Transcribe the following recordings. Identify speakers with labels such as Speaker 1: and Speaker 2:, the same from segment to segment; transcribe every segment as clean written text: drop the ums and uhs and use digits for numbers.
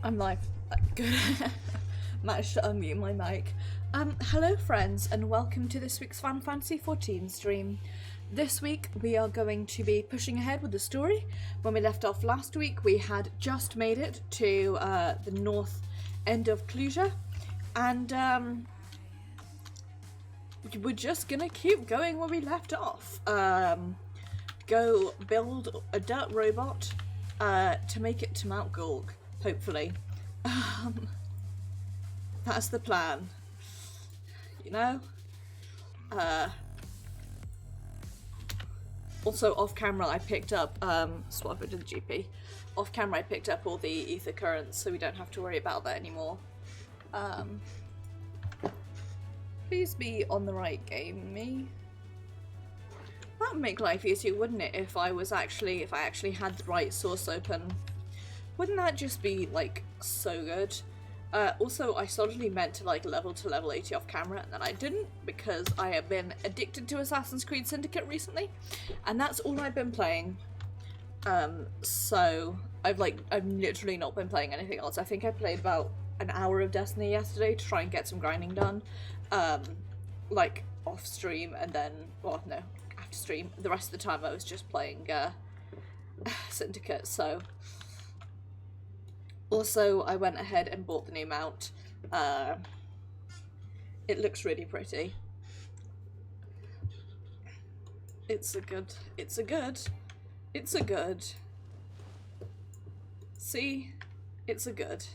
Speaker 1: I'm live. Good. Managed to unmute my mic. Hello friends and welcome to this week's Final Fantasy XIV stream. This week we are going to be pushing ahead with the story. When we left off last week we had just made it to the north end of Cluj, and we're just gonna keep going where we left off. Go build a dirt robot to make it to Mount Gulg. Hopefully. That's the plan. You know? Also off camera I picked up, swap it to the GP. Off camera I picked up all the ether currents so we don't have to worry about that anymore. Please be on the right game, me. That would make life easier, wouldn't it, if I actually had the right source open. Wouldn't that just be, like, so good? Also, I solidly meant to, like, level to level 80 off camera, and then I didn't, because I have been addicted to Assassin's Creed Syndicate recently, and that's all I've been playing. So, I've literally not been playing anything else. I think I played about an hour of Destiny yesterday to try and get some grinding done, like, off stream, and then, well, no, after stream. The rest of the time I was just playing, Syndicate, so... Also, I went ahead and bought the new mount. It looks really pretty. It's a good. See? It's a good.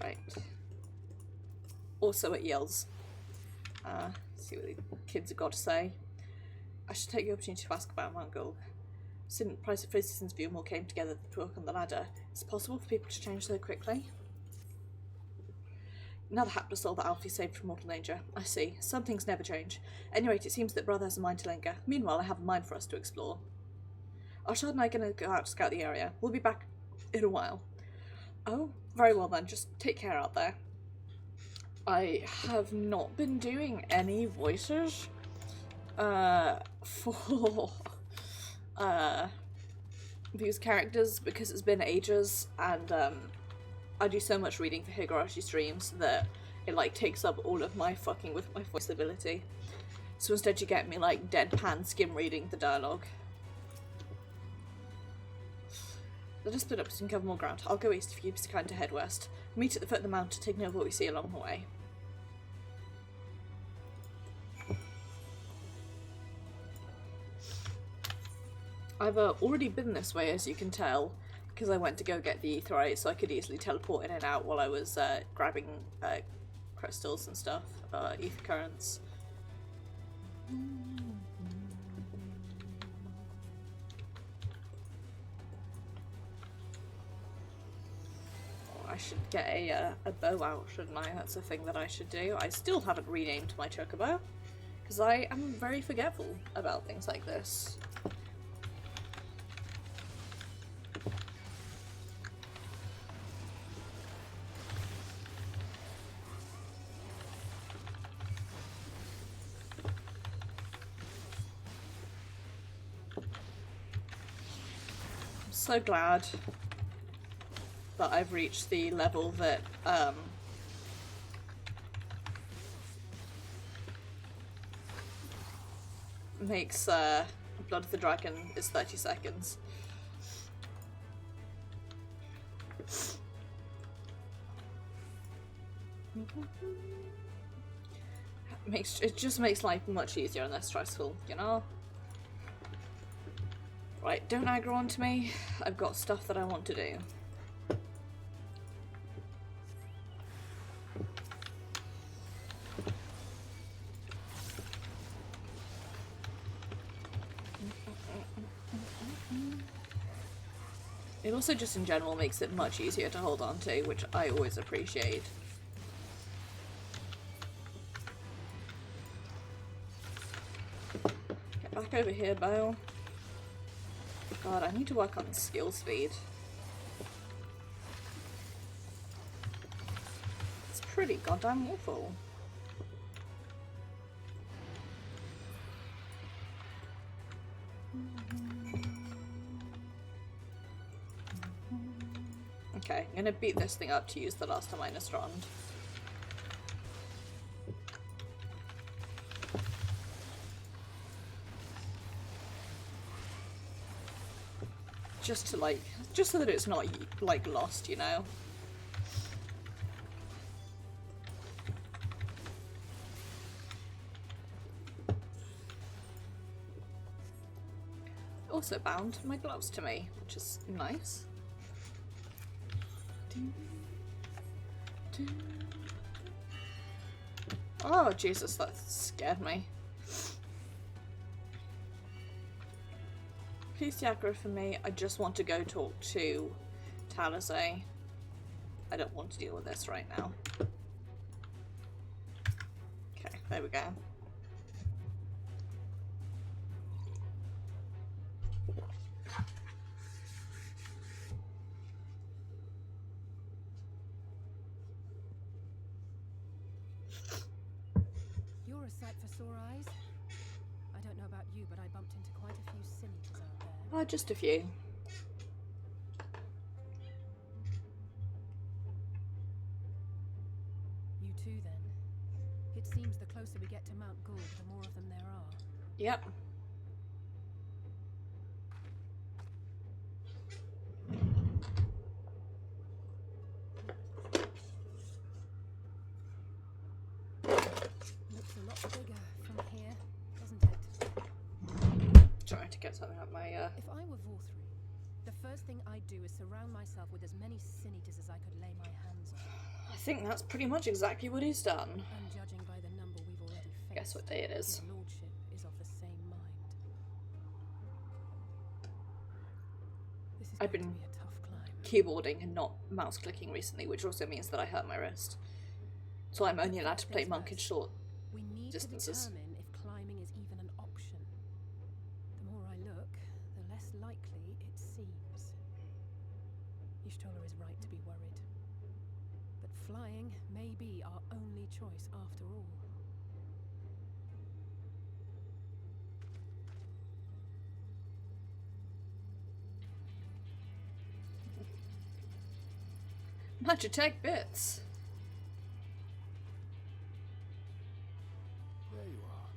Speaker 1: Right. Also, it yells. See what the kids have got to say. I should take the opportunity to ask about Mount Gulg. Since Price of Citizens View more came together to work on the ladder, it's possible for people to change so quickly. Another hapless soul that Alfie saved from mortal danger. I see. Some things never change. At any rate, it seems that Brother has a mind to linger. Meanwhile, I have a mind for us to explore. Arshad and I are going to go out to scout the area. We'll be back in a while. Oh, very well then. Just take care out there. I have not been doing any voices for these characters because it's been ages, and I do so much reading for Higurashi streams that it like takes up all of my fucking with my voice ability. So instead you get me like deadpan skim reading the dialogue. Let us split up so we can cover more ground. I'll go east if you keep kind to head west. Meet at the foot of the mountain to take note of what we see along the way. I've already been this way, as you can tell, because I went to go get the aetheryte, so I could easily teleport in and out while I was grabbing crystals and stuff, ether currents. Oh, I should get a bow out, shouldn't I? That's a thing that I should do. I still haven't renamed my chocobo, because I am very forgetful about things like this. So glad that I've reached the level that makes Blood of the Dragon is 30 seconds. It just makes life much easier and less stressful, you know? Right, don't aggro onto me. I've got stuff that I want to do. It also just in general makes it much easier to hold on to, which I always appreciate. Get back over here, Bo. God, I need to work on skill speed. It's pretty goddamn awful. Okay, I'm gonna beat this thing up to use the last of minus strand. Just to like, just so that it's not like lost, you know? Also bound my gloves to me, which is nice. Oh Jesus, that scared me. Please aggro for me. I just want to go talk to Talisay. I don't want to deal with this right now. Okay, there we go.
Speaker 2: You're a sight for sore eyes. I don't know about you, but I bumped into quite a few cynics out there.
Speaker 1: Just a few.
Speaker 2: You too, then. It seems the closer we get to Mount Gould, the more of them there are.
Speaker 1: Yep.
Speaker 2: Looks a lot bigger from here, doesn't it?
Speaker 1: Trying to get something out my
Speaker 2: If I were Vorthri, the first thing I'd do is surround myself with as many sin eaters as I could lay my hands on.
Speaker 1: I think that's pretty much exactly what he's done.
Speaker 2: And judging by the number we've already faced,
Speaker 1: Guess what day it is.
Speaker 2: his lordship is of the same mind. This is
Speaker 1: I've
Speaker 2: going
Speaker 1: been
Speaker 2: to be a tough climb.
Speaker 1: keyboarding and not mouse clicking recently, which also means that I hurt my wrist. So I'm only allowed to play monk in short
Speaker 2: We need
Speaker 1: distances.
Speaker 2: to determine if climbing is even an option. The more I look, the less likely it seems. Y'shtola is right to be worried. But flying may be our only choice after all.
Speaker 1: Magitech bits.
Speaker 3: There you are.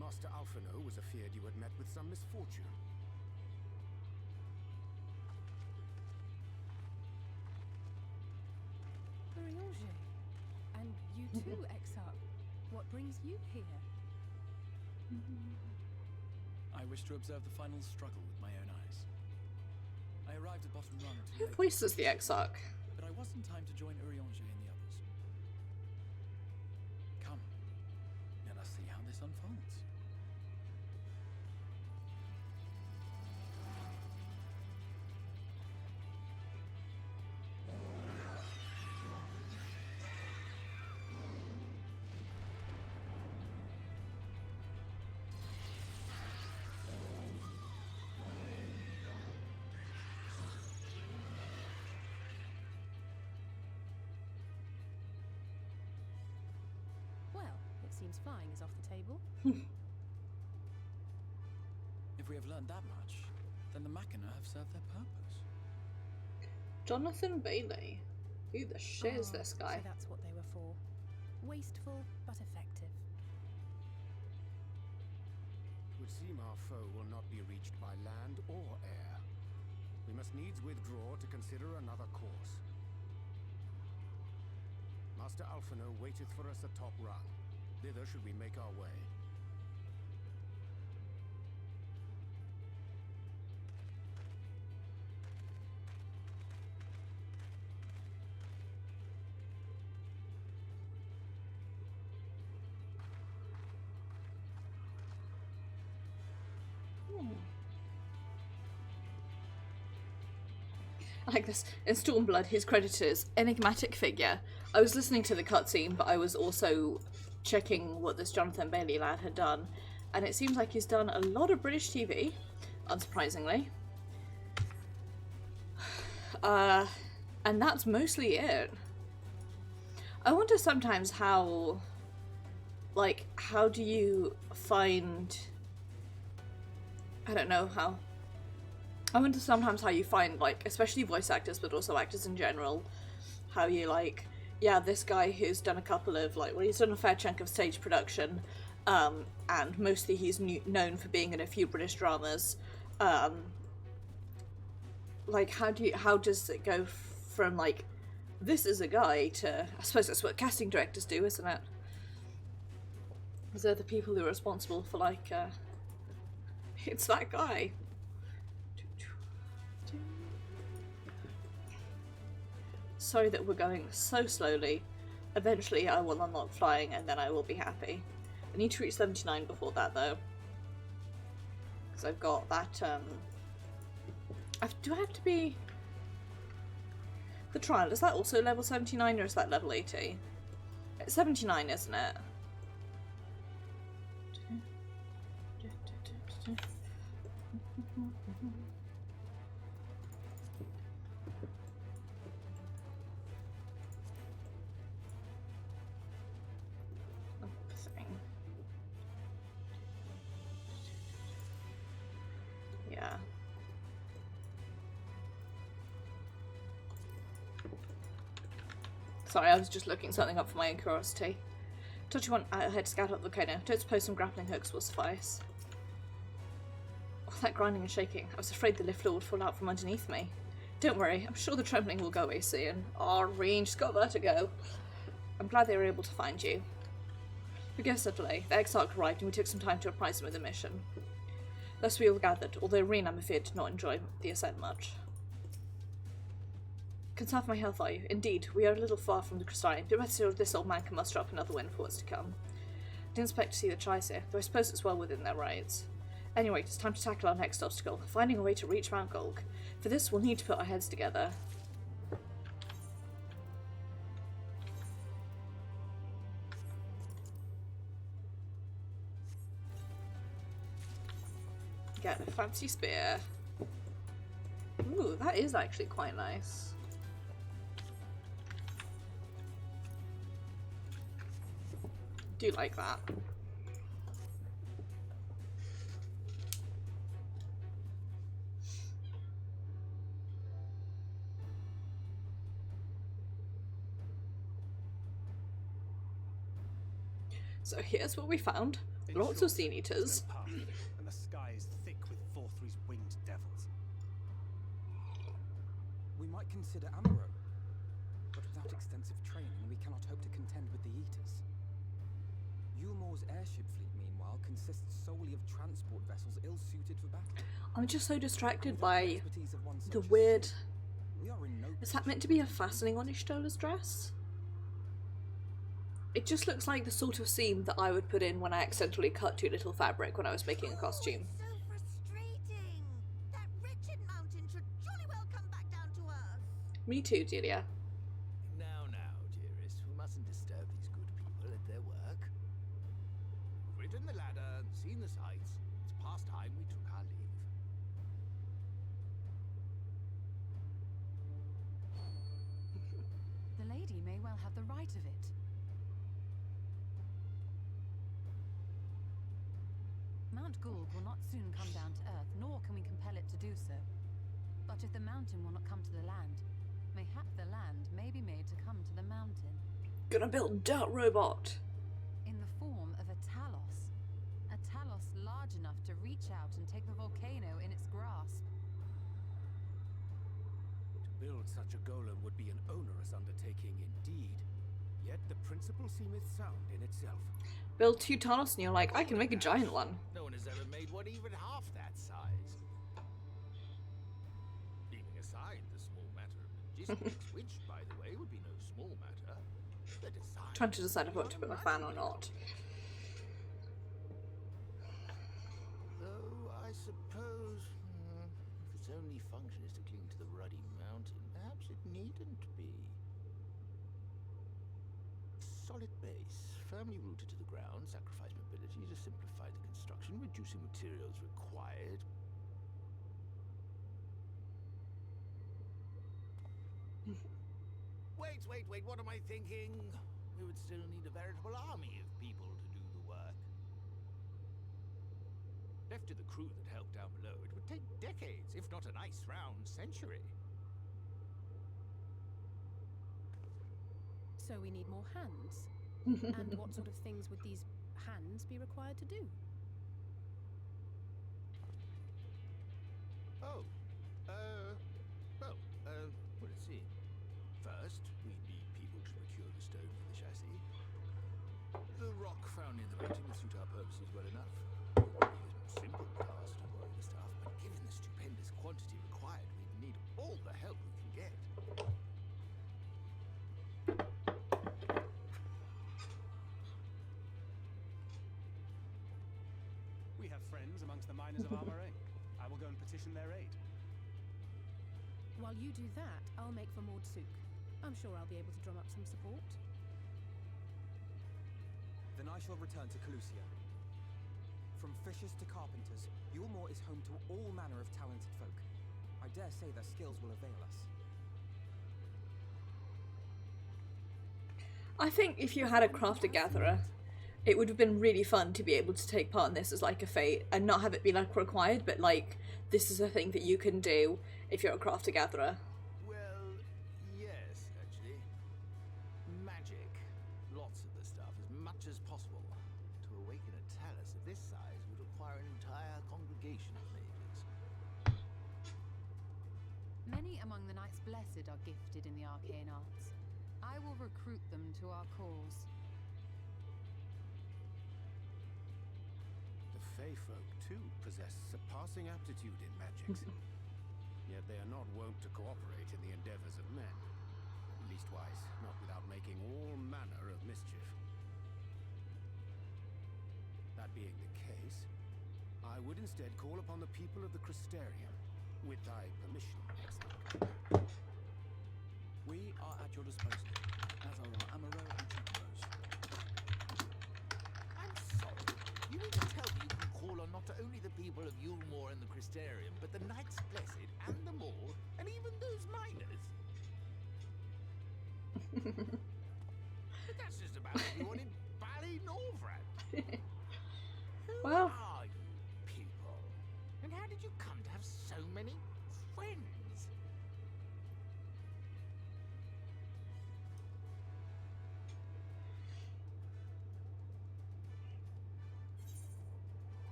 Speaker 3: Master Alphino was afeard you had met with some misfortune.
Speaker 2: Urianger. And you too, Exarch. What brings you here?
Speaker 4: I wish to observe the final struggle with my own eyes. I arrived at Bottom Rung
Speaker 1: Who
Speaker 4: too late,
Speaker 1: voices the Exarch?
Speaker 4: but I was in time to join Urianger and the others. Come, let us see how this unfolds.
Speaker 2: Well, it seems flying is off the table.
Speaker 4: If we have learned that much, then the Machina have served their purpose.
Speaker 1: Jonathan Bailey. Who the shit is this guy?
Speaker 2: So that's what they were for. Wasteful, but effective.
Speaker 3: It would seem our foe will not be reached by land or air. We must needs withdraw to consider another course. Master Alphino waiteth for us atop Rung. Thither should we make our way.
Speaker 1: I like this. In Stormblood, his credited as enigmatic figure. I was listening to the cutscene, but I was also checking what this Jonathan Bailey lad had done, and it seems like he's done a lot of British TV, unsurprisingly. And that's mostly it. I wonder sometimes how do you find, I don't know, I wonder sometimes how you find, like, especially voice actors, but also actors in general, how you, like, yeah, this guy who's done a couple of, like, well, he's done a fair chunk of stage production, and mostly he's known for being in a few British dramas. Like, how does it go from, like, this is a guy to, I suppose that's what casting directors do, isn't it? Because they're the people who are responsible for, like, it's that guy. Sorry that we're going so slowly. Eventually I will unlock flying and then I will be happy. I need to reach 79 before that though. Because I've got that, do I have to be... The trial, is that also level 79 or is that level 80? It's 79, isn't it? Yeah. Sorry, I was just looking something up for my own curiosity. Touch one head scout up the volcano. Don't suppose some grappling hooks will suffice. All that grinding and shaking. I was afraid the lift floor would fall out from underneath me. Don't worry, I'm sure the trembling will go away soon. Oh, Reen, she's got vertigo. I'm glad they were able to find you. Forgive us the delay. The Exarch arrived and we took some time to apprise them with the mission. Thus we all gathered, although Reen, I'm afraid, did not enjoy the ascent much. Concerned for my health, are you? Indeed, we are a little far from the crystalline, but still this old man can muster up another win for what's to come. I didn't expect to see the Trice here, though I suppose it's well within their rights. Anyway, it's time to tackle our next obstacle, finding a way to reach Mount Golg. For this, we'll need to put our heads together. Get a fancy spear. Ooh, that is actually quite nice. Do like that. So here's what we found. Lots of sea eaters.
Speaker 3: And the sky is thick with Forthry's winged devils.
Speaker 5: We might consider Amaro, but without extensive training, we cannot hope to contend with the Eaters. Yulmore's airship fleet, meanwhile, consists solely of transport vessels ill-suited for battle.
Speaker 1: I'm just so distracted by the weird... Is that meant to be a fastening on Ishtola's dress? It just looks like the sort of seam that I would put in when I accidentally cut too little fabric when I was making a costume.
Speaker 6: So frustrating. That wretched mountain should jolly well come back down to earth.
Speaker 1: Me too, Delia.
Speaker 7: Now, dearest, we mustn't disturb these good people at their work.
Speaker 3: We've ridden the ladder and seen the sights. It's past time we took our leave.
Speaker 8: The lady may well have the right of it. Mount Golg will not soon come down to Earth, nor can we compel it to do so. But if the mountain will not come to the land, mayhap the land may be made to come to the mountain.
Speaker 1: Gonna build a dirt robot.
Speaker 8: In the form of a Talos. A Talos large enough to reach out and take the volcano in its grasp.
Speaker 3: To build such a golem would be an onerous undertaking indeed. Yet the principle seemeth sound in itself.
Speaker 1: Build 2 Talos and you're like, I can make a giant one.
Speaker 7: No one has ever made one even half that size.
Speaker 3: Leaving aside the small matter of logistics, which, by the way, would be no small matter, the design...
Speaker 1: Trying to decide if I want to put my fan or not.
Speaker 7: Though I suppose if its only function is to cling to the ruddy mountain, perhaps it needn't be. Solid base, firmly rooted to the ground, sacrifice mobility to simplify the construction, reducing materials required.
Speaker 3: Wait, what am I thinking?
Speaker 7: We would still need a veritable army of people to do the work. Left to the crew that helped down below, it would take decades, if not a nice round century.
Speaker 2: So we need more hands. And what sort of things would these hands be required to do?
Speaker 7: Oh, well, let's see. First, we need people to procure the stone for the chassis. The rock found near the mountain will suit our purposes well enough. It would be a simple task to borrow the stuff, but given the stupendous quantity required, we need all the help we can get.
Speaker 9: We have friends amongst the miners of Armoray. I will go and petition their aid.
Speaker 2: While you do that, I'll make for Mordsuk. I'm sure I'll be able to drum up some support.
Speaker 5: Then I shall return to Calusia. From fishers to carpenters, Yulmore is home to all manner of talented folk. I dare say their skills will avail us.
Speaker 1: I think if you had a crafter-gatherer, it would have been really fun to be able to take part in this as like a fate and not have it be like required, but like this is a thing that you can do if you're a crafter-gatherer.
Speaker 7: Well, yes, actually. Magic. Lots of the stuff, as much as possible. To awaken a talus of this size would require an entire congregation of mages.
Speaker 8: Many among the Knights Blessed are gifted in the arcane arts. I will recruit them to our cause.
Speaker 3: The Fey folk, too, possess surpassing aptitude in magics. Yet they are not wont to cooperate in the endeavors of men. Leastwise, not without making all manner of mischief. That being the case, I would instead call upon the people of the Crystarium, with thy permission, Exarch.
Speaker 4: We are at your disposal, as are our Amaro and Chapros.
Speaker 7: I'm sorry. You mean to tell me you can call on not only the people of Yulmore and the Crystarium, but the Knights Blessed and the Mall, and even those miners? But that's just about everyone in Ballynorvrand. Who
Speaker 1: Well.
Speaker 7: are you people? And how did you come to have so many friends?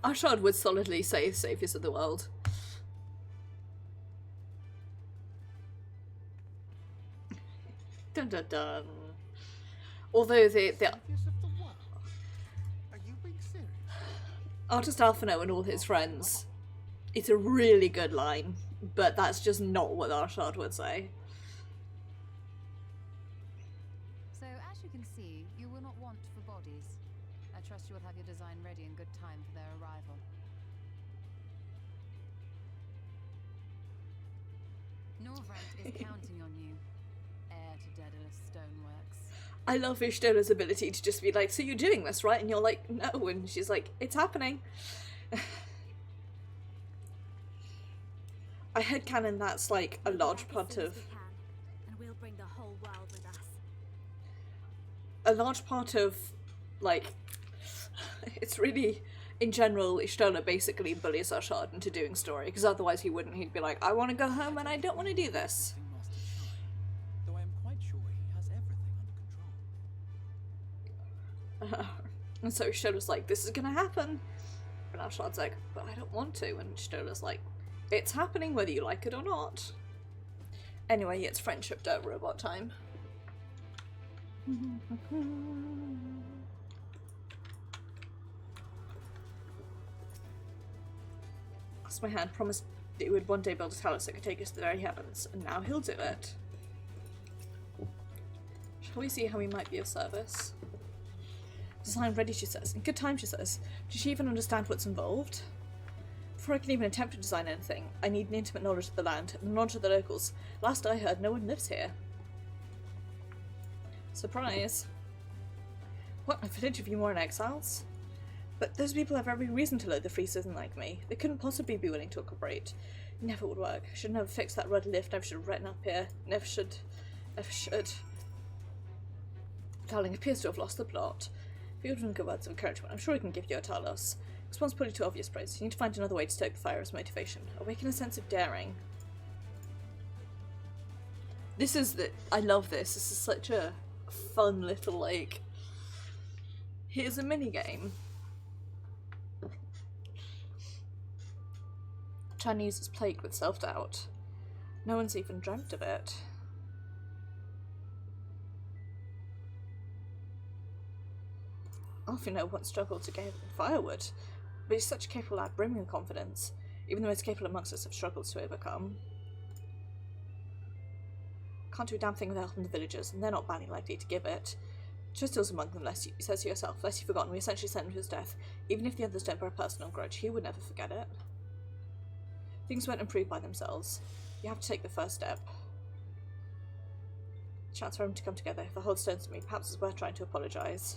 Speaker 1: Ashard would solidly say saviors of the world. Dun dun dun. Although the
Speaker 7: Saviors of the world? Are you being serious?
Speaker 1: artist Alphino and all his friends, it's a really good line, but that's just not what Ashard would say.
Speaker 8: So, as you can see, you will not want for bodies. I trust you will have your design ready in good time for their arrival. Norvrant is counting on you, heir to Daedalus Stoneworks.
Speaker 1: I love Ishtola's ability to just be like, so you're doing this, right? And you're like, no, and she's like, it's happening. I headcanon that's like a large part of...
Speaker 6: And we'll bring the whole world with us.
Speaker 1: A large part of, like, it's really, in general, Ishtola basically bullies Ashard into doing story, because otherwise he wouldn't. He'd be like, I want to go home and I don't want to do this.
Speaker 4: Master Shine, though I am quite sure he has everything under control.
Speaker 1: And so Ishtola's like, this is gonna happen. And Ashard's like, but I don't want to. And Ishtola's like, it's happening whether you like it or not. Anyway, it's friendship dirt robot time. As my hand promised it would one day build a talus that could take us to the very heavens, and now he'll do it. Shall we see how he might be of service? Design ready, she says. In good time, she says. Does she even understand what's involved? Before I can even attempt to design anything, I need an intimate knowledge of the land, and knowledge of the locals. Last I heard, no one lives here. Surprise. What, a village of Yulmore exiles? But those people have every reason to loathe the free citizen like me. They couldn't possibly be willing to cooperate. It never would work. I should never fix that red lift. Never should have written up here. Never should. Darling appears to have lost the plot. Field and good words of encouragement. I'm sure he can give you a Talos. Response put it to obvious praise. You need to find another way to stoke the fire as motivation. Awaken a sense of daring. This is the... I love this. This is such a fun little, like... Here's a minigame. Chinese is plagued with self-doubt. No one's even dreamt of it. Often no one struggled to get firewood, but he's such a capable lad, brimming with confidence. Even the most capable amongst us have struggled to overcome. Can't do a damn thing without helping the villagers, and they're not badly likely to give it. Trust is among them, lest you, says to yourself, lest you've forgotten, we essentially sent him to his death. Even if the others don't bear a personal grudge, he would never forget it. Things won't improve by themselves. You have to take the first step. Chance for him to come together. If the whole stones to me, perhaps it's worth trying to apologise.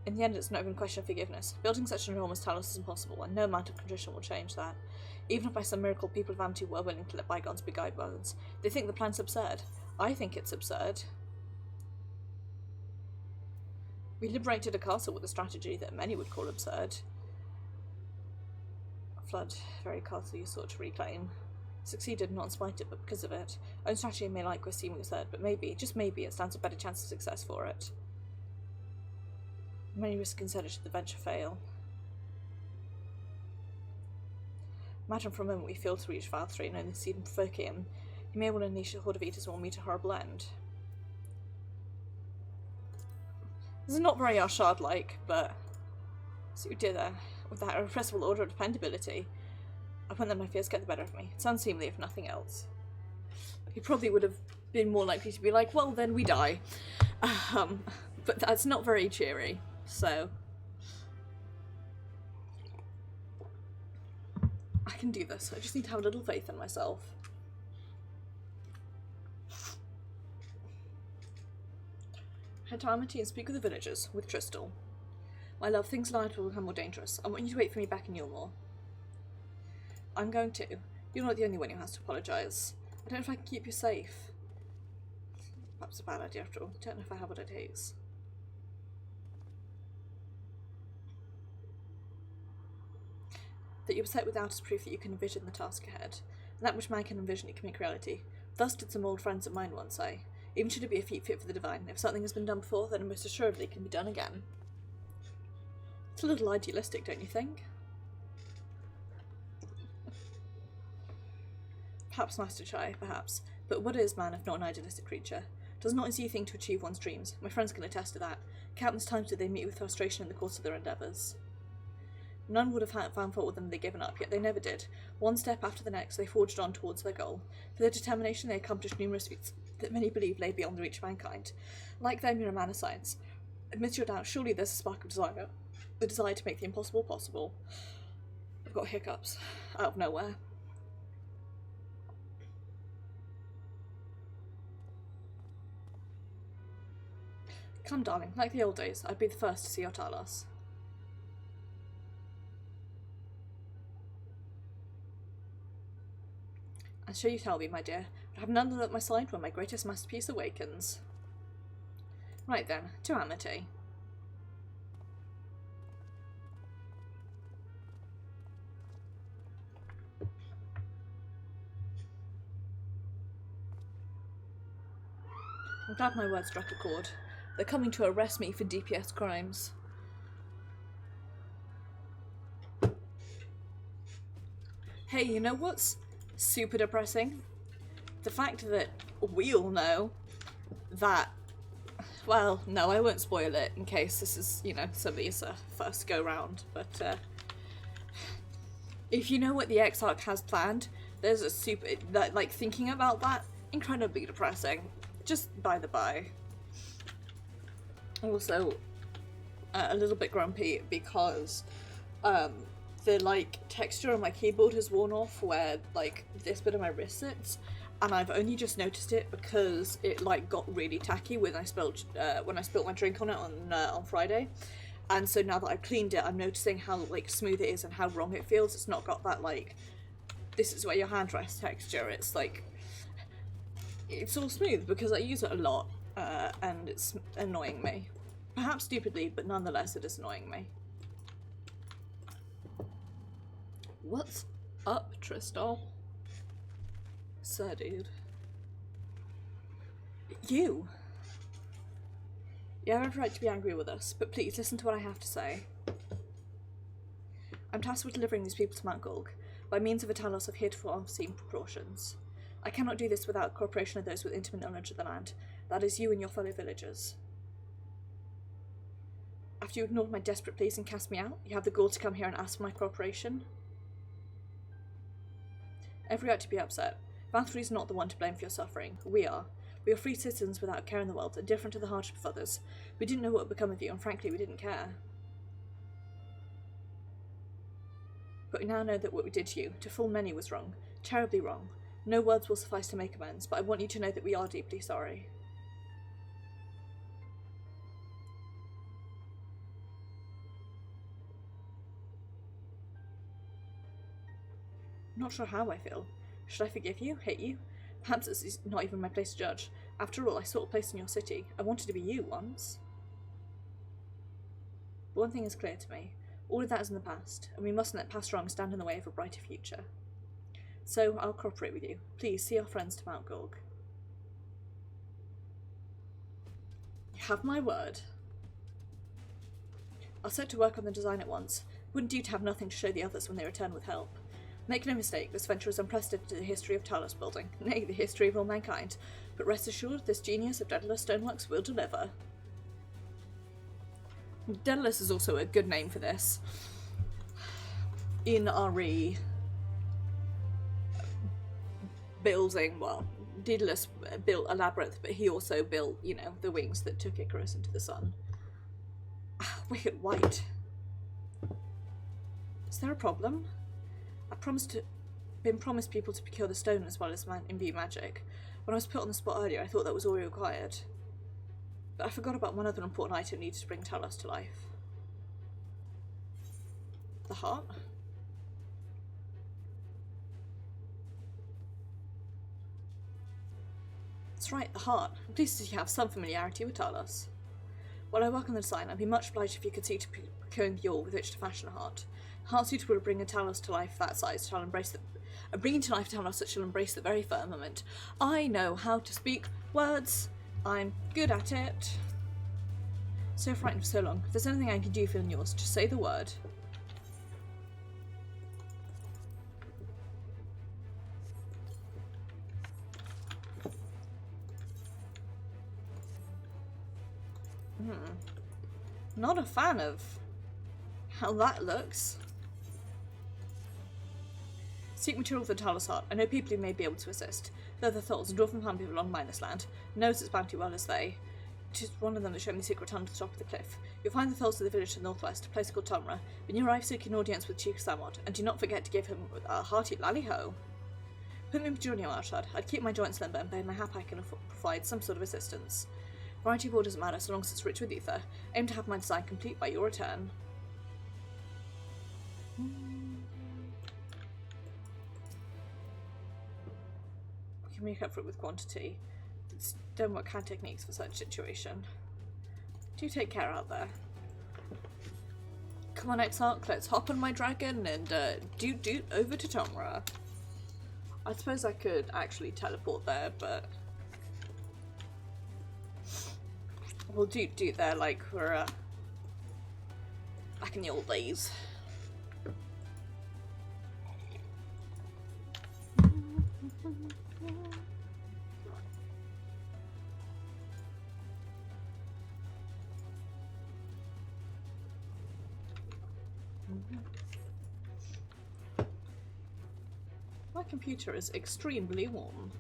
Speaker 1: In the end, it's not even a question of forgiveness. Building such an enormous Talos is impossible, and no amount of contrition will change that. Even if by some miracle people of Amity were willing to let bygones be bygones, they think the plan's absurd. I think it's absurd. We liberated a castle with a strategy that many would call absurd. A flood, very castle you sought to reclaim. Succeeded not in spite of it, but because of it. Own strategy may likewise seem absurd, but maybe, just maybe, it stands a better chance of success for it. Many risks considered should the venture fail. Imagine for a moment we failed to reach Val 3 and only see him provoke him. He may well unleash a horde of eaters and will meet a horrible end. This is not very Arshad-like, but see what you did there. With that irrepressible order of dependability, I won't let my fears get the better of me. It's unseemly if nothing else. He probably would have been more likely to be like, well then we die. But that's not very cheery. So, I can do this. I just need to have a little faith in myself. Head to Amity and speak with the villagers, with Crystal. My love, things light will become more dangerous. I want you to wait for me back in Yulmore. I'm going to. You're not the only one who has to apologise. I don't know if I can keep you safe. Perhaps a bad idea after all. I don't know if I have what it takes. That you're set without is proof that you can envision the task ahead, and that which man can envision it can make reality. Thus did some old friends of mine once say. Even should it be a feat fit for the divine, if something has been done before, then it most assuredly can be done again. It's a little idealistic, don't you think? Perhaps Master Chai, perhaps, but what is man if not an idealistic creature? Does not easy thing to achieve one's dreams. My friends can attest to that. Countless times did they meet with frustration in the course of their endeavours. None would have found fault with them had they given up, yet they never did. One step after the next, they forged on towards their goal. For their determination, they accomplished numerous feats that many believe lay beyond the reach of mankind. Like them, you're a man of science. Admit your doubt, surely there's a spark of desire. The desire to make the impossible possible. I've got hiccups. Out of nowhere. Come, darling, like the old days, I'd be the first to see your Talos. I'm sure you tell me, my dear, but I have none at my side when my greatest masterpiece awakens. Right then, to Amity. I'm glad my words struck a chord. They're coming to arrest me for DPS crimes. Hey, you know what's super depressing? The fact that we all know that, well, no, I won't spoil it in case this is, you know, somebody's first go round, but if you know what the Exarch has planned, there's a super, like, thinking about that, incredibly depressing, just by the by. Also, a little bit grumpy because the like texture on my keyboard has worn off where like this bit of my wrist sits, and I've only just noticed it because it like got really tacky when I spilled my drink on it on Friday, and so now that I've cleaned it, I'm noticing how like smooth it is and how wrong it feels. It's not got that like this is where your hand rests texture. It's like it's all smooth because I use it a lot. And it's annoying me. Perhaps stupidly, but nonetheless it is annoying me. What's up, Tristal? Sir, dude. You! You have every right to be angry with us, but please listen to what I have to say. I'm tasked with delivering these people to Mount Gulg, by means of a Talos of heretofore unforeseen precautions. I cannot do this without cooperation of those with intimate knowledge of the land. That is you and your fellow villagers. After you ignored my desperate pleas and cast me out, you have the gall to come here and ask for my cooperation? Every right to be upset. Valkyrie is not the one to blame for your suffering. We are. We are free citizens without a care in the world, indifferent to the hardship of others. We didn't know what would become of you, and frankly, we didn't care. But we now know that what we did to you, to fool many, was wrong. Terribly wrong. No words will suffice to make amends, but I want you to know that we are deeply sorry. I'm not sure how I feel. Should I forgive you? Hate you? Perhaps it's not even my place to judge. After all, I sought a place in your city. I wanted to be you once. But one thing is clear to me. All of that is in the past, and we mustn't let past wrongs stand in the way of a brighter future. So, I'll cooperate with you. Please, see our friends to Mount Gulg. You have my word. I'll set to work on the design at once. Wouldn't do to have nothing to show the others when they return with help. Make no mistake, this venture is unprecedented in the history of Talos building, nay, the history of all mankind, but rest assured, this genius of Daedalus Stoneworks will deliver. Daedalus is also a good name for this. In RE building, well, Daedalus built a labyrinth, but he also built, you know, the wings that took Icarus into the sun. Wicked White. Is there a problem? Been promised people to procure the stone as well as imbue magic. When I was put on the spot earlier, I thought that was all we required. But I forgot about one other important item needed to bring Talos to life. The heart? That's right, the heart. I'm pleased that you have some familiarity with Talos. While I work on the design, I'd be much obliged if you could see to procuring the ore with which to fashion a heart. A heart suitable to bring a Talos to life that size shall embrace the bringing to life Talos that shall embrace the very firmament. I know how to speak words. I'm good at it. So frightened for so long. If there's anything I can do for yours, just say the word. Not a fan of how that looks. Seek material for the Talos heart. I know people who may be able to assist. Though the Thulls, a dwarven clan people along Minus Land, knows its bounty well as they. It is one of them that showed me the secret tunnel to the top of the cliff. You'll find the Thulls to the village to the northwest, a place called Tomra. When you arrive, seek an audience with Chief Samod, and do not forget to give him a hearty lally-ho. Put me with Junior Arshad. I'd keep my joints limber, and by my hap I can provide some sort of assistance. Variety of ore doesn't matter so long as it's rich with ether. Aim to have my design complete by your return. We can make up for it with quantity. Stonework hand techniques for such situation. Do take care out there. Come on, Exarch, let's hop on my dragon and doot over to Tomra. I suppose I could actually teleport there, but we'll doot there like we're back in the old days. My computer is extremely warm.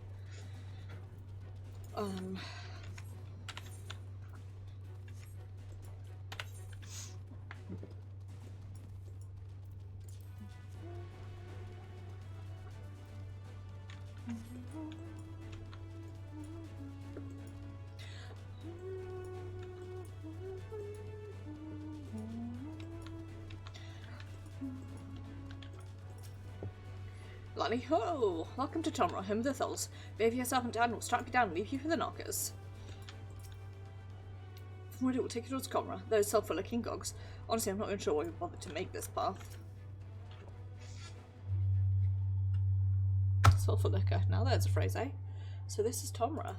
Speaker 1: Lally ho! Welcome to Tomra, home of the Thulls. Behave yourself and Dad will strap you down and leave you for the knockers. From it will take you towards Comra. Those self-looking gogs. Honestly, I'm not even sure why we bothered to make this path. Sulfur liquor. Now there's a phrase, eh? So this is Tomra.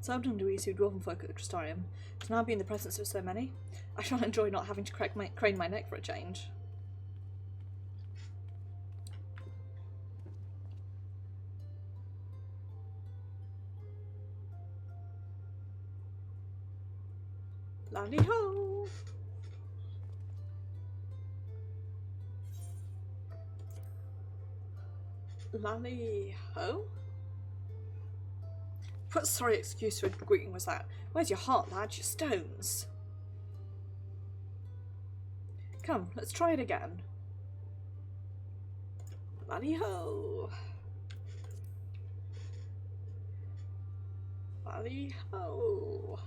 Speaker 1: Seldom do we see dwarven folk at the Crystarium. To now be in the presence of so many, I shall enjoy not having to crane my neck for a change. Lally ho! Lally ho? What sorry excuse for greeting was that? Where's your heart, lad? Your stones? Come, let's try it again. Lally ho! Lally ho!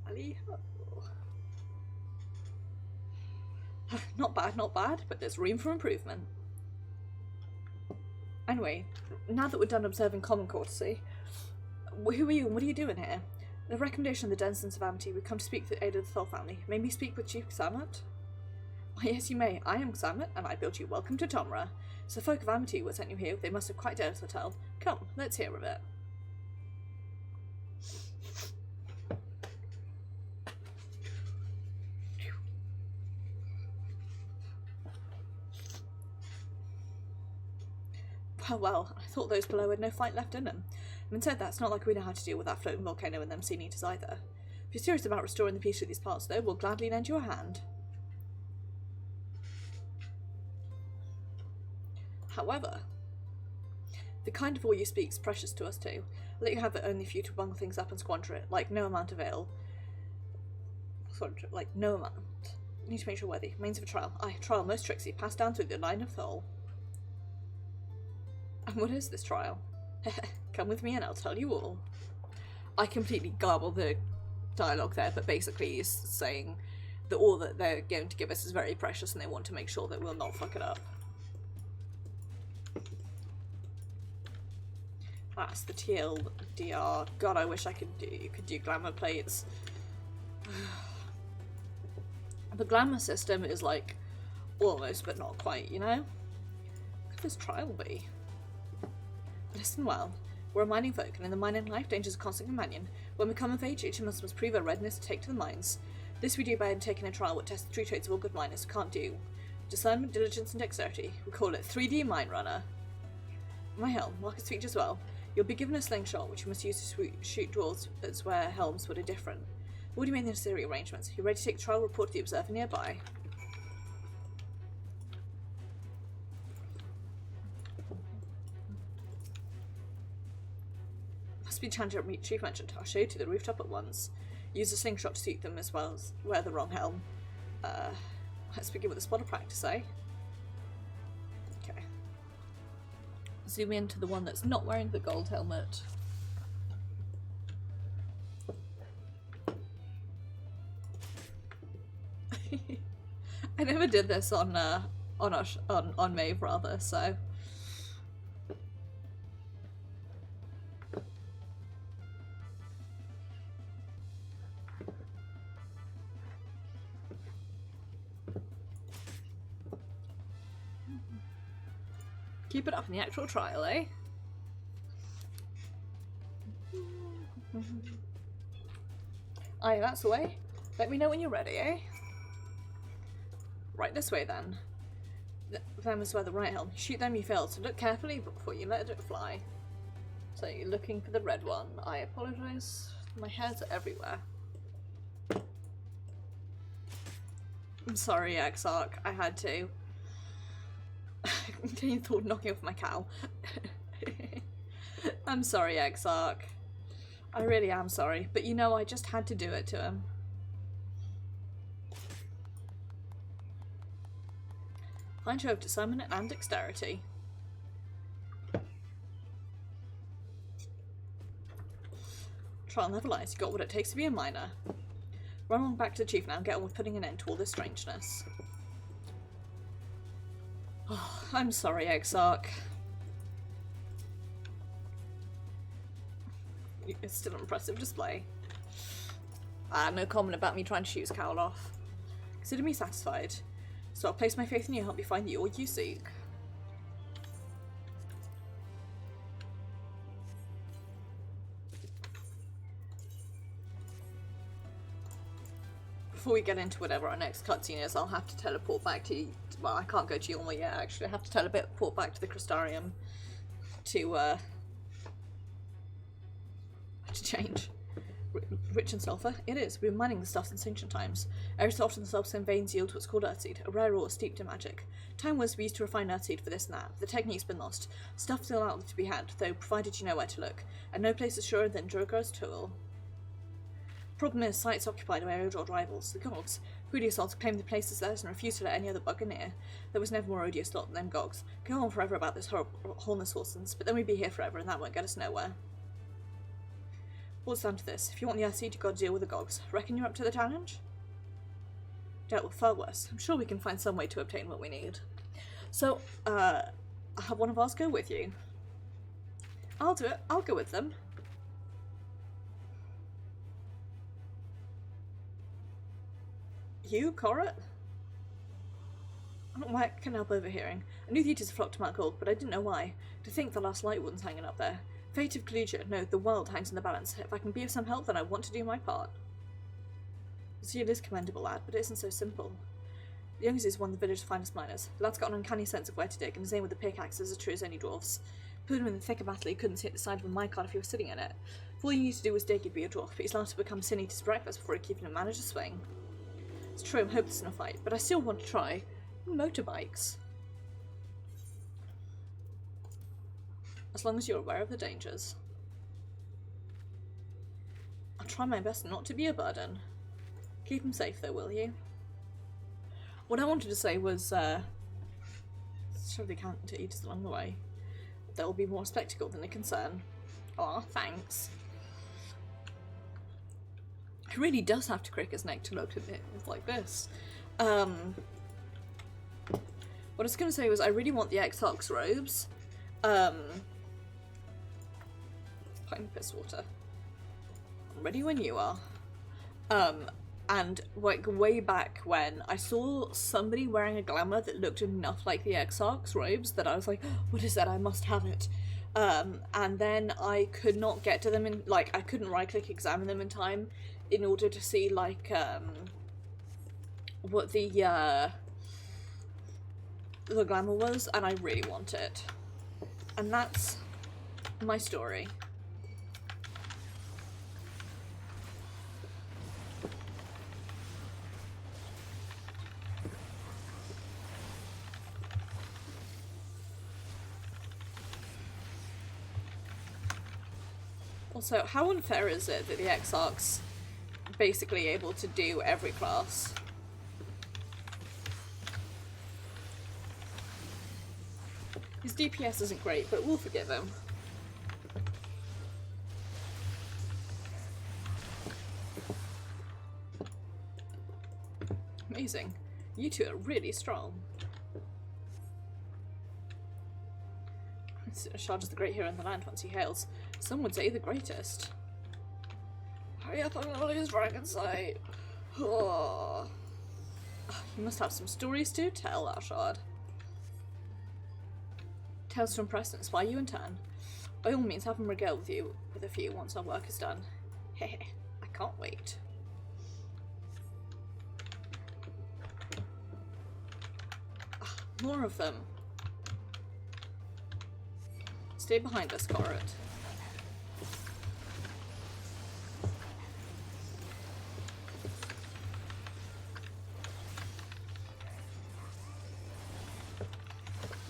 Speaker 1: Lally ho! Not bad, but there's room for improvement. Anyway, now that we're done observing common courtesy, who are you and what are you doing here? The recommendation of the denizens of Amity, we come to speak with the aid of the Thol family. May we speak with Chief Xamut? Why, yes, you may. I am Xamut, and I built you welcome to Tomra. So folk of Amity were sent you here. They must have quite dared to tell. Come, let's hear of it. Well, I thought those below had no fight left in them. And said that's not like we know how to deal with that floating volcano and them sea eaters either. If you're serious about restoring the peace of these parts, though, we'll gladly lend you a hand. However, the kind of war you speak is precious to us too. I'll let you have it only for you to bungle things up and squander it, like no amount of ale. Like no amount. Need to make sure worthy. Means of a trial. Aye, trial most tricksy, passed down through the line of Thol. And what is this trial? Come with me and I'll tell you all. I completely garble the dialogue there, but basically he's saying that all that they're going to give us is very precious and they want to make sure that we'll not fuck it up. That's the TLDR. God, I wish I could do glamour plates. The glamour system is like almost but not quite, you know? What could this trial be? Listen well. We're a mining folk, and in the mining life, danger is a constant companion. When we come of age, each of us must prove our readiness to take to the mines. This we do by undertaking a trial what tests the true traits of all good miners can't do. Discernment, diligence, and dexterity. We call it 3D Mine Runner. My helm, Marcus features as well. You'll be given a slingshot, which you must use to shoot dwarves as where helms would are different. What do you mean the necessary arrangements? You ready to take the trial report to the observer nearby? Must be challenging at Chief mentioned. I'll show you to the rooftop at once. Use a slingshot to suit them as well as wear the wrong helm. Let's begin with a spot of practice, eh? Okay. Zoom in to the one that's not wearing the gold helmet. I never did this on Maeve rather, so. Keep it up in the actual trial, eh? Aye, that's the way. Let me know when you're ready, eh? Right this way then. Them is where the right helm. Shoot them you failed, so look carefully before you let it fly. So you're looking for the red one. I apologise. My hairs are everywhere. I'm sorry, Exarch. I had to. I thought knocking off my cow. I'm sorry, Exarch. I really am sorry, but you know I just had to do it to him. Fine show of discernment and dexterity. Trial never lies. You got what it takes to be a miner. Run on back to the chief now and get on with putting an end to all this strangeness. Oh, I'm sorry, Exarch. It's still an impressive display. No comment about me trying to shoot his cowl off. Consider me satisfied. So I'll place my faith in you and help you find the all you seek. Before we get into whatever our next cutscene is, I'll have to teleport back to... Well, I can't go to Yulma yet, actually. I have to teleport back to the Crystarium to change. Rich in sulfur? It is. We've been mining the stuff since ancient times. Every so often the sulfur in veins yield what's called earthseed, a rare ore steeped in magic. Time was we used to refine earthseed for this and that. The technique's been lost. Stuff still out there to be had, though provided you know where to look. And no place is surer than Drogo's tool. Problem is, sites occupied by age-old rivals, the Gogs. Greedy assaults claim the place is theirs and refuse to let any other bugger near. There was never more odious lot than them Gogs. Go on forever about this horrible Hornless Horsens, but then we'd be here forever and that won't get us nowhere. What's down to this? If you want the Earthseed, you gotta deal with the Gogs. Reckon you're up to the challenge? Dealt with far worse. I'm sure we can find some way to obtain what we need. So, I'll have one of ours go with you. I'll do it. I'll go with them. You, Corrit? I don't know why I couldn't help overhearing. I knew the Eaters flocked to Mount Gold, but I didn't know why. To think the last light one's hanging up there. Fate of Kaluja, no, the world hangs in the balance. If I can be of some help, then I want to do my part. The zeal is commendable, lad, but it isn't so simple. The youngest is one of the village's finest miners. The lad's got an uncanny sense of where to dig, and his aim with the pickaxe is as true as any dwarf's. Put him in the thick of battle, he couldn't hit the side of a minecart if he was sitting in it. If all you need to do was dig, he'd be a dwarf, but he's allowed to become sin eater's breakfast before he'd even manage a swing. It's true, I'm hopeless in a fight, but I still want to try. Motorbikes. As long as you're aware of the dangers. I'll try my best not to be a burden. Keep him safe though, will you? What I wanted to say was, show the counter eaters along the way. There will be more spectacle than a concern. Aw, thanks. He really does have to crick his neck to look at it like this. What I was going to say was I really want the Exarch's robes. Pine piss water. I'm ready when you are. And like way back when I saw somebody wearing a glamour that looked enough like the Exarch's robes that I was like, what is that? I must have it. And then I could not get to them in, like, I couldn't right click examine them in time in order to see like what the glamour was, and I really want it. And that's my story. Also, how unfair is it that the Exarch's basically able to do every class? His DPS isn't great, but we'll forgive him. Amazing. You two are really strong. Shard is the great hero in the land once he hails. Some would say the greatest. Hurry up, I'm gonna lose Dragonsight. Oh. You must have some stories to tell, Ashard. Tales to impress and inspire you in turn. By all means, have them regale with you with a few once our work is done. Hehe, I can't wait. More of them. Stay behind us, Corrit.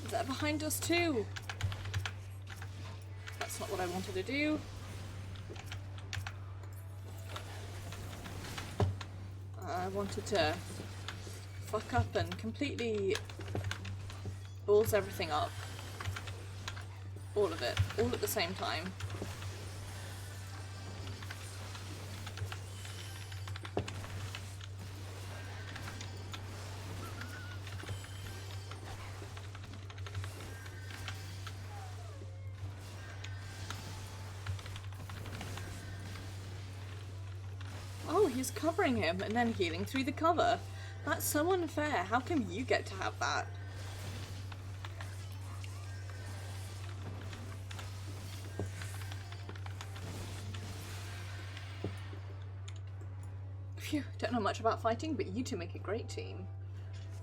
Speaker 1: They're behind us too. That's not what I wanted to do. I wanted to fuck up and completely balls everything up. All of it. All at the same time. he's covering him and then healing through the cover. That's so unfair. How come you get to have that? Phew, don't know much about fighting, but you two make a great team.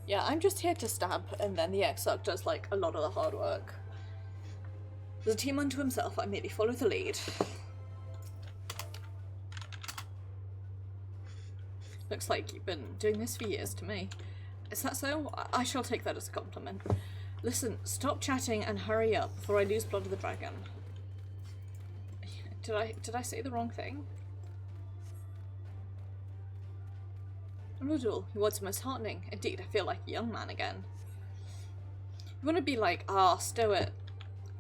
Speaker 1: Yeah, I'm just here to stab, and then the Exarch does like a lot of the hard work. As a team unto himself, I merely follow the lead. Looks like you've been doing this for years to me. Is that so? I shall take that as a compliment. Listen, stop chatting and hurry up before I lose Blood of the Dragon. Did I say the wrong thing? Rudel, your words are most heartening. Indeed, I feel like a young man again. You want to be like, stow it,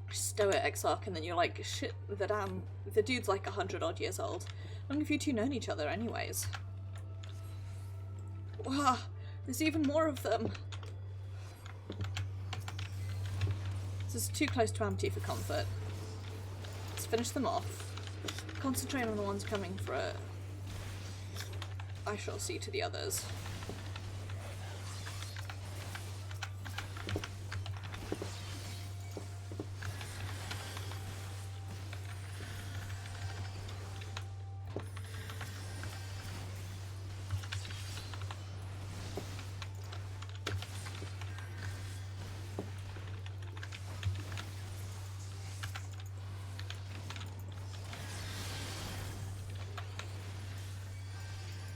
Speaker 1: Exarch, and then you're like, shit, the dude's like 100 odd years old. How long have you two known each other anyways? Wow, there's even more of them. This is too close to empty for comfort. Let's finish them off. Concentrate on the ones coming for it. I shall see to the others.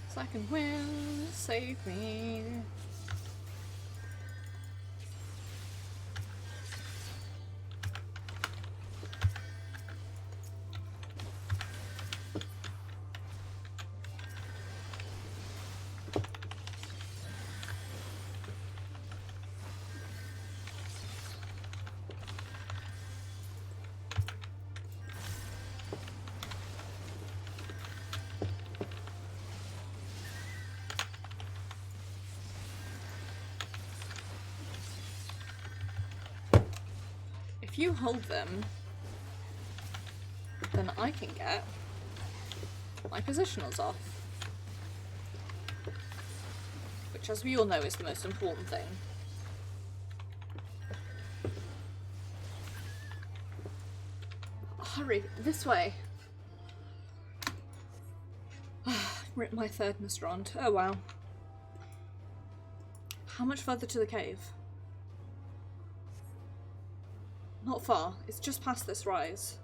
Speaker 1: Second wind, save me. If you hold them, then I can get my positionals off. Which, as we all know, is the most important thing. Hurry, this way! Rip my third Nostrand. Oh wow. How much further to the cave? Not far, it's just past this rise.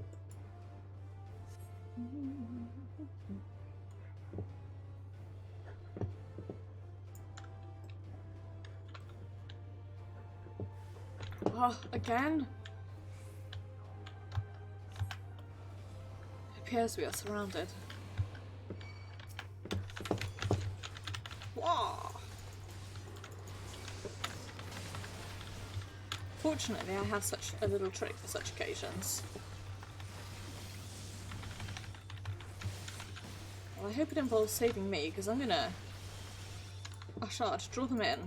Speaker 1: Oh, again? It appears we are surrounded. Whoa! Fortunately, I have such a little trick for such occasions. Well, I hope it involves saving me, because I'm gonna... Ashard, draw them in.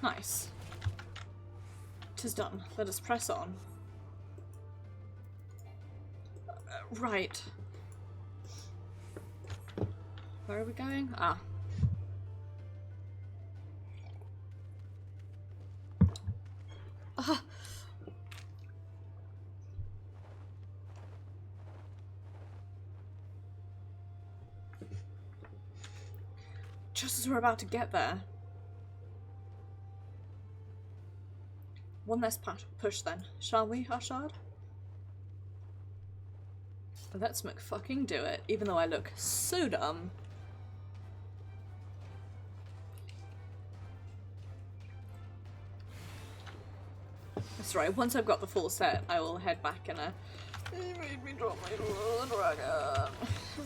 Speaker 1: Nice. 'Tis done. Let us press on. Right. Where are we going? Ah. Ah. Just as we're about to get there. One less push then, shall we, Ashard? Let's McFucking do it, even though I look so dumb. That's right, once I've got the full set, I will head back and It made me drop my dragon.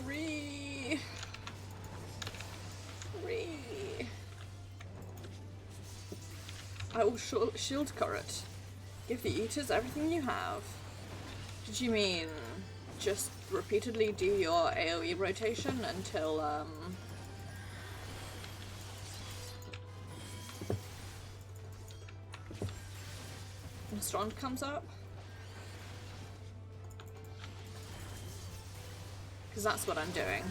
Speaker 1: Ree. I will shield turret. Give the eaters everything you have. Did you mean just repeatedly do your AoE rotation until and Strond comes up. Because that's what I'm doing.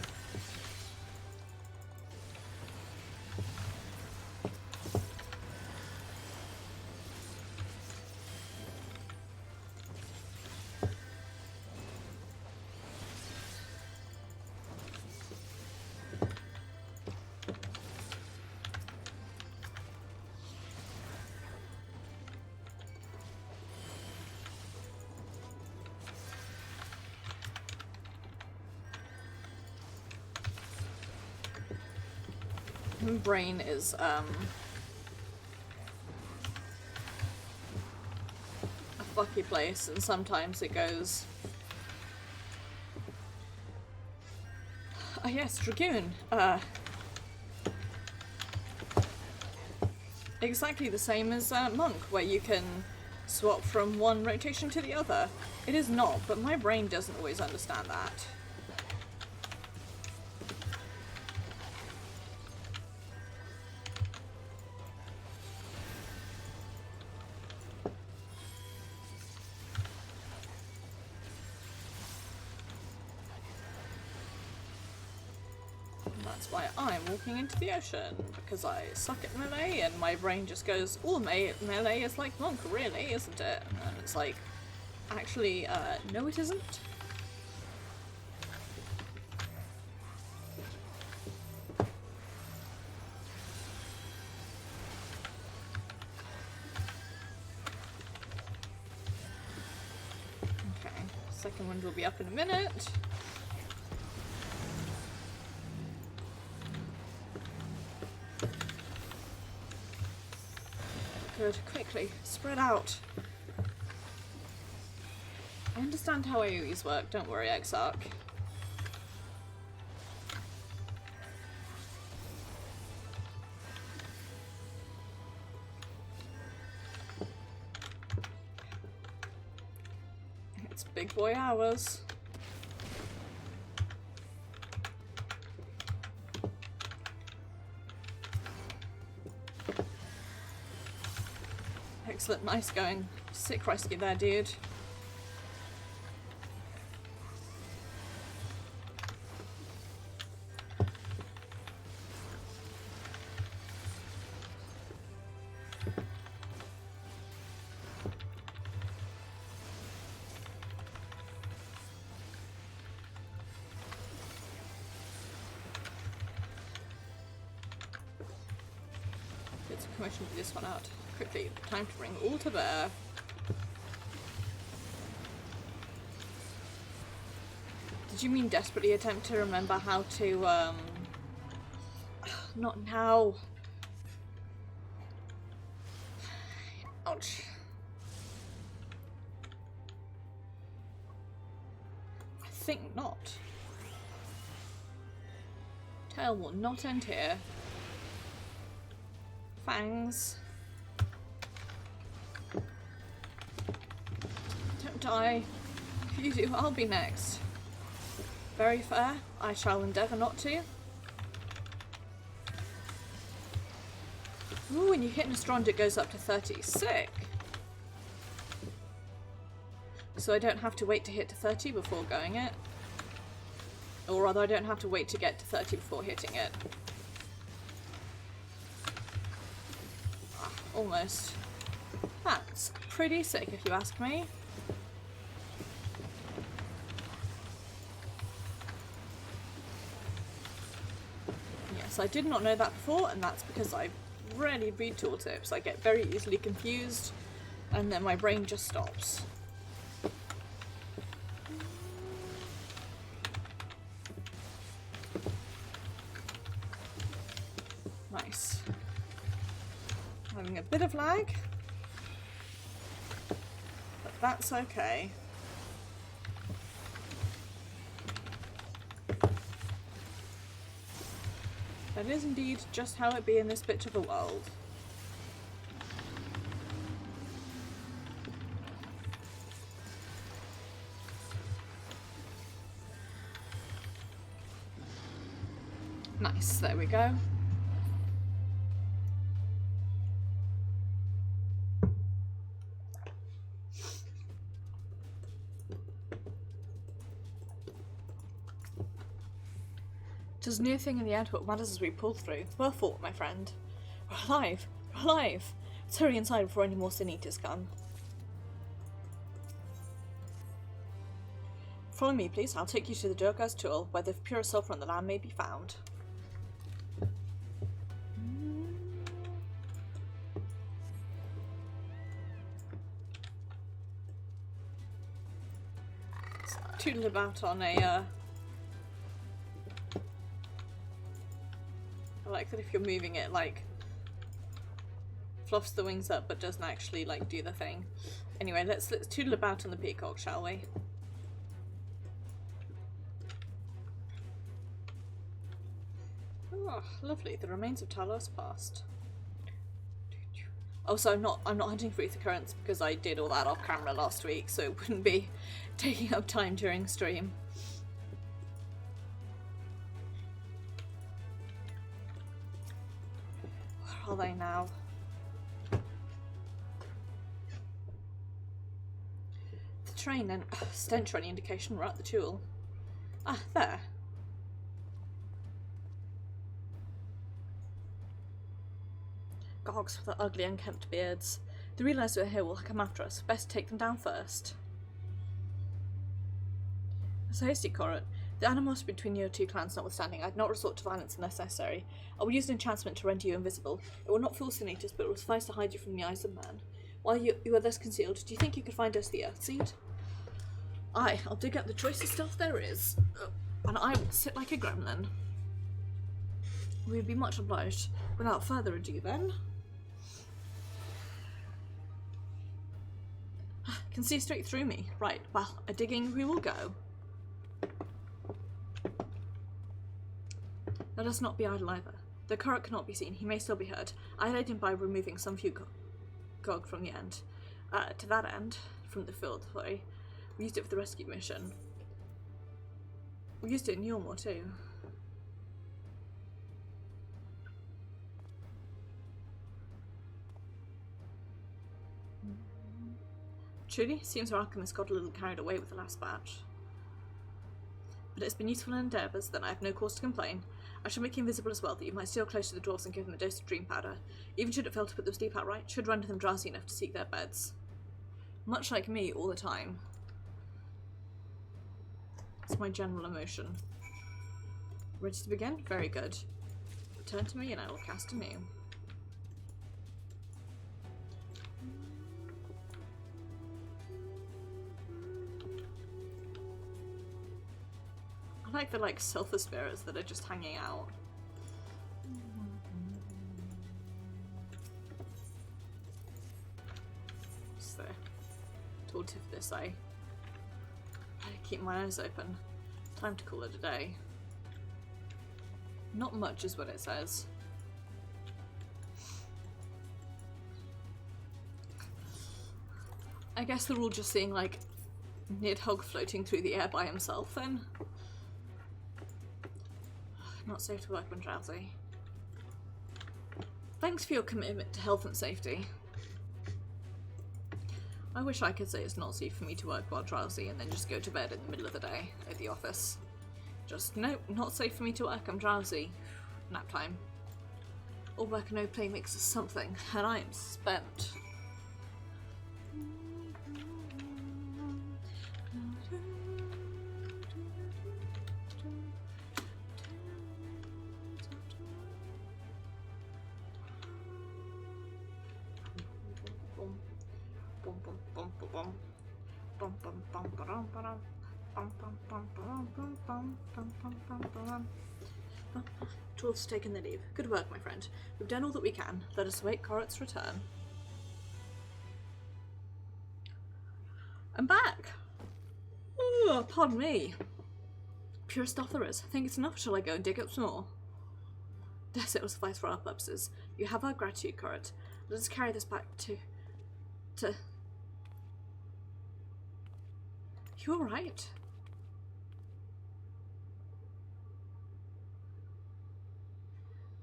Speaker 1: My brain is a fucky place, and sometimes it goes, oh yes, Dragoon, exactly the same as Monk, where you can swap from one rotation to the other. It is not, but my brain doesn't always understand that. That's why I'm walking into the ocean, because I suck at melee and my brain just goes, oh, melee is like Monk, really, isn't it? And it's like, actually, no it isn't. Okay, second one will be up in a minute. Good, quickly, spread out. I understand how AoEs work, don't worry, Exarch. It's big boy hours. Excellent, nice going. Sick rescue there, dude. Get some commission to this one out. Quickly, time to bring all to bear. Did you mean desperately attempt to remember how to, not now. Ouch. I think not. Tale will not end here. Fangs. Don't die. If you do, I'll be next. Very fair. I shall endeavour not to. Ooh, when you hit Nostrand it goes up to 30. Sick! So I don't have to wait to hit to 30 before going it. Or rather, I don't have to wait to get to 30 before hitting it. Ah, almost. That's pretty sick if you ask me. Yes, I did not know that before, and that's because I rarely read tooltips. I get very easily confused, and then my brain just stops. Nice. Having a bit of lag, but that's okay. That is indeed just how it be in this bitch of a world. Nice, there we go. 'Tis a new thing in the end, what matters as we pull through. Well fought, my friend. We're alive! We're alive! Let's hurry inside before any more sin eaters come. Follow me, please. I'll take you to the Durgar's tool, where the pure sulfur on the land may be found. Tootle about on a, I like that if you're moving it, like, fluffs the wings up but doesn't actually, like, do the thing. Anyway, let's tootle about on the peacock, shall we? Oh, lovely. The remains of Talos past. Also, I'm not hunting for ether currents because I did all that off camera last week, so it wouldn't be taking up time during stream. Where are they now? The train and stench or any indication we're at the tool. Ah, there. Gogs with their ugly unkempt beards. They realise we're here will come after us. Best take them down first. So hasty, Corot. The animosity between your two clans notwithstanding, I'd not resort to violence unless necessary. I will use an enchantment to render you invisible. It will not fool Sinitas, but it will suffice to hide you from the eyes of man. While you are thus concealed, do you think you could find us the Earthseed? Aye, I'll dig up the choicest stuff there is, and I will sit like a gremlin. We would be much obliged. Without further ado, then. Can see straight through me. Right, well, a digging we will go. Let us not be idle either. The Corot cannot be seen. He may still be heard. I led him by removing some few gog from the end. To that end, from the field, sorry. We used it for the rescue mission. We used it in Yulmore too. Truly, seems our alchemist got a little carried away with the last batch. But it's been useful in endeavours, then I have no cause to complain. I shall make you invisible as well, that you might steal close to the dwarves and give them a dose of dream powder. Even should it fail to put them asleep outright, should render them drowsy enough to seek their beds. Much like me all the time. It's my general emotion. Ready to begin? Very good. Return to me and I will cast anew. I like the sulfur spirits that are just hanging out. What's the tooltip for this? I keep my eyes open. Time to call it a day. Not much is what it says. I guess they're all just seeing like Nidhogg floating through the air by himself then. Not safe to work when drowsy. Thanks for your commitment to health and safety. I wish I could say it's not safe for me to work while drowsy and then just go to bed in the middle of the day at the office. Just, nope, not safe for me to work, I'm drowsy. Nap time. All work and no play makes us something, and I am spent. Dwarves taken their leave. Good work, my friend. We've done all that we can. Let us await Corot's return. I'm back! Oh, pardon me. Pure stuff there is. Think it's enough? Shall I go and dig up some more? Yes, it will suffice for our purposes. You have our gratitude, Corot. Let us carry this back to... You alright?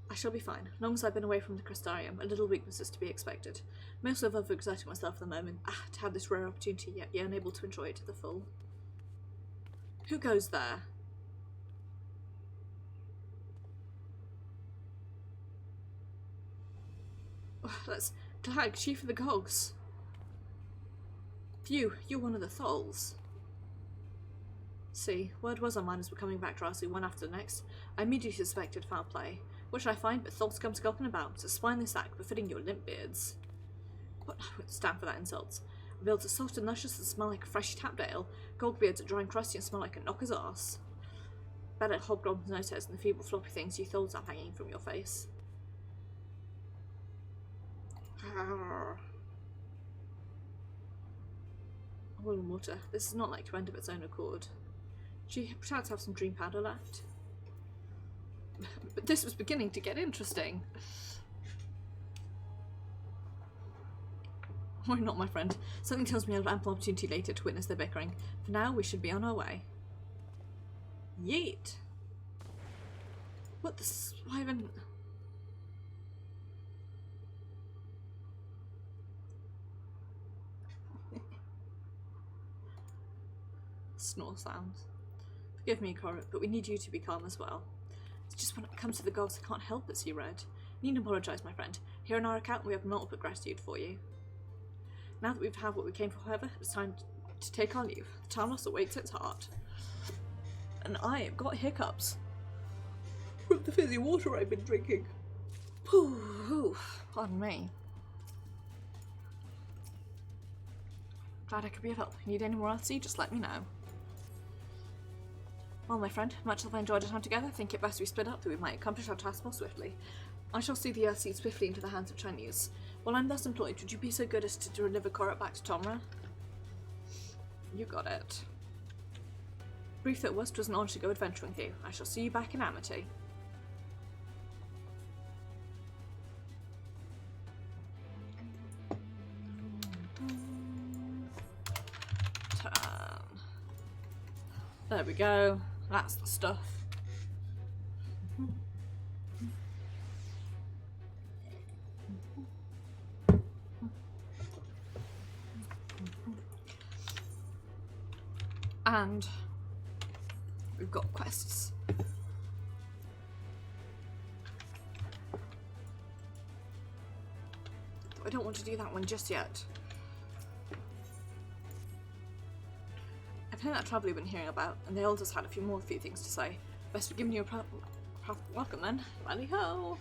Speaker 1: I shall be fine. Long as I've been away from the Crystarium, a little weakness is to be expected. Mostly I've overexerted myself at the moment. To have this rare opportunity, yet be unable to enjoy it to the full. Who goes there? Let's tag Chief of the Cogs. You're one of the Tholls. See, word was our miners were coming back drowsy one after the next. I immediately suspected foul play. What should I find but Tholls come skulking about, a spineless act befitting your limp beards? What? I won't stand for that insult. Builds are soft and luscious and smell like a freshly tapped ale. Gold beards are dry and crusty and smell like a knocker's arse. Better hobgoblins' nose hairs than the feeble floppy things you Tholls have hanging from your face. Oil and water. This is not like to end of its own accord. She perhaps have some dream powder left. But this was beginning to get interesting. Why not, my friend? Something tells me I'll have ample opportunity later to witness their bickering. For now, we should be on our way. Yeet! What the Wyvern? Snore sounds. Forgive me, Corrit, but we need you to be calm as well. It's just when it comes to the gods, I can't help but see red. You needn't apologise, my friend. Here in our account, we have naught but gratitude for you. Now that we've had what we came for, however, it's time to take our leave. The town loss awaits its heart. And I have got hiccups from the fizzy water I've been drinking. Pardon me. Glad I could be of help. Need any more Artsy? Just let me know. Well, my friend, much as I enjoyed our time together, I think it best we split up that we might accomplish our task more swiftly. I shall see the Earthseed swiftly into the hands of Chinese. While I'm thus employed, would you be so good as to deliver Corrit back to Tomra? You got it. Brief though it was, 'twas an honour to go adventuring with you. I shall see you back in Amity. Turn. There we go. That's the stuff. And we've got quests. I don't want to do that one just yet. I've heard that trouble you've been hearing about, and the elders had a few things to say. Best be giving you a welcome then. Lally-ho!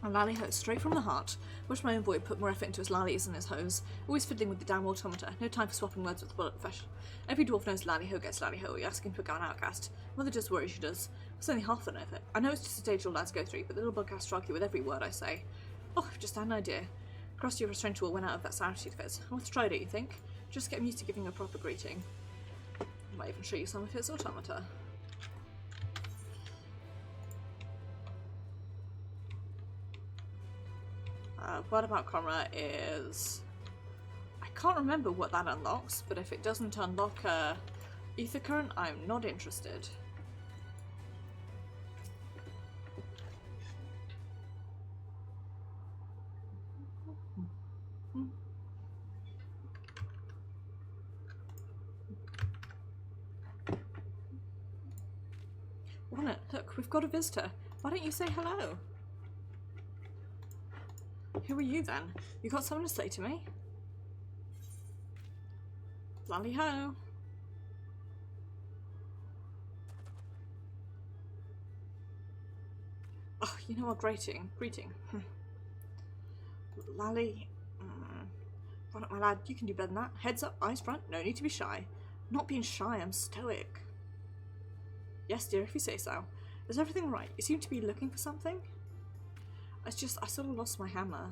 Speaker 1: And Lally-ho, straight from the heart. Wish my own boy put more effort into his lallies than his hose. Always fiddling with the damn automata. No time for swapping words with the bullet profession. Every dwarf knows Lally-ho gets Lally-ho. You're asking for an outcast. Mother does worry she does. It's only half the of it. I know it's just a stage your lads go through, but the little bug has struck you with every word I say. Oh, I've just had an idea. Crossed your restraint will win out of that sanity of his. Let's try it, you think? Just get him used to giving a proper greeting. I might even show you some of his automata. What about Conra is... I can't remember what that unlocks, but if it doesn't unlock ether current, I'm not interested. Ronnet, look, we've got a visitor. Why don't you say hello? Who are you then? You got something to say to me? Lally-ho! Oh, you know what? Greeting. Lally... Ronnet, my lad, you can do better than that. Heads up, eyes front, no need to be shy. I'm not being shy, I'm stoic. Yes, dear, if you say so. Is everything right? You seem to be looking for something? It's just, I sort of lost my hammer.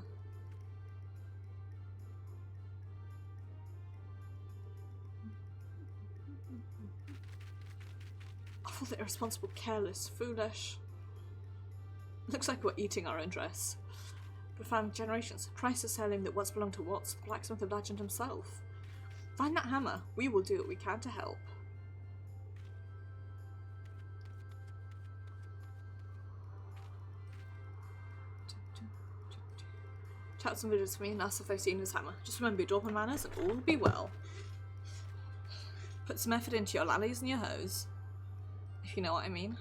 Speaker 1: Awful, irresponsible, careless, foolish. Looks like we're eating our own dress. Profound generations. Priceless selling that once belonged to Watts, the blacksmith of legend himself. Find that hammer. We will do what we can to help. Chat some villagers for me and ask if they've seen his hammer. Just remember your dwarven manners and all will be well. Put some effort into your lallies and your hose. If you know what I mean.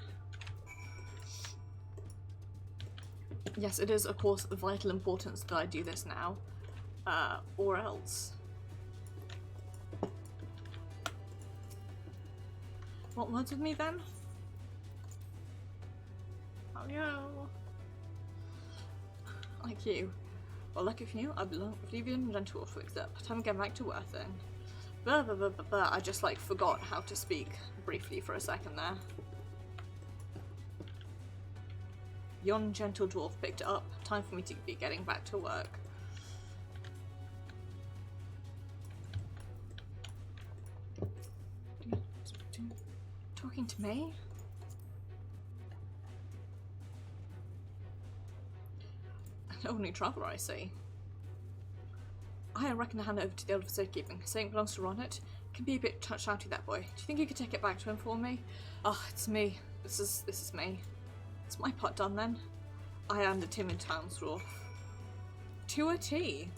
Speaker 1: Yes, it is of course of vital importance that I do this now, or else. Want words with me then? Oh yo! Like you. Well, lucky for you, I belong with Deviant and Gentle to accept. Time to get back to work then. Blah, blah, blah, blah, blah. I just like forgot how to speak briefly for a second there. Yon gentle dwarf picked it up. Time for me to be getting back to work. Talking to me? An only traveller, I see. I reckon I hand it over to the elder for safekeeping. Saying it belongs to Ronnet. Can be a bit shouty, that boy. Do you think you could take it back to him for me? Oh, it's me. This is me. It's my part done then. I am the timid townsdwarf. To a T.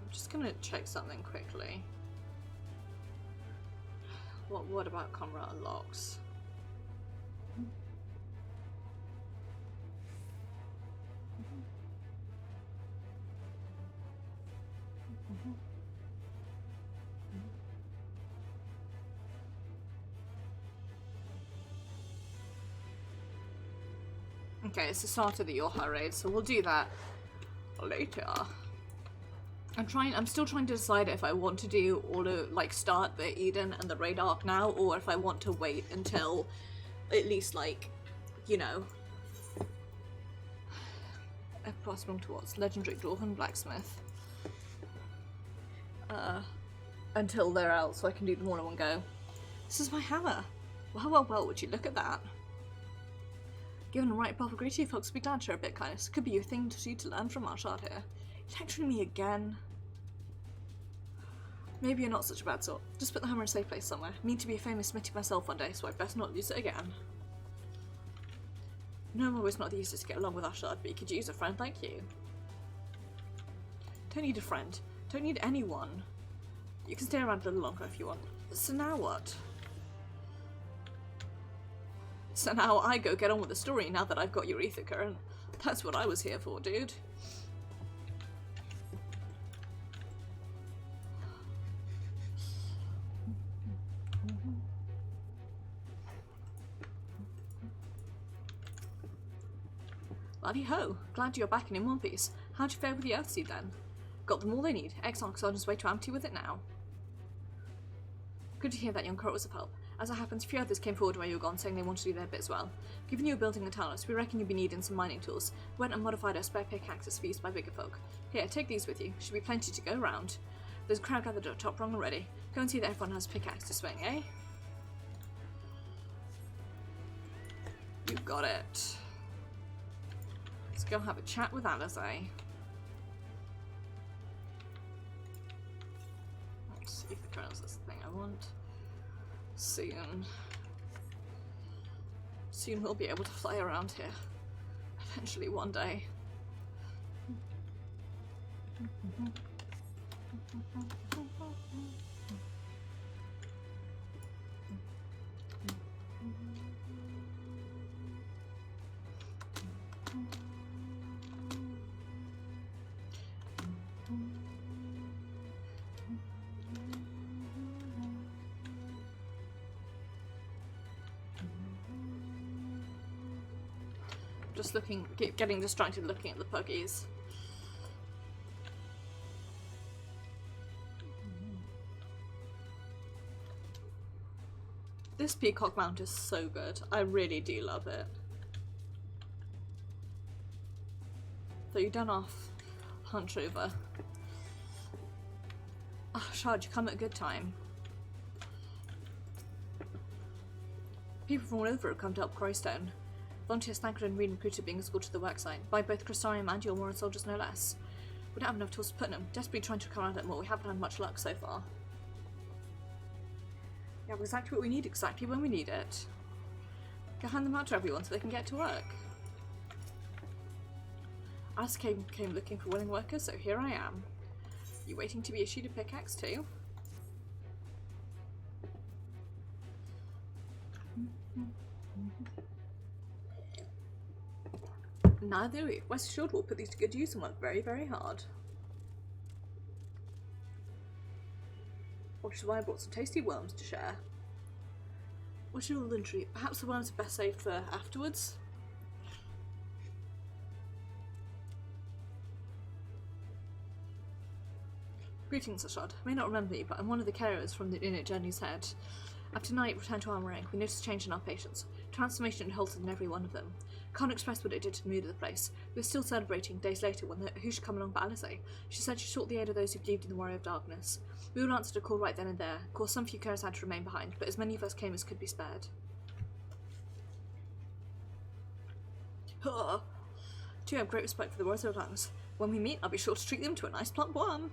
Speaker 1: I'm just gonna check something quickly. What about Comrade unlocks? Okay, it's the start of the Yorha raid, so we'll do that later. I'm still trying to decide if I want to do all of, like, start the Eden and the raid arc now, or if I want to wait until at least, like, you know, possible towards Legendary Dwarven Blacksmith. Until they're out, so I can do them all in one go. This is my hammer. Well, would you look at that? Given the right path of greedy folks, be glad to share a bit of kindness. Could be your thing to do to learn from our art here. You're lecturing me again. Maybe you're not such a bad sort. Just put the hammer in a safe place somewhere. I mean to be a famous smithy myself one day, so I'd best not lose it again. No, I'm always not the easiest to get along with Ashard, but you could use a friend like you. Don't need a friend. Don't need anyone. You can stay around a little longer if you want. So now what? So now I go get on with the story now that I've got your Ithaca, and that's what I was here for, dude. Bloody ho! Glad you're back and in one piece. How'd you fare with the Earthseed then? Got them all they need. Exarch's on his way to Amity with it now. Good to hear that young Croat was of help. As it happens, a few others came forward while you were gone, saying they want to do their bit as well. Given you were building the talents, we reckon you'd be needing some mining tools. We went and modified our spare pickaxes for use by bigger folk. Here, take these with you. Should be plenty to go round. There's a crowd gathered at the top rung already. Go and see that everyone has a pickaxe to swing, eh? You got it. Let's go have a chat with Alizé. Let's see if the trails is the thing I want. Soon we'll be able to fly around here. Eventually, one day. Just getting distracted looking at the puggies. This peacock mount is so good. I really do love it. So you're done off hunch over. Ah, Shard, you come at a good time. People from all over have come to help Crystone. Volunteers thanked and recruited being escorted to the worksite by both Crystarium and your Moran soldiers, no less. We don't have enough tools to put in them. Desperately trying to come around it more. We haven't had much luck so far. Yeah, exactly what we need, exactly when we need it. Go hand them out to everyone so they can get to work. As came looking for willing workers, so here I am. You waiting to be issued a pickaxe too? Neither do we. Rest assured we'll put these to good use and work very, very hard. Which is why I brought some tasty worms to share. What's your golden treat? Perhaps the worms are best saved for afterwards? Greetings, Ashad. I may not remember you, but I'm one of the carriers from the inn at Journey's Head. After night return to Armoring, we noticed a change in our patients. Transformation had halted in every one of them. Can't express what it did to the mood of the place. We were still celebrating days later when who should come along but Alice. She said she sought the aid of those who believed in the Warrior of Darkness. We all answered a call right then and there. Of course, some few carers had to remain behind, but as many of us came as could be spared. Do have great respect for the Warriors of Darkness. When we meet, I'll be sure to treat them to a nice plump worm.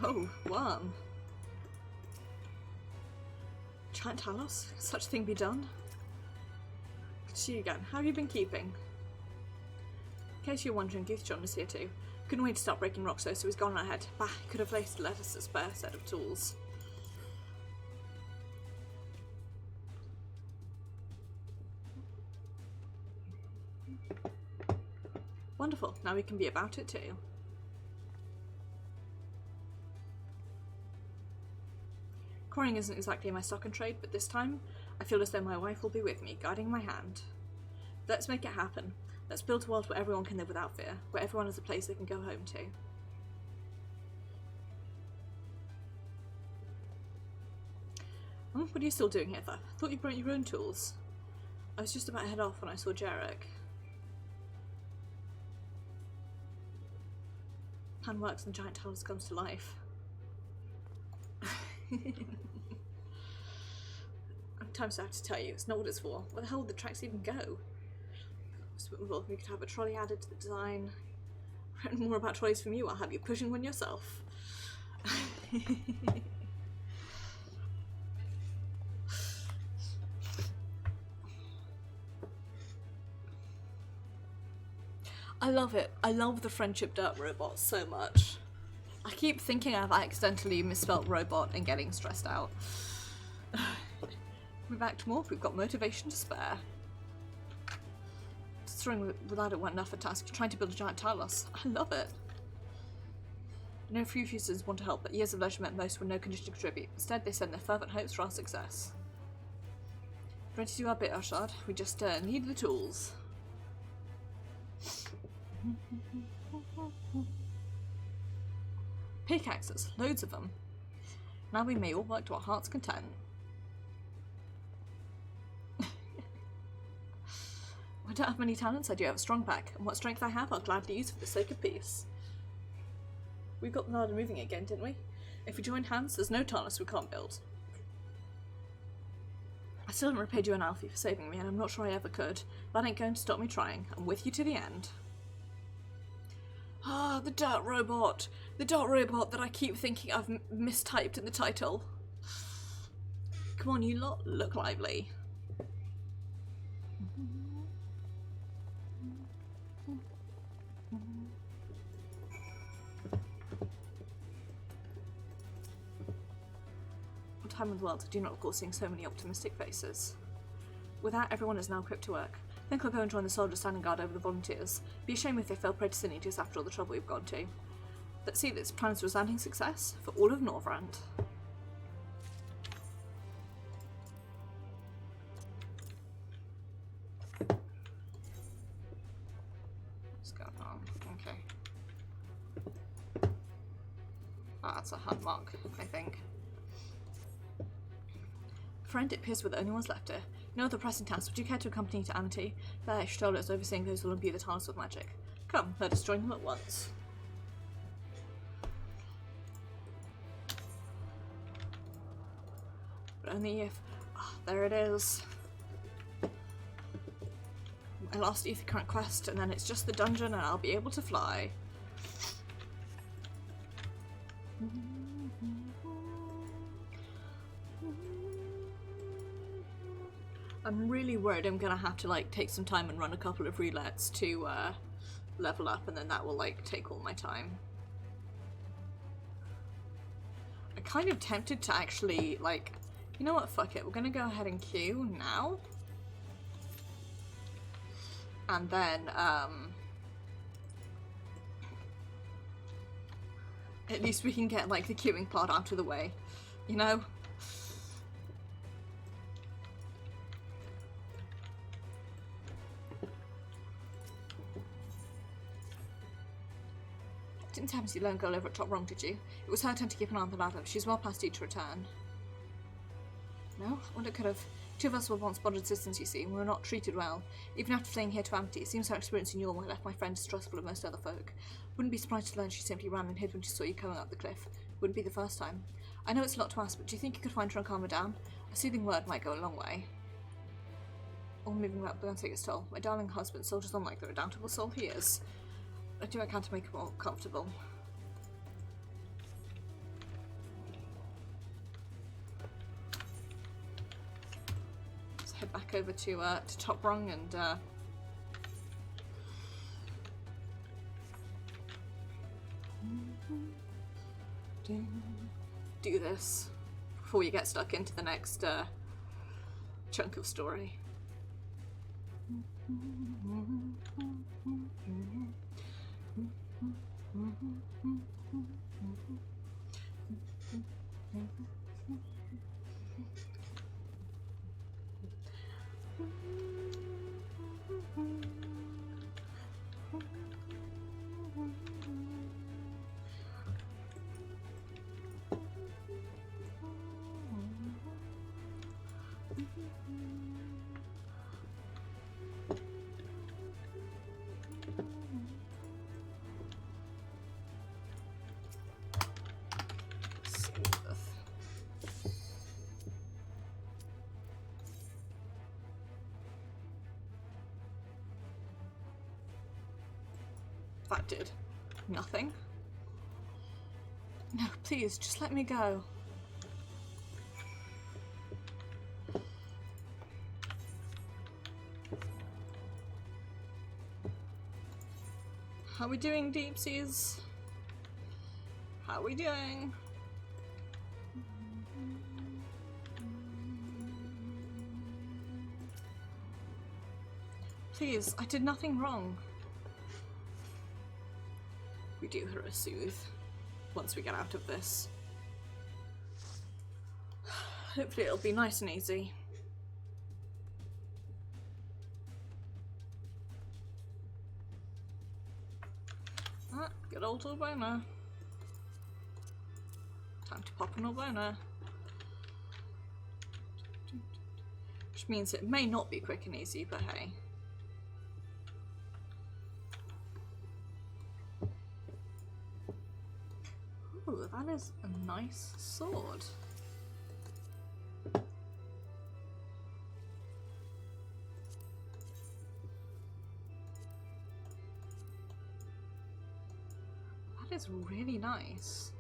Speaker 1: Oh, worm. Giant Talos? Can such a thing be done? Good to see you again. How have you been keeping? In case you're wondering, Goose John is here too. Couldn't wait to start breaking rocks though, so he's gone ahead. Bah, he could have let us a spare set of tools. Wonderful, now we can be about it too. Quarrying isn't exactly my stock and trade, but this time I feel as though my wife will be with me, guiding my hand. Let's make it happen. Let's build a world where everyone can live without fear, where everyone has a place they can go home to. What are you still doing here, Thuff? Thought you brought your own tools. I was just about to head off when I saw Jarek. Plan works and Giant Talos comes to life. Times I have to tell you, it's not what it's for. Where the hell would the tracks even go? Well, we could have a trolley added to the design. More about trolleys from you, I'll have you pushing one yourself. I love it. I love the friendship dirt robot so much. I keep thinking I've accidentally misspelled robot and getting stressed out. We're back to more. We've got motivation to spare. Throwing without it weren't enough a task. You're trying to build a giant Talos. I love it. I know few citizens want to help, but years of leisure meant most were no condition to contribute. Instead, they send their fervent hopes for our success. Ready to do our bit, Arshad. We just need the tools. Pickaxes, loads of them. Now we may all work to our heart's content. I don't have many talents, I do have a strong back, and what strength I have I'll gladly use for the sake of peace. We got the ladder moving again, didn't we? If we join hands, there's no Talos we can't build. I still haven't repaid you an Alfie for saving me, and I'm not sure I ever could. That ain't going to stop me trying. I'm with you to the end. Ah, the dirt robot! The dirt robot that I keep thinking I've mistyped in the title. Come on, you lot, look lively. What time of the world? I do not recall seeing so many optimistic faces. With that, everyone is now equipped to work. I think I'll go and join the soldiers standing guard over the volunteers. Be a shame if they fell prey to sin eaters after all the trouble we've gone to. Let's see, this plan is a resounding success for all of Norvrand. What's going on? Okay. Ah, that's a hand mark, I think. Friend, it appears we're the only ones left here. No other pressing tasks. Would you care to accompany to Amity? There, Stola is overseeing those who will imbue the Talos with magic. Come, let us join them at once. But only if... Oh, there it is. My last current quest, and then it's just the dungeon and I'll be able to fly. I'm really worried I'm gonna have to like take some time and run a couple of relets to level up, and then that will like take all my time. I'm kind of tempted to actually like, you know what, fuck it, we're gonna go ahead and queue now. And then at least we can get like the queuing part out of the way, you know? Didn't happen to see the lone girl over at top wrong, did you? It was her turn to keep an eye on the ladder. She's well past due to return. No? I wonder, could have. Two of us were once bonded sisters, you see, and we were not treated well. Even after fleeing here to Amity, it seems her experience in Yorma left my friend distrustful of most other folk. Wouldn't be surprised to learn she simply ran and hid when she saw you coming up the cliff. Wouldn't be the first time. I know it's a lot to ask, but do you think you could find her and calm her down? A soothing word might go a long way. All moving about began to take its toll. My darling husband soldiers on like the redoubtable soul he is. I do what I can to make him more comfortable. Let's head back over to top rung and do this before you get stuck into the next chunk of story. That did nothing. No, please, just let me go. How are we doing, deep seas? How are we doing? Please, I did nothing wrong. We do her a soothe once we get out of this. Hopefully it'll be nice and easy. Ah, good old Albona. Time to pop an Albona. Which means it may not be quick and easy, but hey. Ooh, that is a nice sword. That is really nice.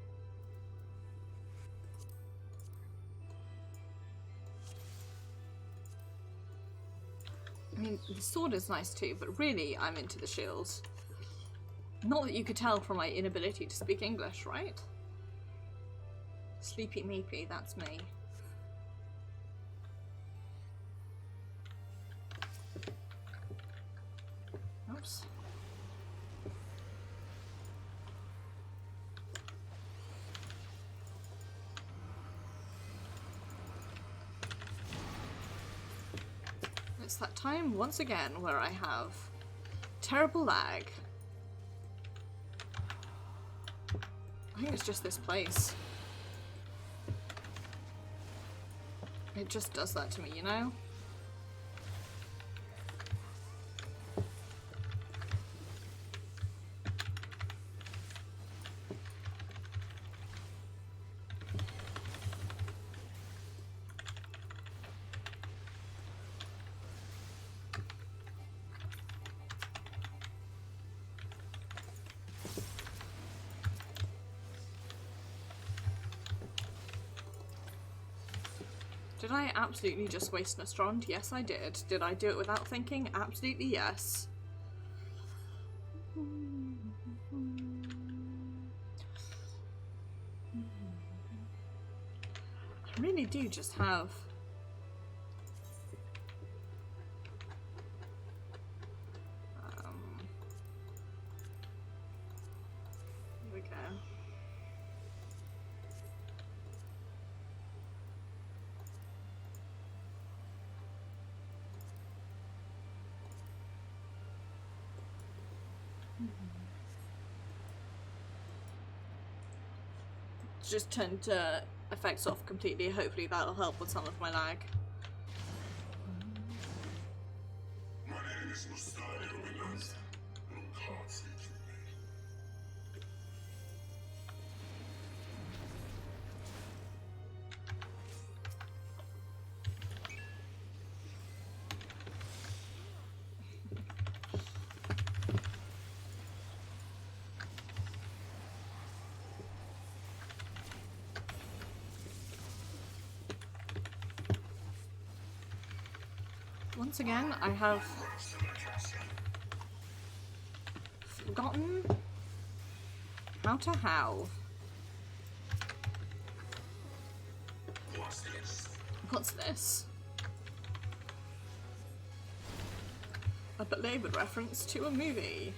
Speaker 1: I mean, the sword is nice too, but really I'm into the shield. Not that you could tell from my inability to speak English, right? Sleepy meepy, that's me. Oops. It's that time once again where I have terrible lag. I think it's just this place. It just does that to me, you know? Did I absolutely just waste an Astrond? Yes, I did. Did I do it without thinking? Absolutely yes. really do just have here we go. Just turned effects off completely. Hopefully that'll help with some of my lag.
Speaker 10: My name is Mustadio Milanza. You can't speak to me.
Speaker 1: Once again, I have forgotten how to howl.
Speaker 10: What's this?
Speaker 1: What's this? A belabored reference to a movie.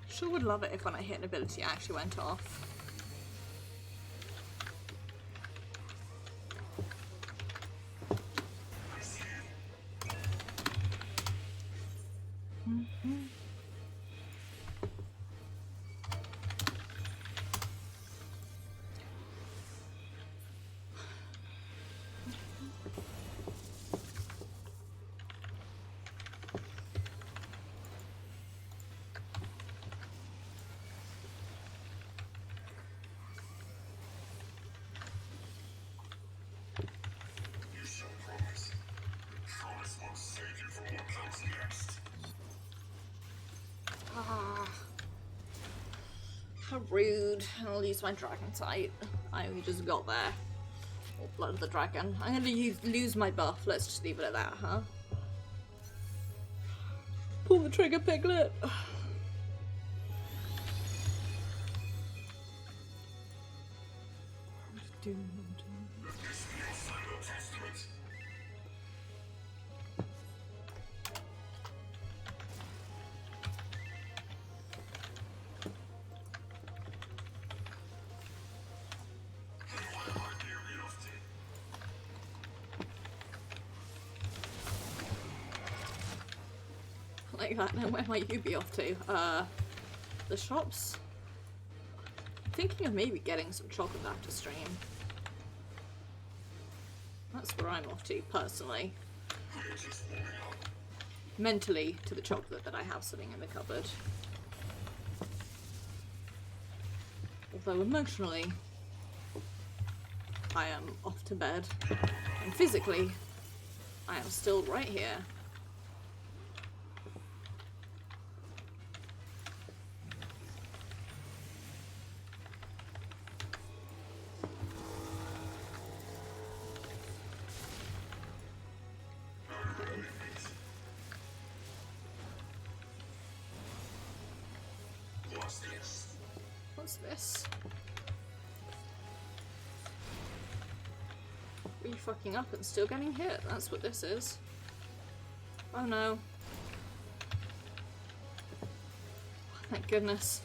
Speaker 1: Sure would love it if when I hit an ability it actually went off.
Speaker 10: You shall promise. Promise won't save you from what comes next.
Speaker 1: Ah, how rude. I'll use my dragon sight. I only just got there. Or blood of the dragon. I'm gonna lose my buff. Let's just leave it at that, huh? Pull the trigger, Piglet.
Speaker 10: Let this be your final testament. And where might you be off to?
Speaker 1: Like that. Now where might you be off to? The shops? I'm thinking of maybe getting some chocolate after stream. That's where I'm off to, personally.
Speaker 10: We're just warming up.
Speaker 1: Mentally, to the chocolate that I have sitting in the cupboard. Although emotionally, I am off to bed. And physically, I am still right here.
Speaker 10: What's this?
Speaker 1: What's this? Are you fucking up and still getting hit? That's what this is. Oh no. Thank goodness.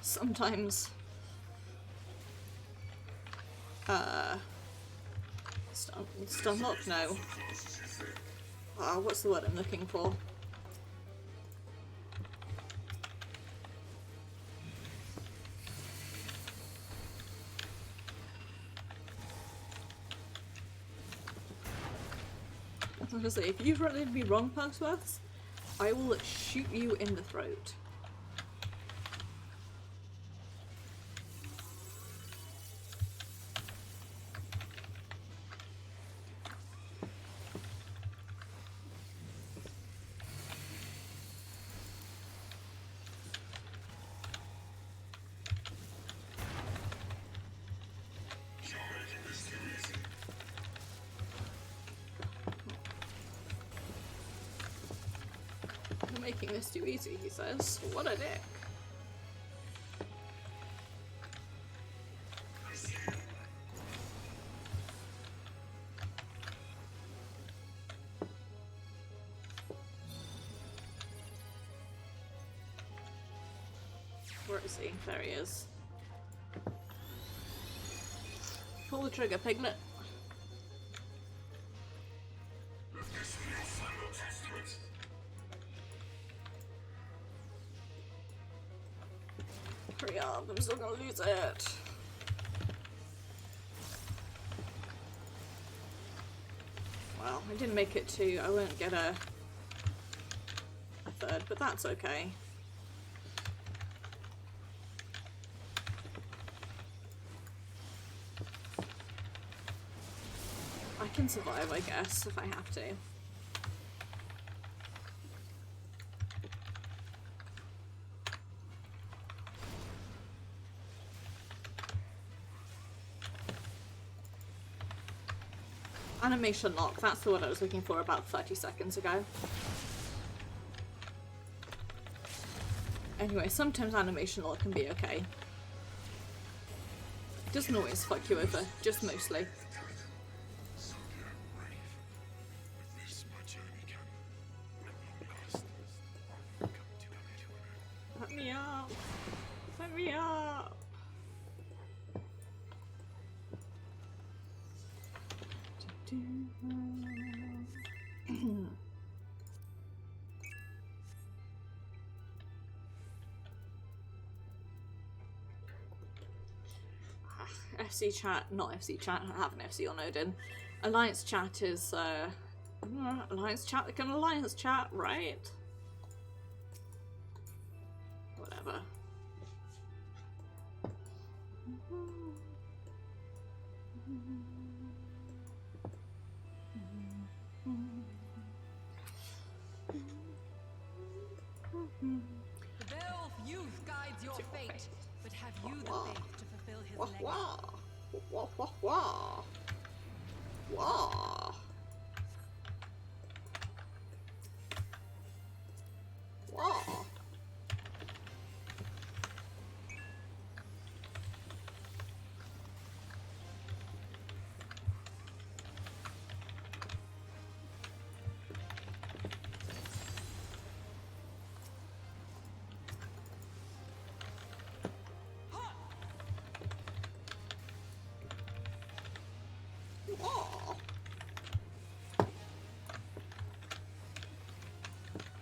Speaker 1: Sometimes stun lock? No. What's the word I'm looking for? I was gonna say, if you've rendered me wrong, Parksworths, I will shoot you in the throat. making this too easy, he says. What a dick. Where is he? There he is. Pull the trigger, Piglet.
Speaker 10: This be your final testament.
Speaker 1: Hurry up, I'm still gonna lose it. Well, I didn't make it to, I won't get a third, but that's okay. I can survive, I guess, if I have to. Animation lock, that's the word I was looking for about 30 seconds ago. Anyway, sometimes animation lock can be okay. Doesn't always fuck you over, just mostly.
Speaker 10: So brave. With this, my journey can no longer last. Come to an end.
Speaker 1: Let me up! Let me up! FC chat, not FC chat, I have an FC on Odin. Alliance chat is, Alliance chat like an Alliance chat, right? Whatever.
Speaker 8: The Beowulf youth guides your fate, but have you the faith to fulfill his
Speaker 1: Wah
Speaker 8: legacy?
Speaker 1: wah! Wah wah wah! Wah! Wah! Wah!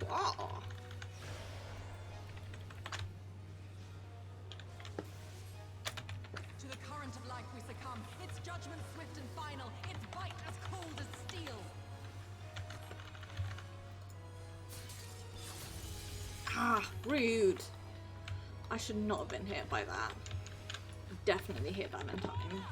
Speaker 1: Wah!
Speaker 8: To the current of life we succumb. Its judgment swift and final. Its bite as cold as steel.
Speaker 1: Ah, rude. I should not have been hit by that. Definitely hit that in time.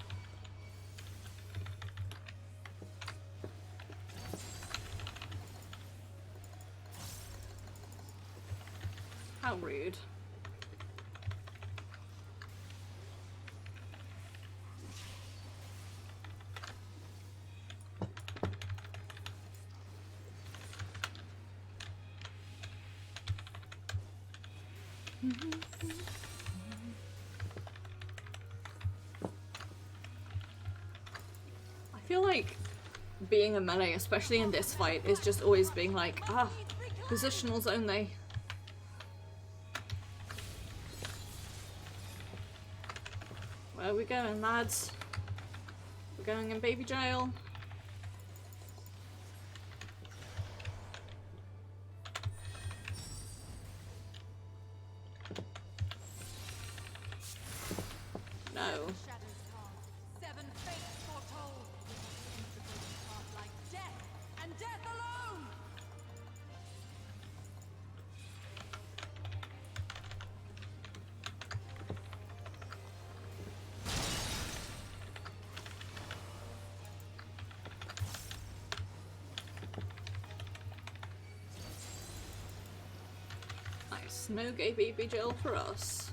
Speaker 1: How rude. I feel like being a melee, especially in this fight, is just always being like, ah, positionals only. Where are we going, lads? We're going in baby jail. No.
Speaker 8: Shadows cast. Seven fates foretold. Into the golden path like death, and death alone!
Speaker 1: Nice. No gay baby jail for us.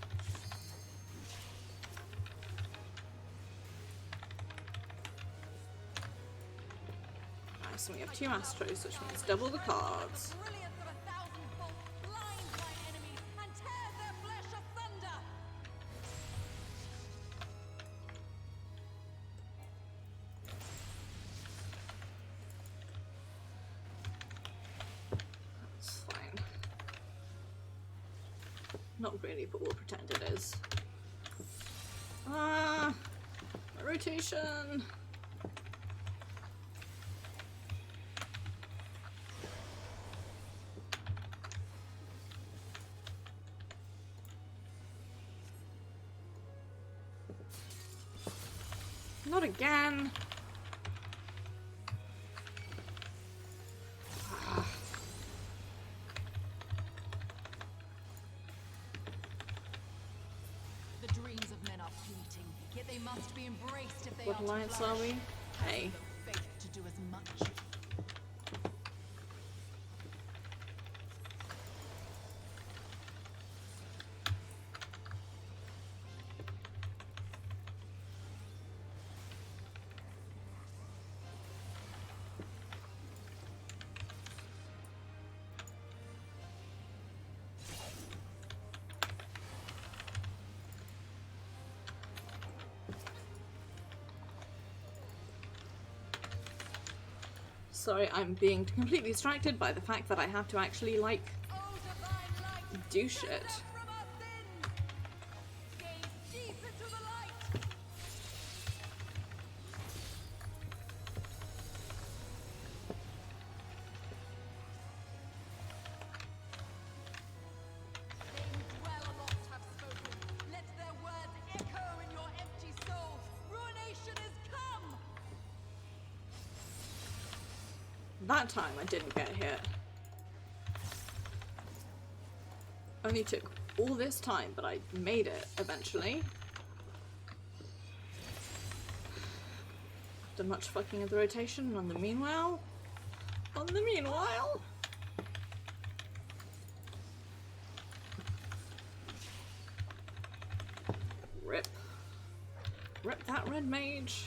Speaker 1: Nice, and we have 2 Astros, which means double the cards.
Speaker 8: Brilliance of a thousand-fold
Speaker 1: Not really, but we'll pretend it is. Ah! My rotation! Not again!
Speaker 8: The dreams of men are fleeting, yet they must be embraced if they
Speaker 1: What
Speaker 8: are to
Speaker 1: alliance are
Speaker 8: flourish.
Speaker 1: we? Hey.
Speaker 8: The faith to do as much.
Speaker 1: Sorry, I'm being completely distracted by the fact that I have to actually, like, do shit. That time I didn't get hit. Only took all this time, but I made it eventually. After much fucking of the rotation, on the meanwhile. Rip. Rip that red mage.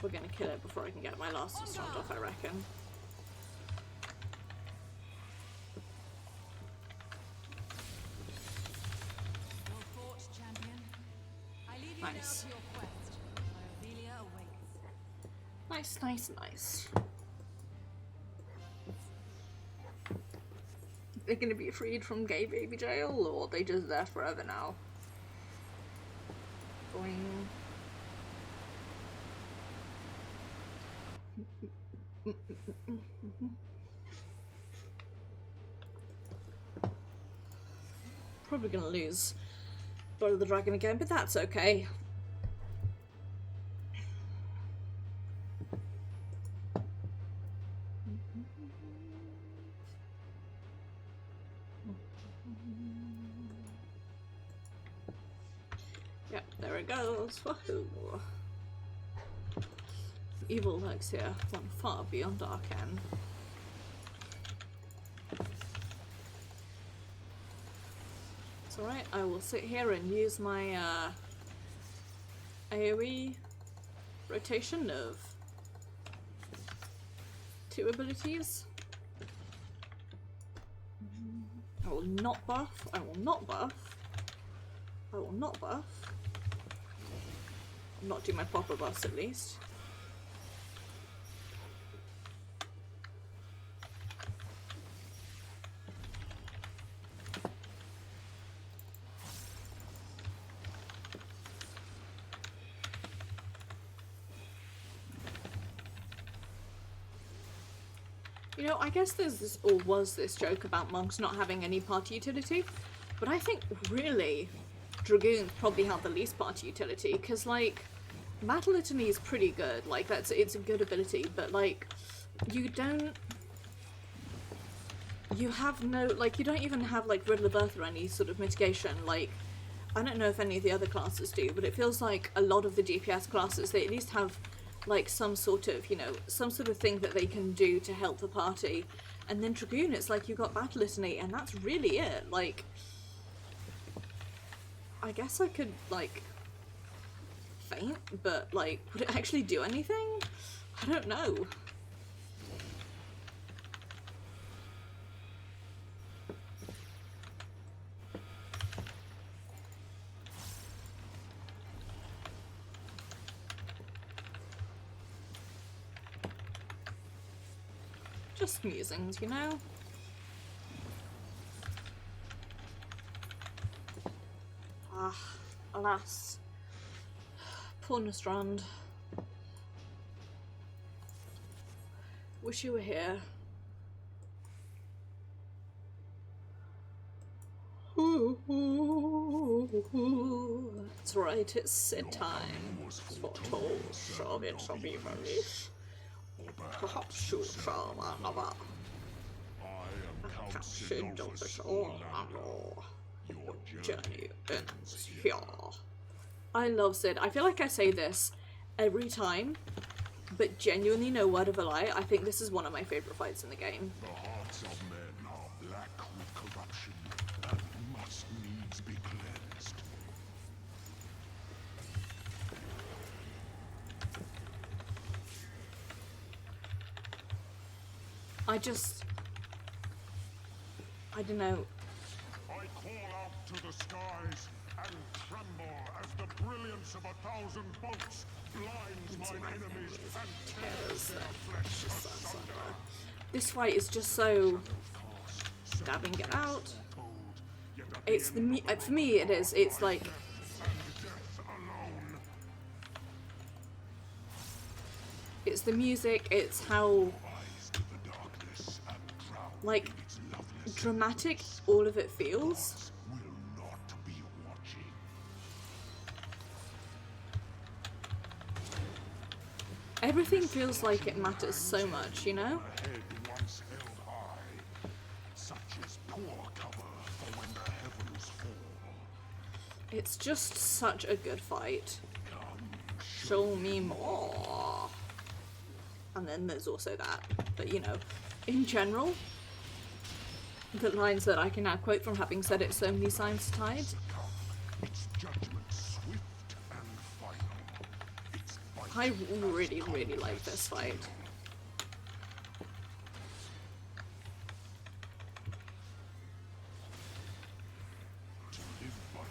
Speaker 1: We're gonna kill it before I can get my last restaurant off, I reckon. Nice. Nice, nice, nice. They're gonna be freed from gay baby jail, or are they just there forever now? Boing. Probably gonna lose Blood of the Dragon again, but that's okay. Yep, there it goes. Woohoo! Evil lurks here, one far beyond Arcane. It's alright, I will sit here and use my AoE rotation of 2 abilities. I will not buff, I will not buff, I will not buff. I'll not do my proper buffs at least. You know, I guess there's this, or was this joke about monks not having any party utility, but I think really Dragoons probably have the least party utility, because like, Battle Litany is pretty good, like it's a good ability, but like, you don't even have like Riddler Birth or any sort of mitigation. Like, I don't know if any of the other classes do, but it feels like a lot of the DPS classes, they at least have like some sort of, you know, some sort of thing that they can do to help the party. And then Dragoon, it's like you got Battle Litany and that's really it. Like, I guess I could like faint, but like, would it actually do anything? I don't know. just musings, you know? Ah, alas. Poor Nostrand. Wish you were here. That's right, it's Sid time. For toast of it shall be released. Perhaps you shall another. Perhaps you don't wish all your journey ends here. I love Sid. I feel like I say this every time, but genuinely no word of a lie, I think this is one of my favourite fights in the game.
Speaker 10: The hearts of men are black with corruption and must needs be cleansed.
Speaker 1: I don't know.
Speaker 10: I call out to the skies and tremble as the brilliance of 1,000 bolts blinds my enemies and tears their flesh asunder.
Speaker 1: This fight is just so stabbing it out. It's the for me it is. It's like it's the music. It's how like dramatic all of it feels. Everything feels like it matters so much, you know? It's just such a good fight. Show me more. And then there's also that. But you know, in general, the lines that I can now quote from having said it so many times tonight. I really, really like this fight.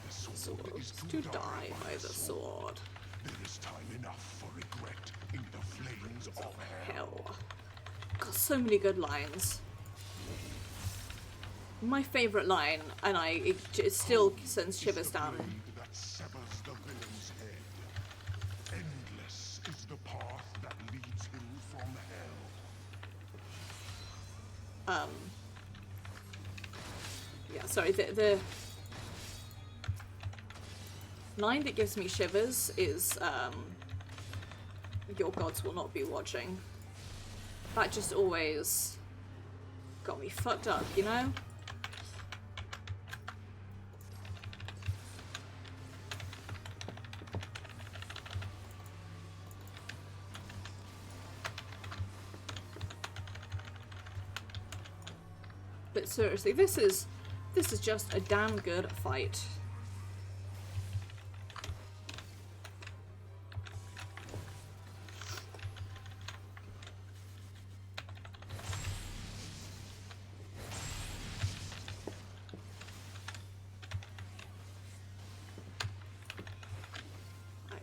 Speaker 1: Swords to die by the sword.
Speaker 10: There is time enough for regret in the flames of
Speaker 1: hell. Got so many good lines. My favourite line, and it still sends shivers down.
Speaker 10: That severs the villain's head. Endless is the path that leads him from hell.
Speaker 1: Yeah, sorry, the line that gives me shivers is, your gods will not be watching. That just always got me fucked up, you know? But seriously, this is just a damn good fight. I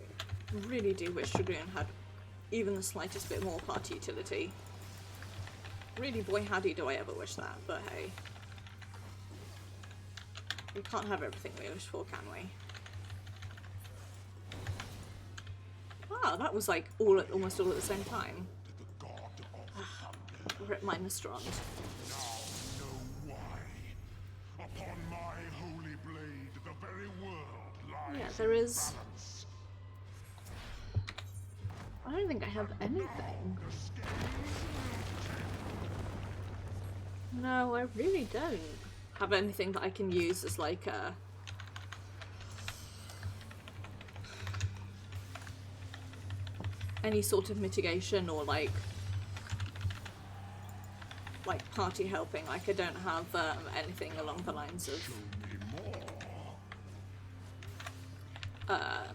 Speaker 1: really do wish Dragoon had even the slightest bit more party utility. Really, boy howdy do I ever wish that, but hey. We can't have everything we wish for, can we? Ah, that was like almost all at the same time. Rip my Nostrand.
Speaker 10: Upon my holy blade, the very world lies.
Speaker 1: Yeah, there is. I don't think I have anything. No, I really don't have anything that I can use as like a any sort of mitigation or like party helping. Like I don't have anything along the lines of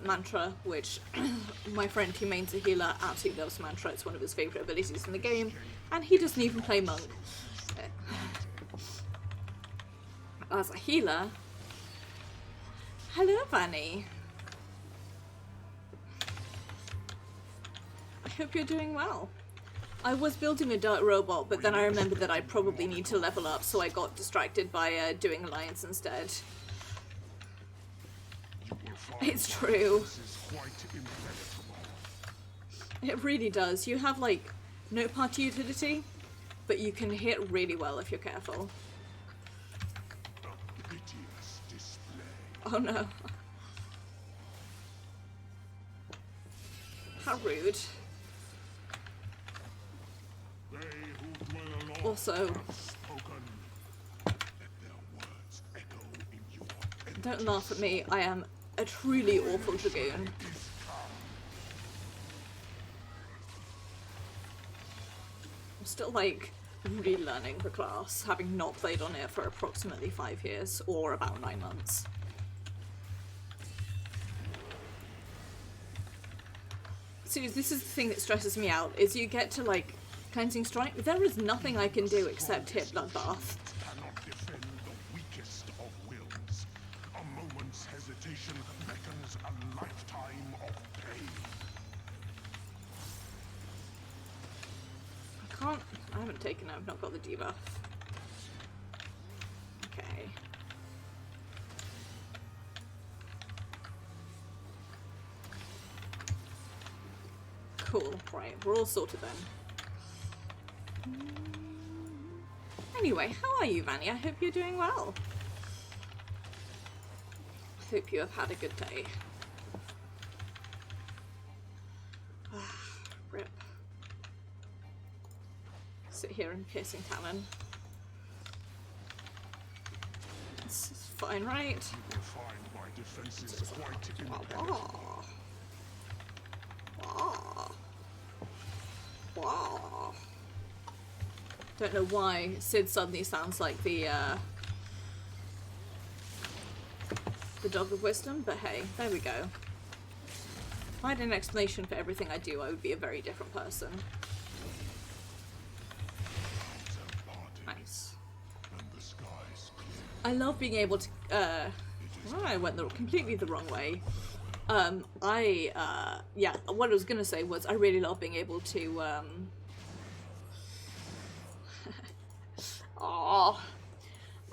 Speaker 1: mantra, which my friend who mains a healer absolutely loves mantra. It's one of his favourite abilities in the game, and he doesn't even play monk. As a healer, hello Vanny. I hope you're doing well. I was building a dirt robot, but then I remembered that I probably need to level up, so I got distracted by doing Alliance instead. It's true. It really does. You have, like, no party utility, but you can hit really well if you're careful. Oh no. How rude. Also, don't laugh at me, I am a truly awful Dragoon. I'm still, like, relearning the class, having not played on it for approximately 5 years, or about 9 months. So this is the thing that stresses me out, is you get to, like, Cleansing Strike, there is nothing I can do except hit Bloodbath.
Speaker 10: Cannot defend the weakest of wills. A moment's hesitation beckons a lifetime of pain.
Speaker 1: I haven't taken it, I've not got the debuff. Okay. Cool, right, we're all sorted then. Anyway, how are you, Vanny? I hope you're doing well. I hope you have had a good day. Rip. Sit here in Piercing Talon. This is fine, right?
Speaker 10: You will find my defenses quite impenetrable.
Speaker 1: Wow. Don't know why Sid suddenly sounds like the Dog of Wisdom, but hey, there we go. If I had an explanation for everything I do, I would be a very different person. Nice. I love being able to, well, I went completely the wrong way. Yeah, what I was gonna say was I really love being able to, oh,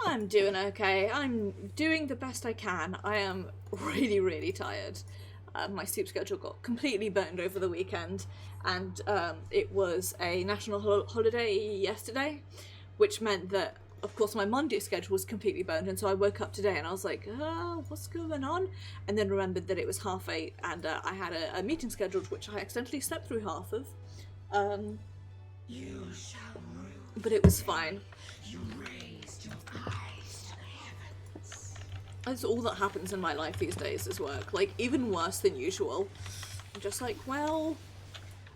Speaker 1: I'm doing okay. I'm doing the best I can. I am really, really tired. My sleep schedule got completely burned over the weekend, and it was a national holiday yesterday, which meant that, of course, my Monday schedule was completely burned, and so I woke up today and I was like, oh, what's going on? And then remembered that it was 8:30, and I had a meeting scheduled, which I accidentally slept through half of.
Speaker 11: You shall rule.
Speaker 1: But it was fine.
Speaker 11: You raised your eyes to the heavens.
Speaker 1: That's all that happens in my life these days is work. Like, even worse than usual. I'm just like, well,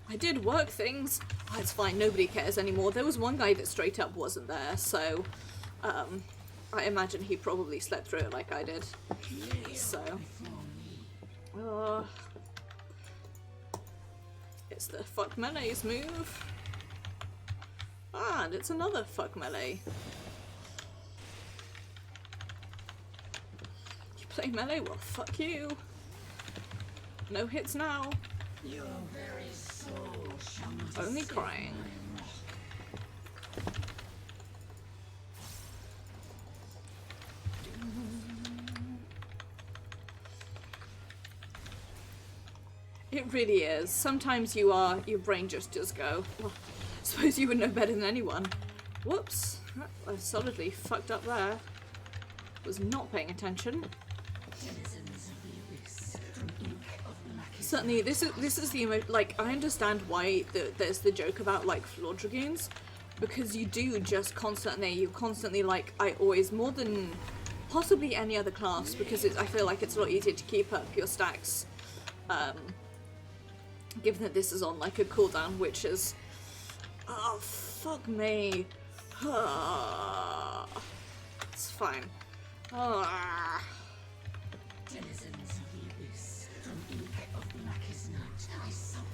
Speaker 1: I did work things. Oh, it's fine, nobody cares anymore. There was one guy that straight up wasn't there, so I imagine he probably slept through it like I did. So, it's the fuck melee's move. Ah, and it's another fuck melee. You play melee? Well, fuck you. No hits now.
Speaker 11: Your very soul shall
Speaker 1: Only crying. It really is. Sometimes your brain just does go, well, I suppose you would know better than anyone. Whoops. I solidly fucked up there. Was not paying attention. Certainly, this is the like, I understand why there's the joke about, like, Floor Dragoons, because you do just constantly, like, I always, more than possibly any other class, because I feel like it's a lot easier to keep up your stacks, given that this is on, like, a cooldown, which is, oh, fuck me, it's fine,
Speaker 11: denizens of the abyss, from ink of blackest night, I summon.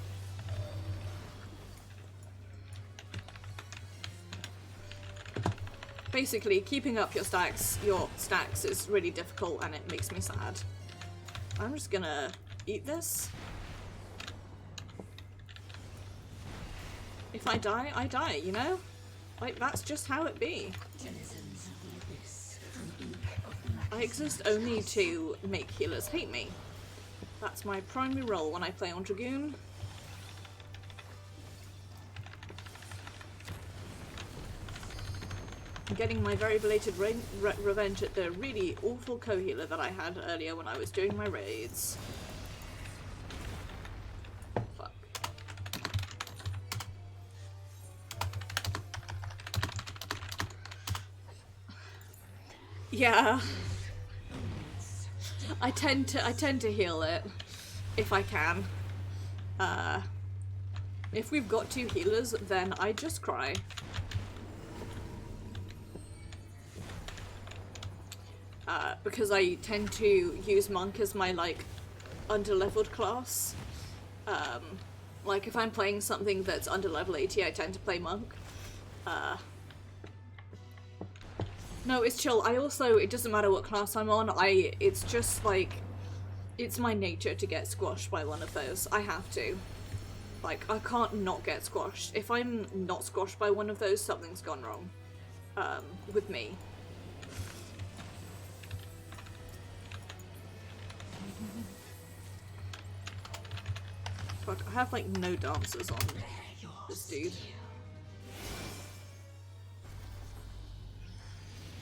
Speaker 1: Basically, keeping up your stacks is really difficult, and it makes me sad. I'm just gonna eat this. if I die, I die, you know? Like, that's just how it be.
Speaker 11: Denizens of the abyss, from ink of the
Speaker 1: I exist only to make healers hate me. That's my primary role when I play on Dragoon. I'm getting my very belated revenge at the really awful co-healer that I had earlier when I was doing my raids. Fuck. Yeah. I tend to heal it if I can. If we've got 2 healers, then I just cry. Because I tend to use Monk as my, like, underleveled class. Like, if I'm playing something that's under level 80, I tend to play Monk. No, it's chill. I also, it doesn't matter what class I'm on, it's just, like, it's my nature to get squashed by one of those. I have to. Like, I can't not get squashed. If I'm not squashed by one of those, something's gone wrong. With me. Fuck, I have like no dancers on this dude.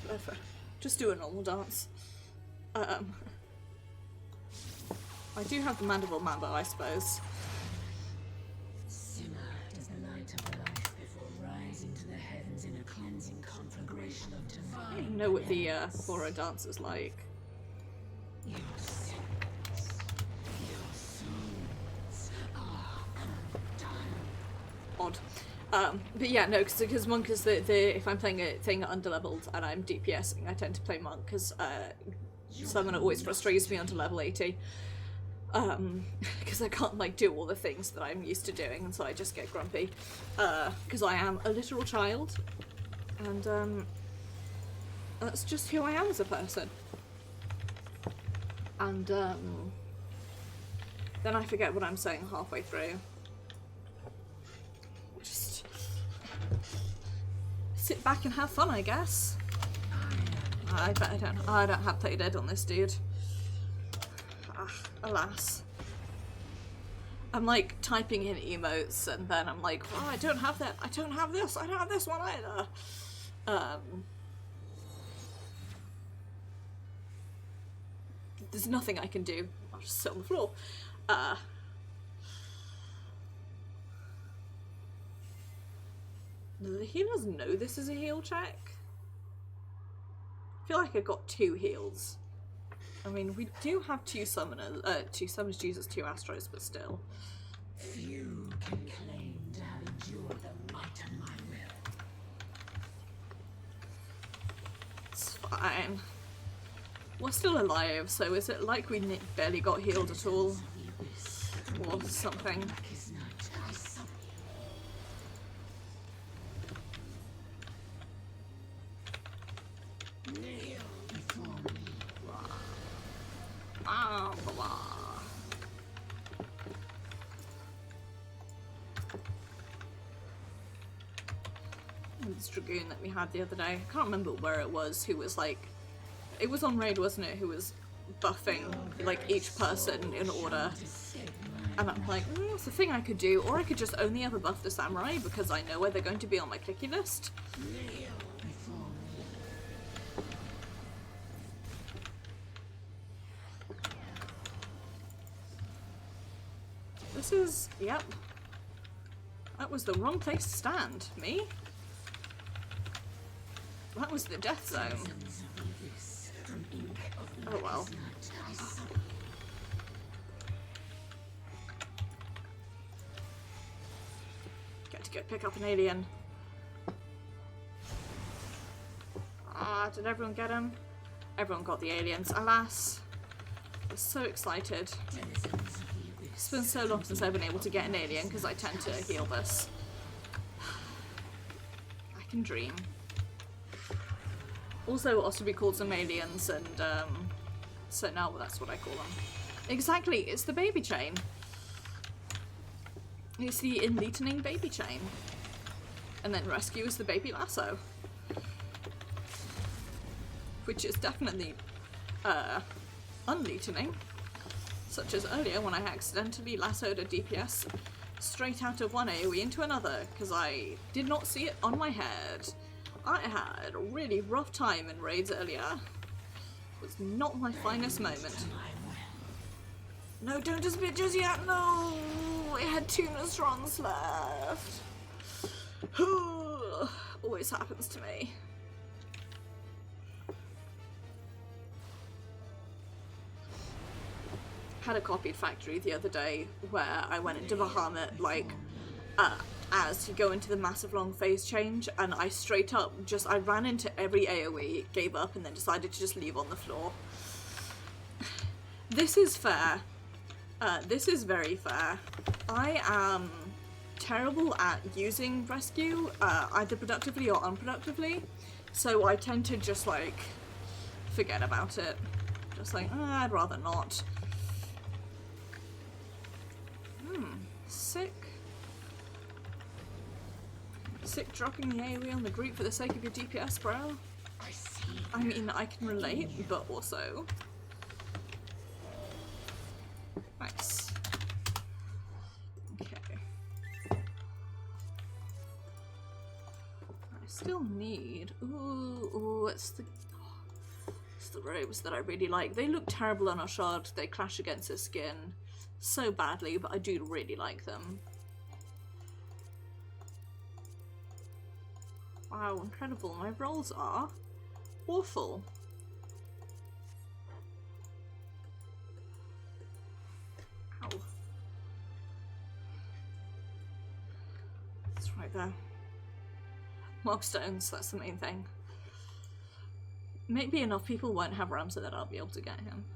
Speaker 1: Whatever. Just do a normal dance. I do have the Mandible Mambo, I suppose.
Speaker 11: simmer as the light of the life before rising to the heavens in a cleansing conflagration of divine.
Speaker 1: I don't even know what the horror dance is like.
Speaker 11: Your sins, your souls are undone.
Speaker 1: Odd. But yeah, no, because Monk is if I'm playing a thing underleveled and I'm DPSing, I tend to play Monk because Summoner always frustrates me onto level 80. Because I can't like do all the things that I'm used to doing, and so I just get grumpy. Because I am a literal child, and that's just who I am as a person. And then I forget what I'm saying halfway through. Just sit back and have fun, I guess. I bet I don't have Play Dead on this dude. Ah, alas. I'm like typing in emotes and then I'm like, oh, I don't have that, I don't have this one either. There's nothing I can do. I'll just sit on the floor. Do the healers know this is a heal check? I feel like I got 2 heals. I mean, we do have 2 summoners, 2 summons, Jesus, 2 Astros, but still.
Speaker 11: Few can claim to have endured the might of my will.
Speaker 1: It's fine. We're still alive, so is it like we barely got healed at all? Or something? This Dragoon that we had the other day, I can't remember where it was, who was like, it was on raid, wasn't it, who was buffing like each person in order, and I'm like, it's a thing I could do, or I could just only ever buff the samurai because I know where they're going to be on my clicky list. This is, yep, that was the wrong place to stand. Me? That was the death zone. Oh well. Get to go pick up an alien. Ah, did everyone get him? Everyone got the aliens, alas. I was so excited. It's been so long since I've been able to get an alien because I tend to heal this. I can dream. Also, Ostoby called them aliens, and so now that's what I call them. Exactly, it's the baby chain. It's the enlightening baby chain. And then rescue is the baby lasso. Which is definitely unleatening. Such as earlier when I accidentally lassoed a DPS straight out of one AoE into another because I did not see it on my head. I had a really rough time in raids earlier. It was not my finest moment. No, don't disappear just yet, no! I had 2 Nostrons left. Always happens to me. Had a copied factory the other day where I went into Bahamut, like, as you go into the massive long phase change, and I straight up I ran into every AoE, gave up, and then decided to just leave on the floor. This is fair. This is very fair. I am terrible at using rescue, either productively or unproductively, so I tend to just, like, forget about it. Just like, I'd rather not. Sick. Sick dropping the AoE on the group for the sake of your DPS, bro. I mean, I can relate, but also... Nice. Okay. I still need... Ooh, it's the robes that I really like. They look terrible on our shard. They clash against her skin so badly, but I do really like them. Wow, incredible. My rolls are awful. Ow. It's right there. Mob stones, that's the main thing. Maybe enough people won't have Ram so that I'll be able to get him.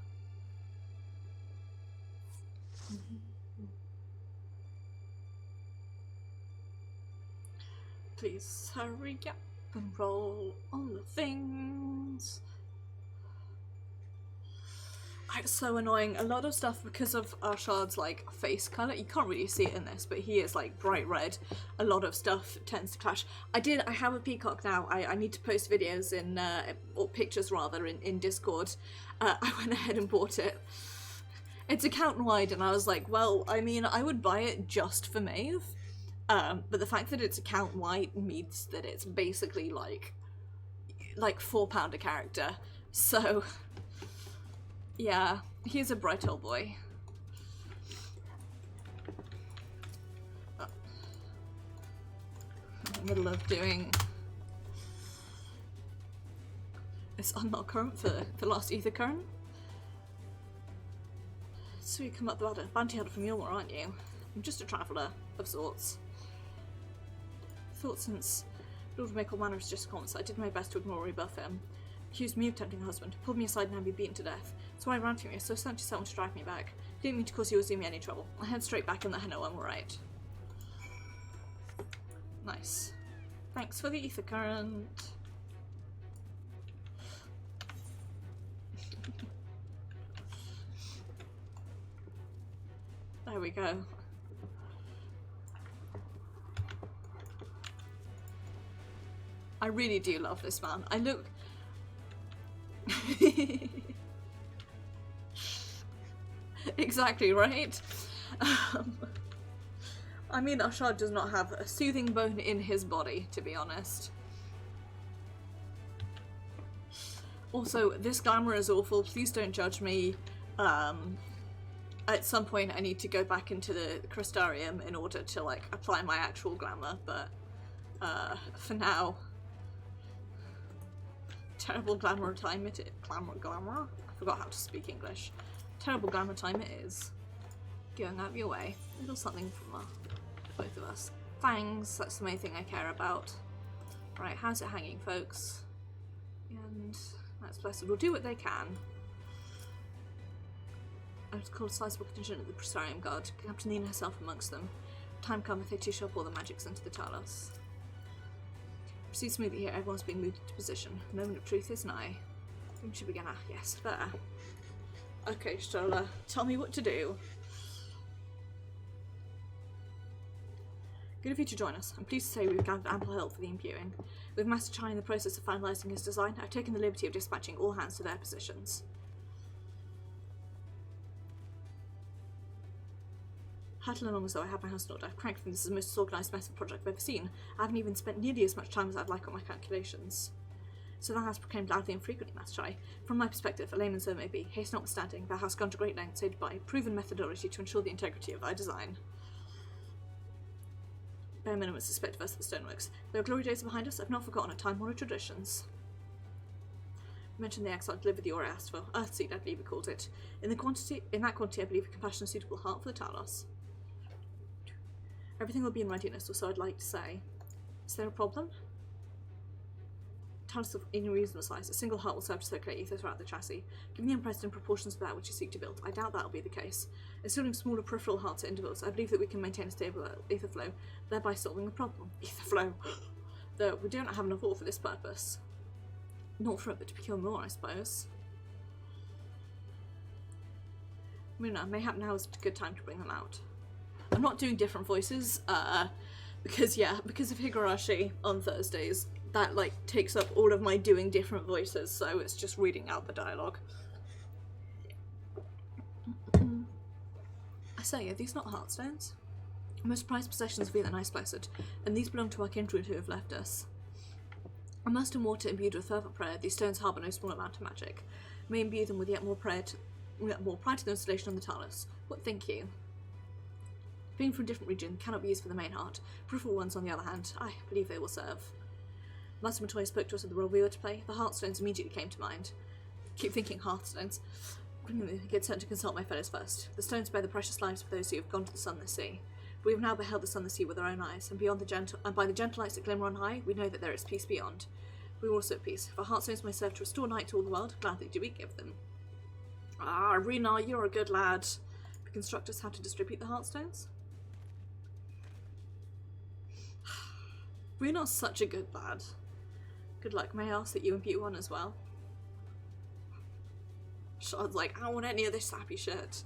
Speaker 1: Please hurry up and roll on the things. It's so annoying. A lot of stuff, because of Arshad's like face colour, you can't really see it in this, but he is like bright red. A lot of stuff tends to clash. I have a peacock now. I need to post videos in, or pictures rather, in Discord. I went ahead and bought it. It's account wide, and I was like, well, I mean, I would buy it just for Maeve. But the fact that it's account wide means that it's basically like £4 a character. So yeah, he's a bright old boy. Oh. In the middle of doing this unlock current for the last ether current. So you come up the bounty hunter from Yulmore, aren't you? I'm just a traveller of sorts. Thought since Lord make all manner of just comments, I did my best to ignore or rebuff him. Accused me of tempting her husband, pulled me aside and had me beaten to death. So I ran to me, so sent to someone to drive me back. Didn't mean to cause you or Zumi any trouble. I head straight back and let her know I'm alright. Nice. Thanks for the ether current. There we go. I really do love this man. I look... Exactly, right? I mean, Ashad does not have a soothing bone in his body, to be honest. Also, this glamour is awful. Please don't judge me. At some point I need to go back into the Crystarium in order to, like, apply my actual glamour, but for now... Terrible glamour time it is. Glamour? I forgot how to speak English. Terrible glamour time it is. Going out of your way. A little something from both of us. Fangs, that's the main thing I care about. Right, how's it hanging, folks? And that's blessed. We'll do what they can. I was called a sizable contingent of the Prestarium Guard. Captain Nina herself amongst them. Time cometh, they too shall pour the magics into the Talos. Proceed smoothly here, everyone's being moved into position. The moment of truth is nigh. When should we begin? Yes, there. Okay, Stola, tell me what to do. Good of you to join us. I'm pleased to say we've gathered ample help for the imbuing. With Master Chai in the process of finalising his design, I've taken the liberty of dispatching all hands to their positions. Hurtling along as though I had my house in order, cranked from this is the most disorganised mess of a project I've ever seen. I haven't even spent nearly as much time as I'd like on my calculations. So thou hast proclaimed loudly and frequently, Master Chai. From my perspective, a layman so may be, haste notwithstanding, thou hast gone to great lengths aided by proven methodology to ensure the integrity of thy design. Bare minimum suspect of us at the stoneworks. Though glory days are behind us, I've not forgotten our time-honoured traditions. Mention the Exarch delivered the ore I asked for. Earthseed, I believe he called it. In that quantity, I believe a compassionate, suitable heart for the Talos. Everything will be in readiness, or so I'd like to say. Is there a problem? Talos of any reasonable size, a single heart will serve to circulate ether throughout the chassis. Given the unprecedented proportions of that which you seek to build, I doubt that will be the case. Installing smaller peripheral hearts at intervals, I believe that we can maintain a stable ether flow, thereby solving the problem. Ether flow! Though we don't have enough ore for this purpose. Not for it, but to procure more, I suppose. Muna, mayhap now is a good time to bring them out. I'm not doing different voices, because of Higurashi on Thursdays. That, like, takes up all of my doing different voices, so it's just reading out the dialogue. I say, are these not heartstones? Most prized possessions of the Nice Blessed, and these belong to our kindred who have left us. Immersed in water imbued with fervent prayer, these stones harbour no small amount of magic. May imbue them with yet more prior to the installation on the Talos. What think you? Being from a different region, cannot be used for the main heart. Peripheral ones, on the other hand, I believe they will serve. Master Matoya spoke to us of the role we were to play. The Heartstones immediately came to mind. Keep thinking Heartstones. Get sent to consult my fellows first. The stones bear the precious lives of those who have gone to the sunless sea. We have now beheld the sunless sea with our own eyes, and by the gentle lights that glimmer on high, we know that there is peace beyond. We are also at peace. If our Heartstones may serve to restore light to all the world, gladly do we give them. Ah, Rena, you're a good lad. But instruct us how to distribute the Heartstones? Rena's such a good lad. Good luck. May I ask that you imbue one as well? Shard's like, I don't want any of this sappy shit.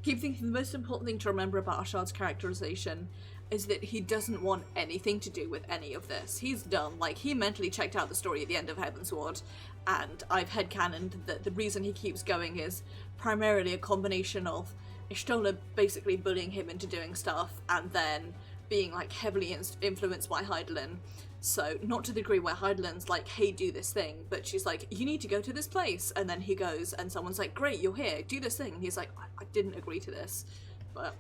Speaker 1: Keep thinking the most important thing to remember about Ashard's characterization is that he doesn't want anything to do with any of this. He's done. Like, he mentally checked out the story at the end of Heavensward, and I've headcanoned that the reason he keeps going is primarily a combination of Ishtola basically bullying him into doing stuff, and then being, like, heavily influenced by Heidelin. So, not to the degree where Heidelin's like, hey, do this thing, but she's like, you need to go to this place, and then he goes, and someone's like, great, you're here, do this thing, and he's like, I didn't agree to this. But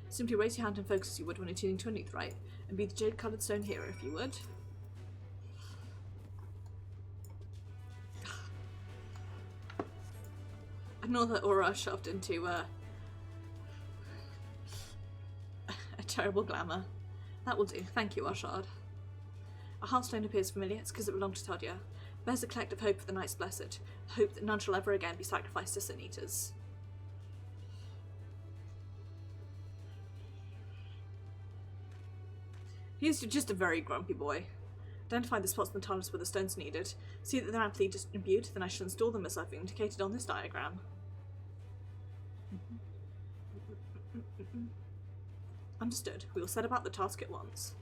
Speaker 1: simply raise your hand and focus as you would when attuning to a newth, right? And be the jade-coloured stone hero, if you would. Another aura shoved into a terrible glamour. That will do. Thank you, Ashard. A heartstone appears familiar. It's because it belonged to Todia. Bears a collective hope for the Night's Blessed. Hope that none shall ever again be sacrificed to Sin Eaters. He's just a very grumpy boy. Identify the spots in the Talos where the stones needed. See that they're amply imbued, then I shall install them as I've indicated on this diagram. Understood. We will set about the task at once.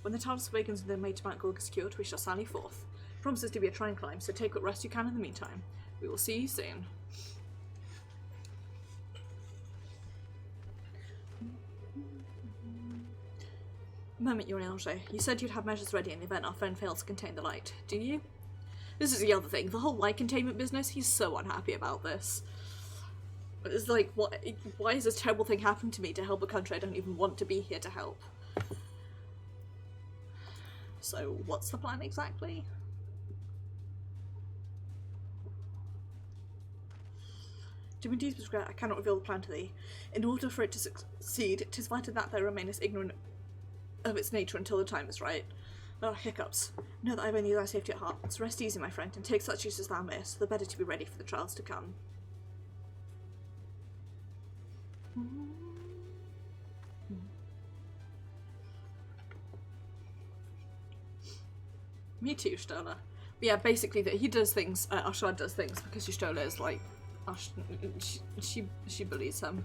Speaker 1: When the Talos awakens and the maid to Mount Gorg is secured, we shall sally forth. Promises to be a trying climb, so take what rest you can in the meantime. We will see you soon. A moment, Urianger. You said you'd have measures ready in the event our friend fails to contain the light. Do you? This is the other thing. The whole light containment business, he's so unhappy about this. It's like, why is this terrible thing happening to me to help a country I don't even want to be here to help? So, what's the plan exactly? To be indeed regret, I cannot reveal the plan to thee. In order for it to succeed, 'tis vital that thou remainest ignorant of its nature until the time is right. Oh, hiccups. Know that I have only thy safety at heart, so rest easy, my friend, and take such use as thou mayest, the better to be ready for the trials to come. Me too, Stola. But yeah, basically that he does things, Ashard does things because Stola is like, she bullies him.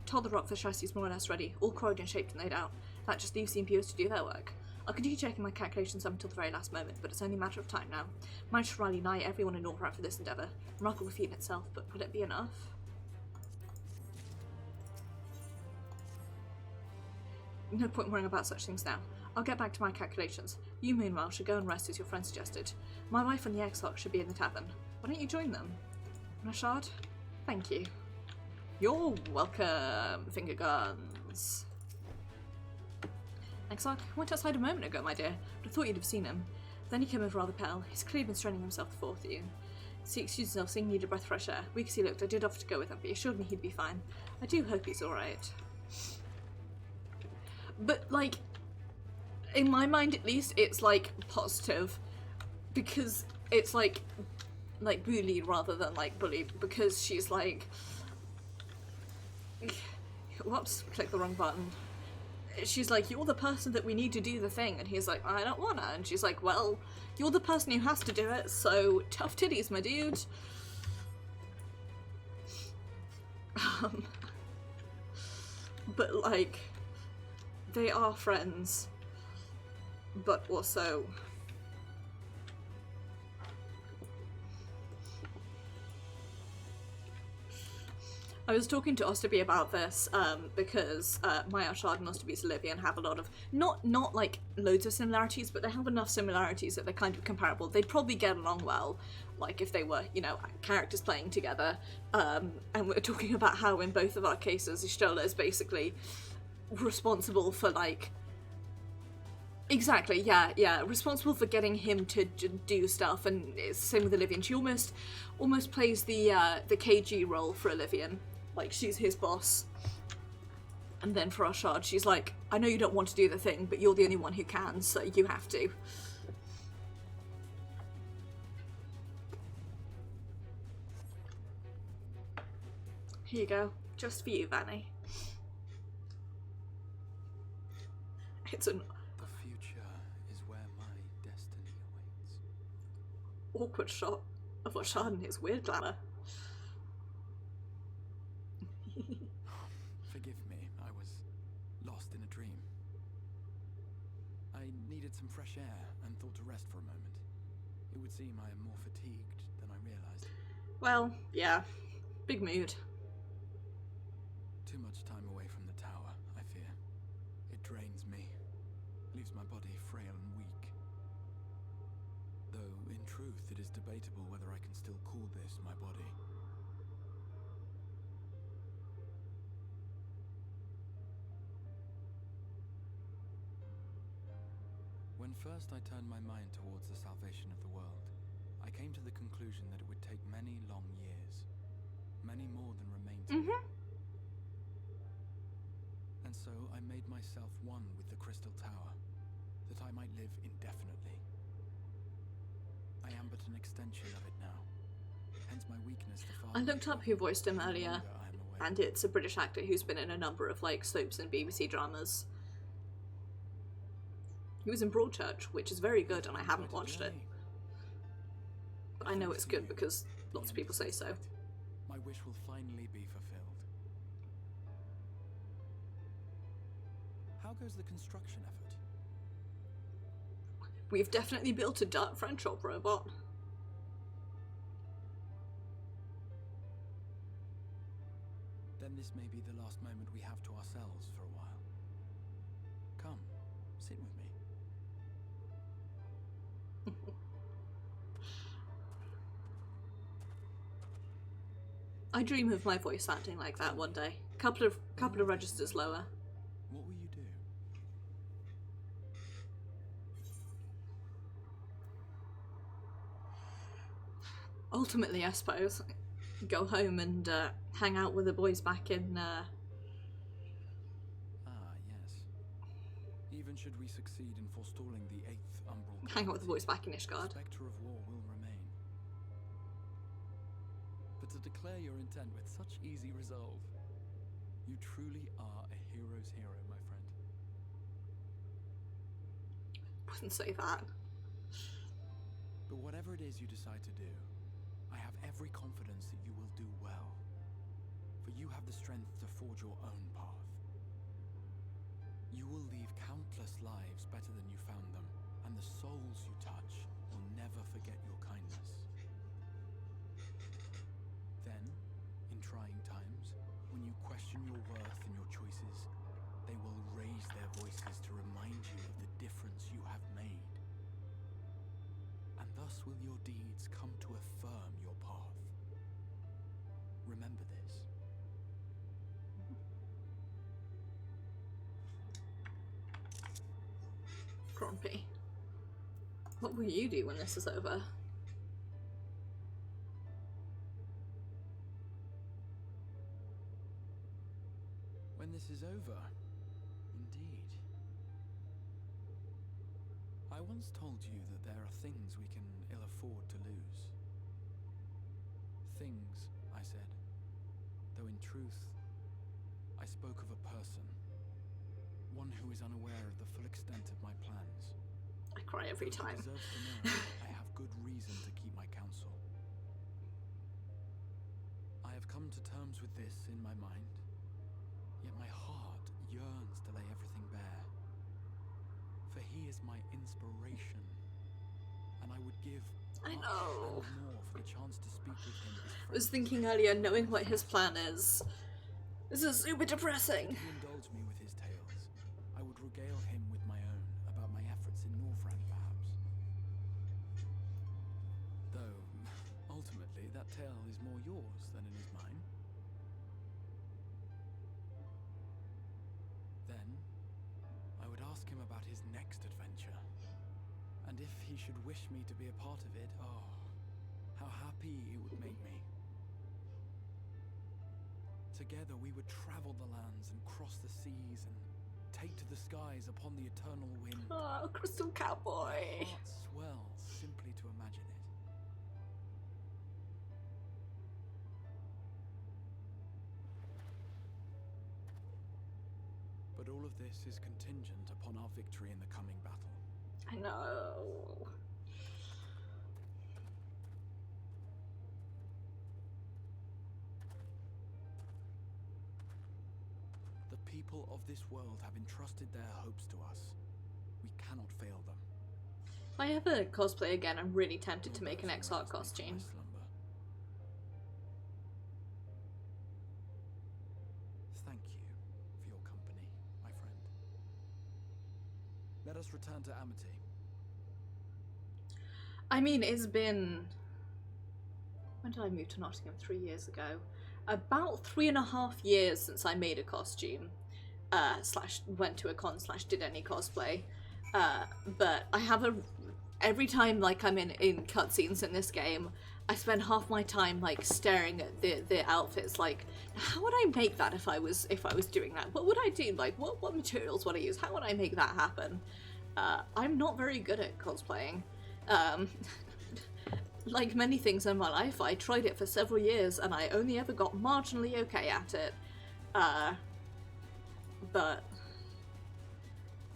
Speaker 1: Told the rock the chassis is more or less ready, all corroded shaped and laid out. That just leaves the imperials to do their work. I'll continue checking my calculations up until the very last moment, but it's only a matter of time now. Managed to rally nigh everyone in Northrop for this endeavour. Remarkable feat in itself, but will it be enough? No point worrying about such things now. I'll get back to my calculations. You, meanwhile, should go and rest as your friend suggested. My wife and the Exarch should be in the tavern. Why don't you join them? Nashad? Thank you. You're welcome, finger guns. Exarch went outside a moment ago, my dear. I thought you'd have seen him. Then he came over rather pale. He's clearly been straining himself to for you. He excused himself, saying he needed a breath of fresh air. Weak as he looked, I did offer to go with him, but he assured me he'd be fine. I do hope he's alright. But, like, in my mind at least, it's, like, positive. Because it's, like bullied rather than, like, bullied. Because she's, like... Whoops, click the wrong button. She's like, you're the person that we need to do the thing. And he's like, I don't wanna. And she's like, well, you're the person who has to do it, so tough titties, my dude. But, like... They are friends, but also I was talking to Osterby about this because Maya Shard and Osterby's Olivia have a lot of not like loads of similarities, but they have enough similarities that they're kind of comparable. They'd probably get along well, like if they were, you know, characters playing together. And we're talking about how in both of our cases, Ishtola is basically responsible for, like, exactly, yeah, responsible for getting him to do stuff, and it's the same with Olivian. She almost plays the KG role for Olivian, like she's his boss. And then for Ashard, she's like, I know you don't want to do the thing, but you're the only one who can, so you have to. Here you go, just for you, Vanny. It's an
Speaker 4: The future is where my destiny awaits.
Speaker 1: awkward shot of Ashard and his weird glamour.
Speaker 4: Forgive me, I was lost in a dream. I needed some fresh air and thought to rest for a moment. It would seem I am more fatigued than I realized.
Speaker 1: Well, yeah. Big mood.
Speaker 4: Too much time away from the tower, I fear. It drains me, leaves my body frail and weak. Though, in truth, it is debatable whether I can still call this my body. When first I turned my mind towards the salvation of the world, I came to the conclusion that it would take many long years. Many more than remain to me. And so I made myself one with the Crystal Tower, that I might live indefinitely. I am but an extension of it now. Hence my weakness the farther
Speaker 1: I looked up who voiced him earlier, and it's a British actor who's been in a number of, like, soaps and BBC dramas. He was in Broadchurch, which is very good, and I haven't watched it. But I know it's good because lots of people say so.
Speaker 4: My wish will finally be fulfilled. How goes the construction effort?
Speaker 1: We've definitely built a dark French op robot.
Speaker 4: Then this may be the last moment we have to ourselves for a while. Come, sit with me.
Speaker 1: I dream of my voice acting like that one day. Couple of registers lower.
Speaker 4: What will you do?
Speaker 1: Ultimately, I suppose, go home and hang out with the boys back in.
Speaker 4: Ah, yes. Even should we succeed in forestalling the 8th Umbral,
Speaker 1: Hang out with the boys back in Ishgard.
Speaker 4: the spectre of war will remain. But to declare your intent with such easy resolve, you truly are a hero's hero, my friend.
Speaker 1: Wouldn't say that.
Speaker 4: But whatever it is you decide to do, I have every confidence that you will do well. for you have the strength to forge your own path. You will leave countless lives better than you found them, and the souls you touch will never forget your kindness. Then, in trying times, when you question your worth and your choices, they will raise their voices to remind you of the difference you have made. And thus will your deeds come to affirm your path. Remember this.
Speaker 1: Grumpy. What will you do when this is over?
Speaker 4: When this is over, indeed. I once told you that there are things we can ill afford to lose. Things, I said, though in truth, I spoke of a person. One who is unaware of the full extent of my plans.
Speaker 1: I cry every time.
Speaker 4: Who deserves to know I have good reason to keep my counsel. I have come to terms with this in my mind, yet my heart yearns to lay everything bare. For he is my inspiration, and I would give
Speaker 1: I
Speaker 4: much
Speaker 1: know.
Speaker 4: and more for the chance to speak with him as
Speaker 1: I was
Speaker 4: friends.
Speaker 1: thinking earlier, knowing what his plan is. This is super depressing.
Speaker 4: If he indulged me with his tales, I would regale him with my own about my efforts in Northrend, perhaps. Though, ultimately, that tale is more yours than it is mine. Then, I would ask him about his next adventure. And if he should wish me to be a part of it, oh, how happy it would make me. Together we would travel the lands and cross the seas and take to the skies upon the eternal wind.
Speaker 1: Oh, Crystal Cowboy.
Speaker 4: My heart swells simply to imagine it. But all of this is contingent upon our victory in the coming battle.
Speaker 1: I know.
Speaker 4: The people of this world have entrusted their hopes to us. We cannot fail them.
Speaker 1: If I ever cosplay again, I'm really tempted to make an
Speaker 4: Your
Speaker 1: Exarch
Speaker 4: birds may
Speaker 1: costume.
Speaker 4: from my slumber. Thank you for your company, my friend. Let us return to Amity.
Speaker 1: I mean, it's been... When did I move to Nottingham? 3 years ago. About 3.5 years since I made a costume. Slash went to a con slash did any cosplay. But I have a... Every time like I'm in cutscenes in this game, I spend half my time like staring at the outfits, like, how would I make that if I was doing that? What would I do? Like, what materials would I use? How would I make that happen? I'm not very good at cosplaying. Like many things in my life, I tried it for several years and I only ever got marginally okay at it. But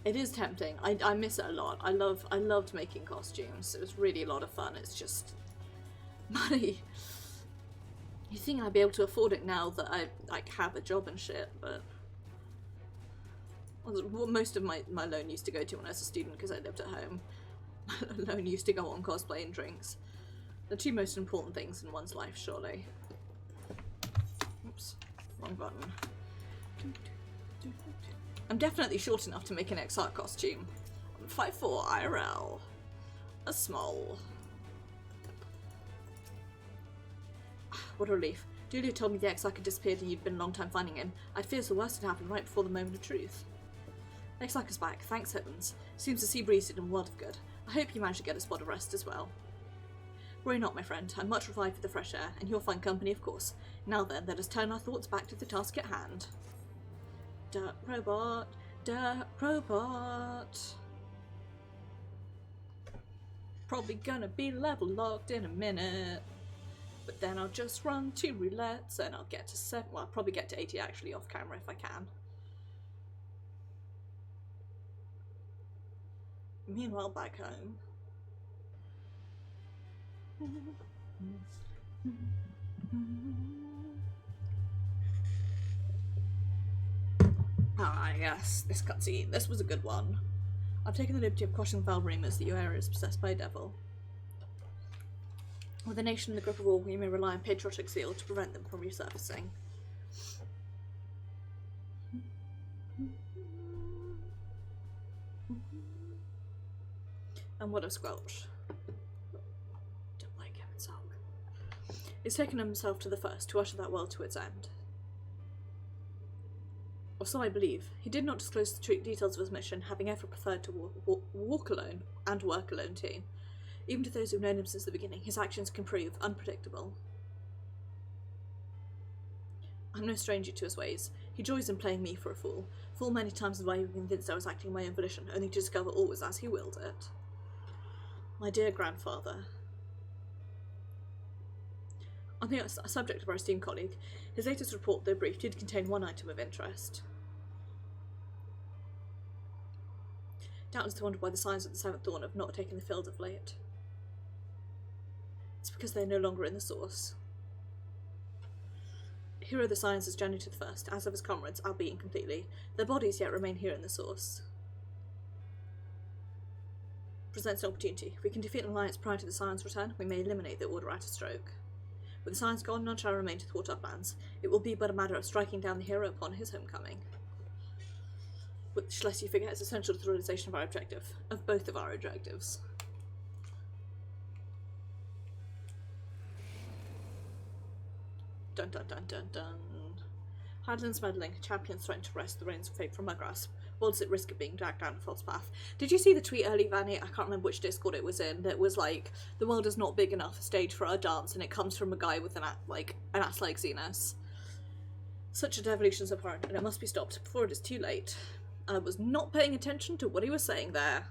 Speaker 1: it is tempting. I miss it a lot. I loved making costumes. It was really a lot of fun. It's just money. You think I'd be able to afford it now that I like have a job and shit, but well, most of my loan used to go to when I was a student because I lived at home. My loan used to go on cosplay and drinks. The two most important things in one's life, surely. Oops, wrong button. I'm definitely short enough to make an Exarch costume. I'm 5'4" IRL. A small. What a relief. Julia told me the Exarch had disappeared and you'd been a long time finding him. I feared the worst had happened right before the moment of truth. Exarch is back, thanks heavens. Seems the sea breeze did him a world of good. I hope you managed to get a spot of rest as well. Worry not, my friend. I'm much revived for the fresh air, and you'll find company, of course. Now then, let us turn our thoughts back to the task at hand. Dirt robot, dirt robot. Probably gonna be level locked in a minute. But then I'll just run 2 roulettes and I'll get to 7. Well, I'll probably get to 80 actually off camera if I can. Meanwhile, back home. Ah, yes, this cutscene. This was a good one. I've taken the liberty of cautioning Val rumors that your area is possessed by a devil. With a nation in the grip of all, you may rely on patriotic zeal to prevent them from resurfacing. And what a squelch. Don't like him in song. He's taken himself to the first to usher that world to its end. Or so I believe. He did not disclose the true details of his mission, having ever preferred to walk alone, and work alone too. Even to those who've known him since the beginning, his actions can prove unpredictable. I'm no stranger to his ways. He joys in playing me for a fool. Fool many times as I was convinced I was acting my own volition, only to discover all was as he willed it. My dear grandfather. On the subject of our esteemed colleague, his latest report, though brief, did contain one item of interest. Doubtless they wondered why the signs of the Seventh Dawn have not taken the field of late. It's because they are no longer in the source. Here are the signs as journey to the first, as of his comrades, albeit incompletely. Their bodies yet remain here in the source. Presents an opportunity. If we can defeat an alliance prior to the Scion's return, we may eliminate the Order at a stroke. With the Scions gone, none shall remain to thwart our plans. It will be but a matter of striking down the hero upon his homecoming. Which, lest you forget, is essential to the realization of our objective. Of both of our objectives. Dun dun dun dun dun. Hadlin's meddling, champions threaten to wrest the reins of fate from her grasp. What does it risk of being dragged down a false path? Did you see the tweet early, Vanny? I can't remember which Discord it was in. That was like, the world is not big enough a stage for our dance, and it comes from a guy with an ass like Xenos. Such a devolution is abhorrent, and it must be stopped before it is too late. I was not paying attention to what he was saying there.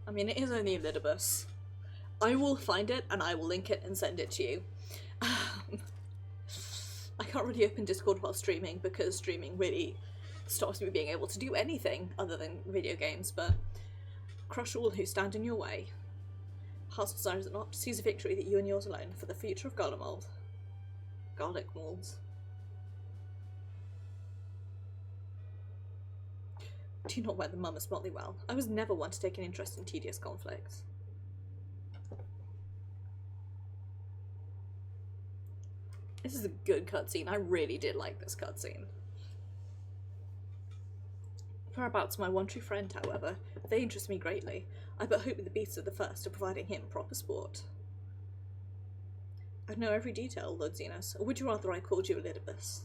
Speaker 1: I mean, it is only Elidibus. I will find it, and I will link it and send it to you. I can't really open Discord while streaming, because streaming really stops me being able to do anything other than video games, but crush all who stand in your way. Heart's desire is it not to seize a victory that you and yours alone for the future of Garlemald. Garlic molds. Do not wear the mummus motley well. I was never one to take an interest in tedious conflicts. This is a good cutscene. I really did like this cutscene. Whereabouts my one true friend, however, they interest me greatly. I but hope the beasts of the first are providing him proper sport. I know every detail, Lord Xenos, or would you rather I called you Elidibus?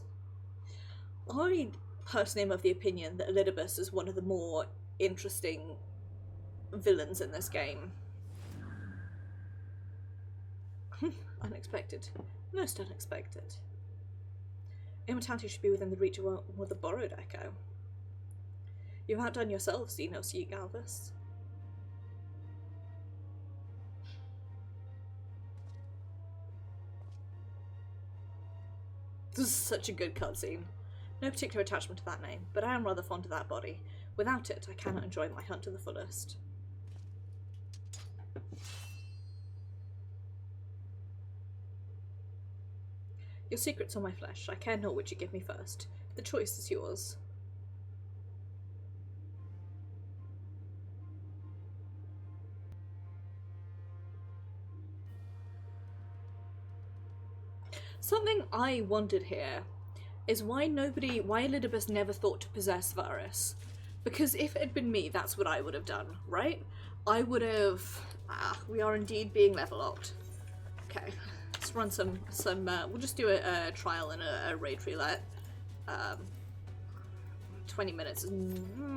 Speaker 1: I personally am of the opinion that Elidibus is one of the more interesting villains in this game. Unexpected. Most unexpected. Immortality should be within the reach of the borrowed echo. You've outdone yourself, Xenos Ye Galvus. This is such a good cutscene. No particular attachment to that name, but I am rather fond of that body. Without it, I cannot enjoy my hunt to the fullest. Your secret's on my flesh. I care not which you give me first. The choice is yours. Something I wondered here is why Elidibus never thought to possess Varus. Because if it had been me, that's what I would have done, right? I would have... we are indeed being level locked. Okay, let's run some we'll just do a trial and a raid roulette. 20 minutes,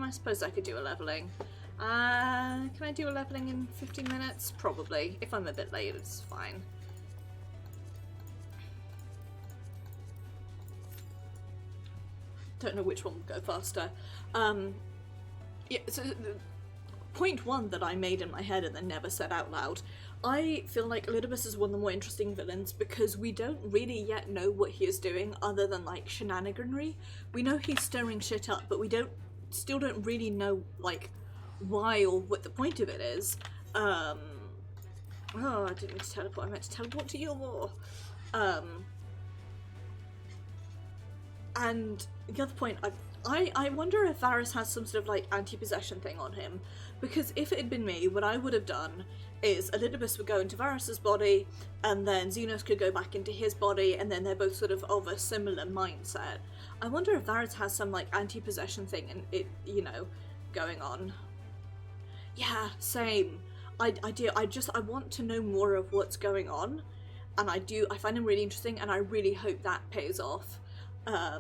Speaker 1: I suppose I could do a leveling. Can I do a leveling in 15 minutes? Probably. If I'm a bit late, it's fine. Don't know which one will go faster. Yeah, so point one that I made in my head and then never said out loud. I feel like Elidibus is one of the more interesting villains because we don't really yet know what he is doing other than like shenaniganry. We know he's stirring shit up, but we still don't really know like why or what the point of it is. Oh, I didn't mean to teleport. I meant to teleport to your war. And the other point, I wonder if Varys has some sort of like anti-possession thing on him, because if it had been me, what I would have done is Elidibus would go into Varys's body, and then Xenos could go back into his body, and then they're both sort of a similar mindset. I wonder if Varys has some like anti-possession thing and it, you know, going on. Yeah, same. I do. I want to know more of what's going on, and I find him really interesting, and I really hope that pays off. I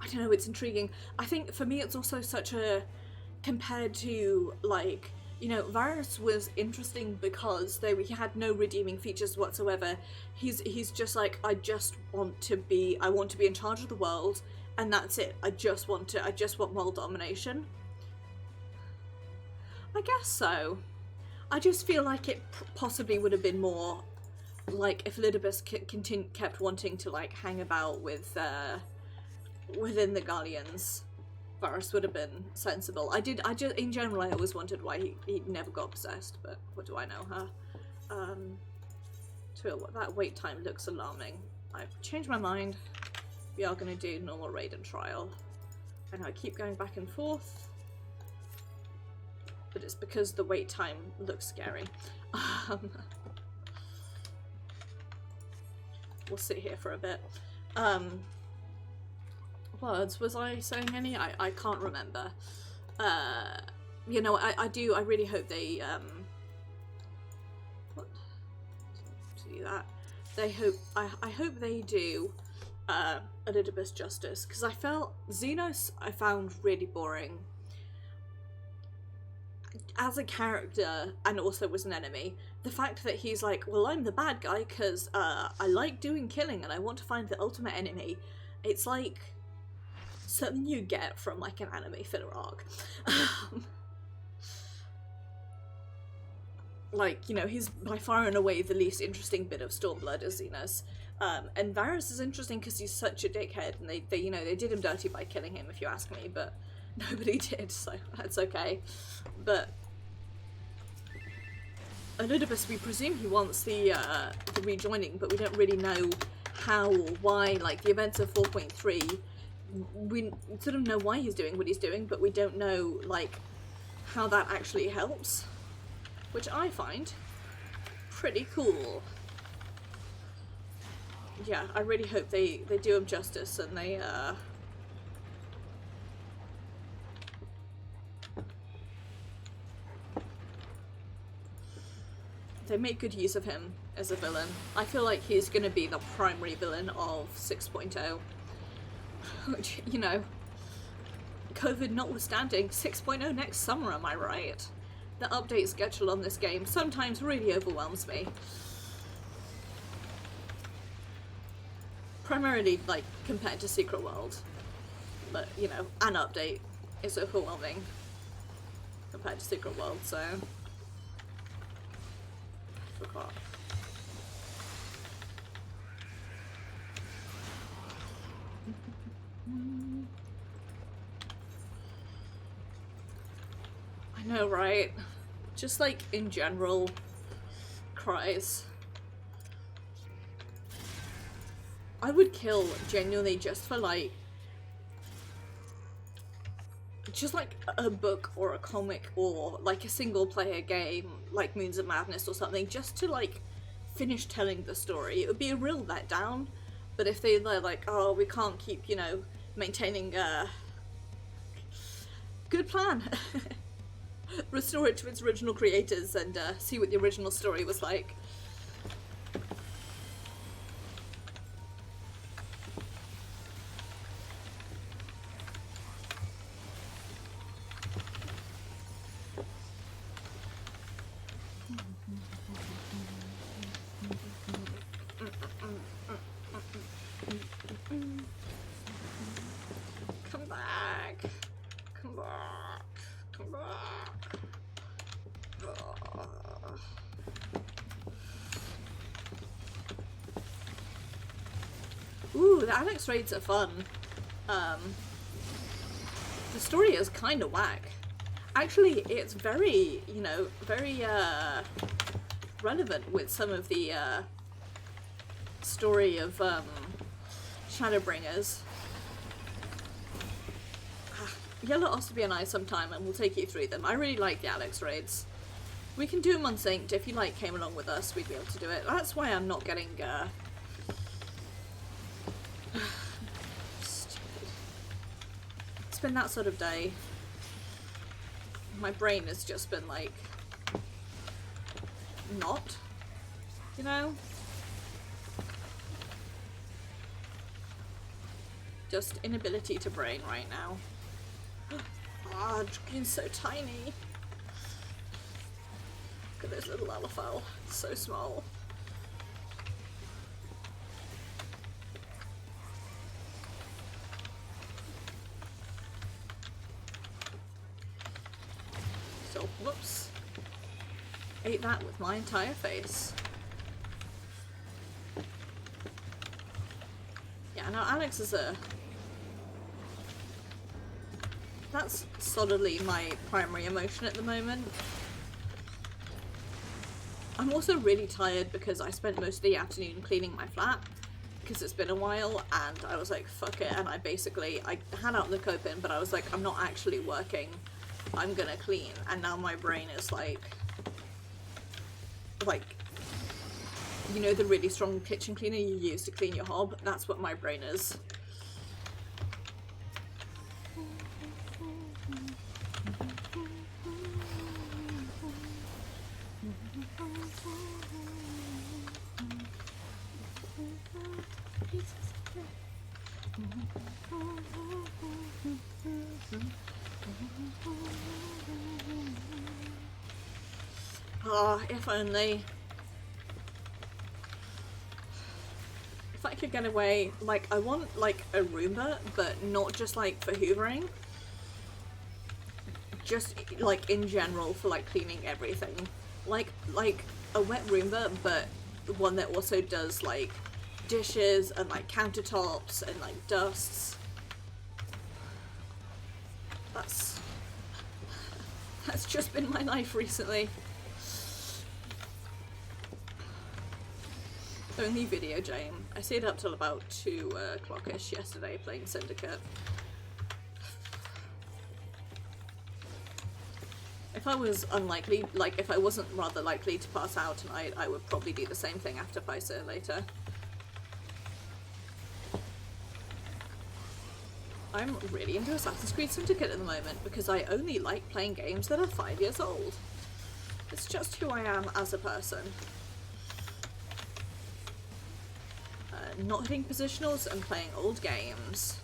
Speaker 1: don't know, it's intriguing. I think for me it's also such a, compared to like, you know, Varys was interesting because he had no redeeming features whatsoever. He's just like, I want to be in charge of the world, and that's it. I just want world domination. I guess so. I just feel like it possibly would have been more like if Elidibus kept wanting to like hang about with within the Guardians. Varys would have been sensible. I just in general I always wondered why he never got possessed, but what do I know, huh? That wait time looks alarming. I've changed my mind. We are going to do normal raid and trial. I know I keep going back and forth, but it's because the wait time looks scary. We'll sit here for a bit. Words, was I saying any? I can't remember. You know, I really hope they, what? To do that. I hope they do, Elidibus justice, because I felt Xenos I found really boring. As a character, and also as an enemy, the fact that he's like, well, I'm the bad guy because I like doing killing and I want to find the ultimate enemy, it's like something you get from like an anime filler arc. Like, you know, he's by far and away the least interesting bit of Stormblood as Xenos. And Varys is interesting because he's such a dickhead, and they you know, they did him dirty by killing him, if you ask me, but nobody did, so that's okay. But Elidibus, we presume he wants the rejoining, but we don't really know how or why. Like, the events of 4.3, we sort of know why he's doing what he's doing, but we don't know, like, how that actually helps, which I find pretty cool. Yeah, I really hope they do him justice, and they make good use of him as a villain. I feel like he's going to be the primary villain of 6.0. Which, you know, COVID notwithstanding, 6.0 next summer, am I right? The update schedule on this game sometimes really overwhelms me. Primarily, like, compared to Secret World. But, you know, an update is overwhelming compared to Secret World, so... Forgot. I know, right? Just like in general, cries. I would kill genuinely just for like, just like a book or a comic or like a single player game like Moons of Madness or something, just to like finish telling the story. It would be a real letdown, but if they're like, oh, we can't keep, you know, maintaining good plan. Restore it to its original creators and see what the original story was like. Come back. Come back. Come back. Ooh, the Alex raids are fun. The story is kind of whack. Actually, it's very, you know, very relevant with some of the story of Shadowbringers. Yell at us to be an eye sometime and we'll take you through them. I really like the Alex raids. We can do them unsynced. If you like came along with us, we'd be able to do it. That's why I'm not getting stupid. It's been that sort of day. My brain has just been like not, you know? Just inability to brain right now. Ah, Dragon's so tiny. Look at this little Allophile. So small. So, whoops. Ate that with my entire face. Yeah, no, Alex is a... That's solidly my primary emotion at the moment. I'm also really tired because I spent most of the afternoon cleaning my flat because it's been a while, and I was like, fuck it, and I had out the coping, but I was like, I'm not actually working, I'm gonna clean, and now my brain is like, you know the really strong kitchen cleaner you use to clean your hob? That's what my brain is. Ah, if only. If I could get away, like, I want, like, a Roomba, but not just, like, for hoovering. Just, like, in general for, like, cleaning everything. Like a wet Roomba, but one that also does, like, dishes and, like, countertops and, like, dusts. That's just been my life recently. Only video game. I stayed up till about 2 o'clock-ish yesterday playing Syndicate. If I was unlikely, like if I wasn't rather likely to pass out tonight, I would probably do the same thing after Pfizer later. I'm really into Assassin's Creed Syndicate at the moment because I only like playing games that are 5 years old. It's just who I am as a person. Not hitting positionals and playing old games.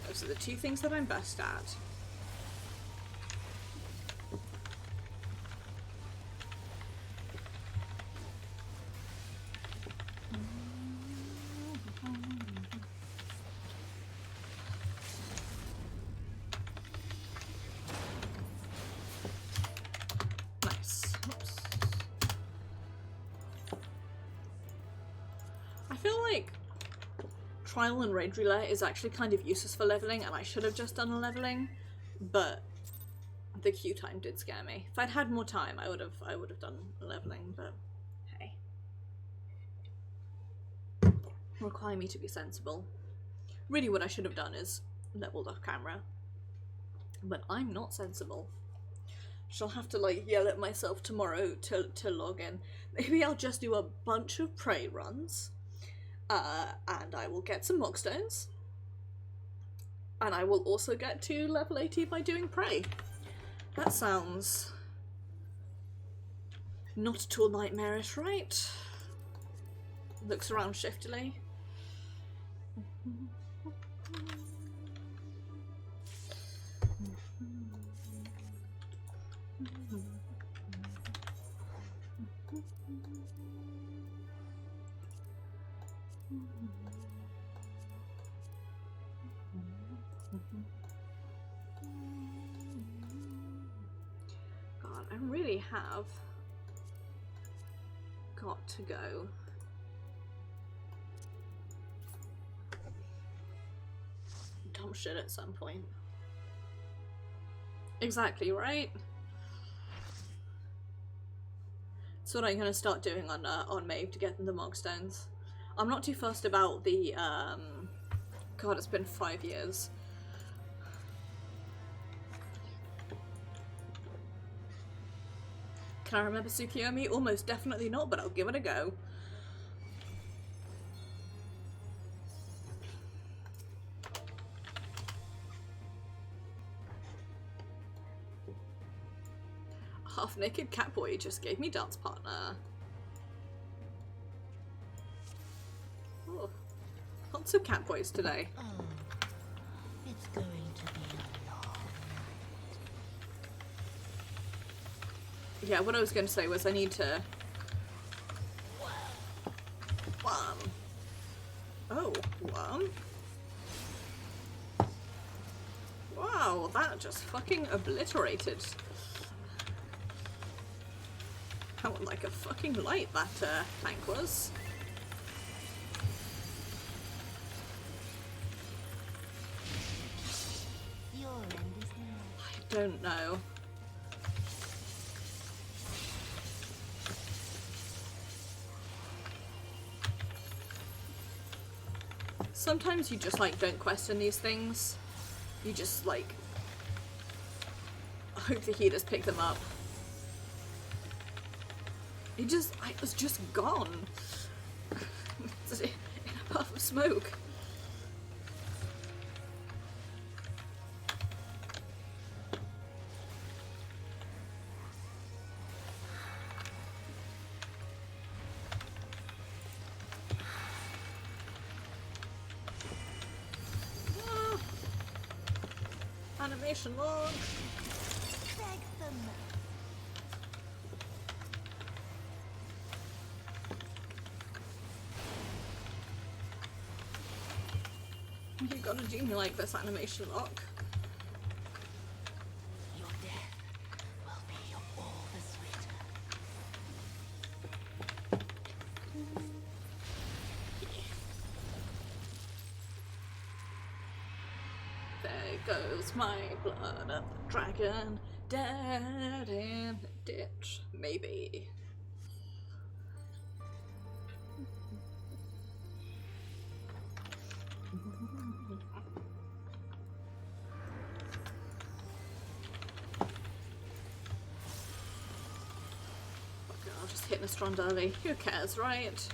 Speaker 1: Those are the two things that I'm best at. Nice. Oops. I feel like Trial and Raid Roulette is actually kind of useless for leveling, and I should have just done a leveling, but the queue time did scare me. If I'd had more time, I would have done a leveling, but hey. Require me to be sensible. Really what I should have done is leveled off camera, but I'm not sensible. Shall have to like yell at myself tomorrow to log in. Maybe I'll just do a bunch of prey runs. And I will get some Mogstones. And I will also get to level 80 by doing prey. That sounds not at all nightmarish, right? Looks around shiftily. God, I really have got to go. Dumb shit at some point. Exactly, right? That's what I'm gonna start doing on Maeve to get the Mogstones. I'm not too fussed about the, God, it's been 5 years. Can I remember Tsukiyomi? Almost definitely not, but I'll give it a go. Half-naked catboy just gave me dance partner. Oh, lots of catboys today.
Speaker 11: Oh, it's going to be a long night.
Speaker 1: Yeah, what I was going to say was I need to... Oh, wow, that just fucking obliterated. How like a fucking light that tank was.
Speaker 11: Your end is near.
Speaker 1: I don't know. Sometimes you just like don't question these things. You just like hope the heaters pick them up. It was just gone. In a puff of smoke. Animation log.
Speaker 11: Beg them.
Speaker 1: You gotta do me like this, animation lock.
Speaker 11: Your death will be all the sweeter.
Speaker 1: There goes my blood of the dragon, dead in the ditch, maybe. Okay, I'll just hit Nostron early. Who cares, right?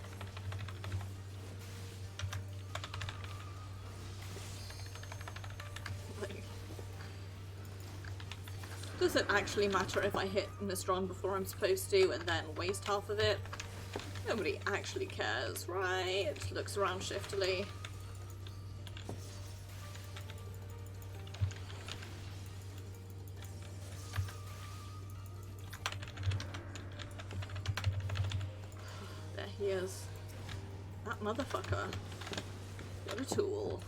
Speaker 1: Does it actually matter if I hit Nostron before I'm supposed to and then waste half of it? Nobody actually cares, right? Looks around shiftily. There he is. That motherfucker. What a tool.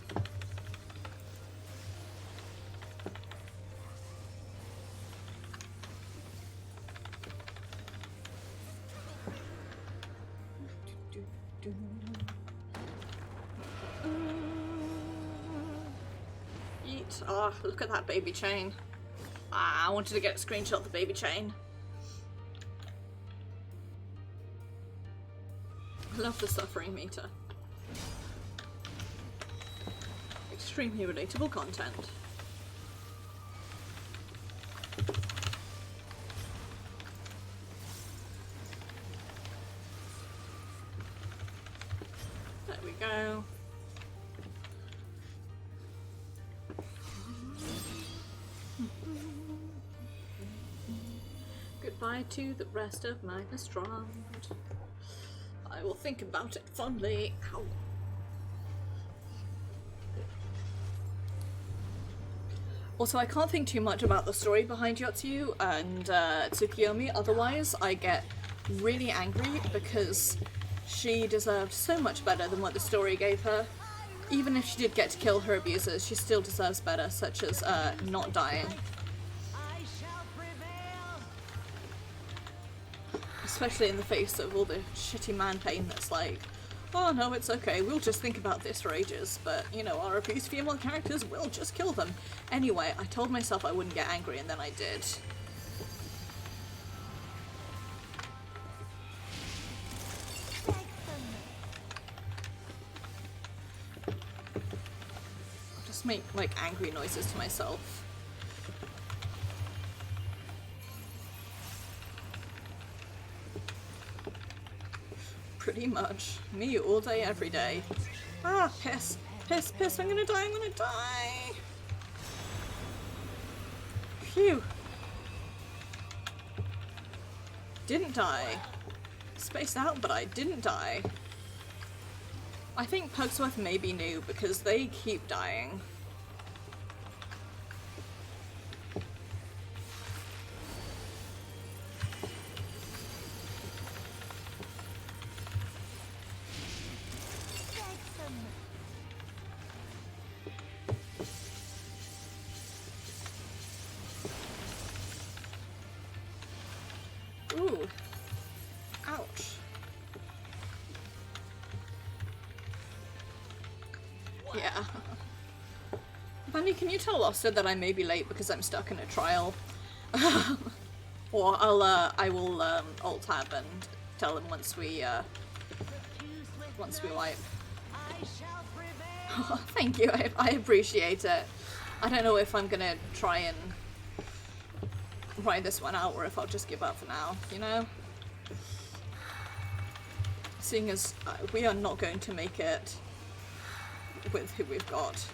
Speaker 1: Eat. Ah, look at that baby chain. Ah, I wanted to get a screenshot of the baby chain. I love the suffering meter. Extremely relatable content. There we go. Goodbye to the rest of my Nostron. I will think about it fondly. Ow. Also, I can't think too much about the story behind Yotsu and Tsukiyomi, otherwise I get really angry because she deserved so much better than what the story gave her. Even if she did get to kill her abusers, she still deserves better, such as not dying. Especially in the face of all the shitty man pain that's like, oh no, it's okay, we'll just think about this for ages, but, you know, our abused female characters will just kill them. Anyway, I told myself I wouldn't get angry, and then I did. make like angry noises to myself. Pretty much. Me all day, every day. Ah, piss. Piss, piss, I'm gonna die, I'm gonna die! Phew. Didn't die. Spaced out, but I didn't die. I think Pugsworth may be new because they keep dying. Ooh. Ouch. Yeah. Bunny, can you tell Oster that I may be late because I'm stuck in a trial? Or I will alt tab and tell him once we wipe. Oh, thank you, I appreciate it. I don't know if I'm gonna try and ride this one out or if I'll just give up for now, you know? Seeing as we are not going to make it with who we've got.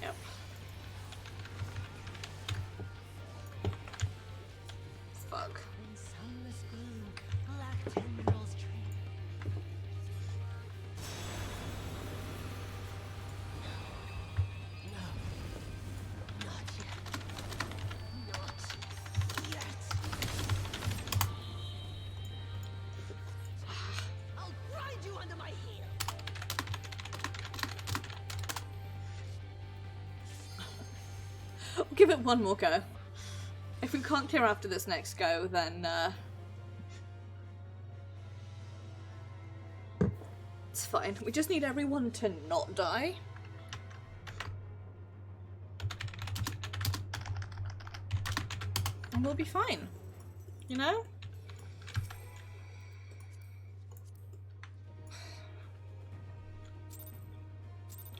Speaker 1: Yep. Fuck. We'll give it one more go. If we can't clear after this next go, then it's fine. We just need everyone to not die. And we'll be fine. You know?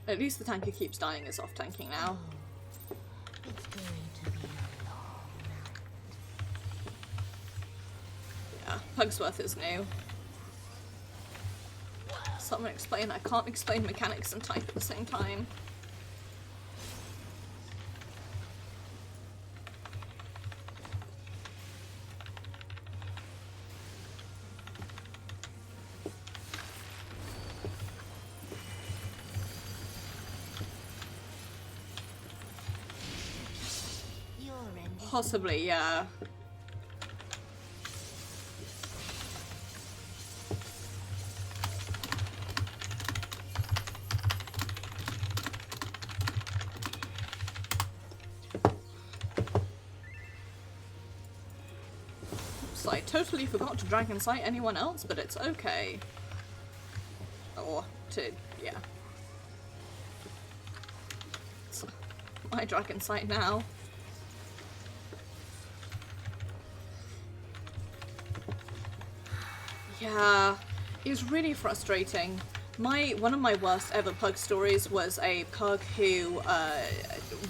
Speaker 1: At least the tanker keeps dying as off tanking now.
Speaker 11: It's going to be a long
Speaker 1: Yeah, Pugsworth is new. Someone explain. I can't explain mechanics and type at the same time. Possibly, yeah. So I totally forgot to dragon sight anyone else, but it's okay. Or to, yeah. It's my dragon sight now. Yeah, it was really frustrating. One of my worst ever pug stories was a pug who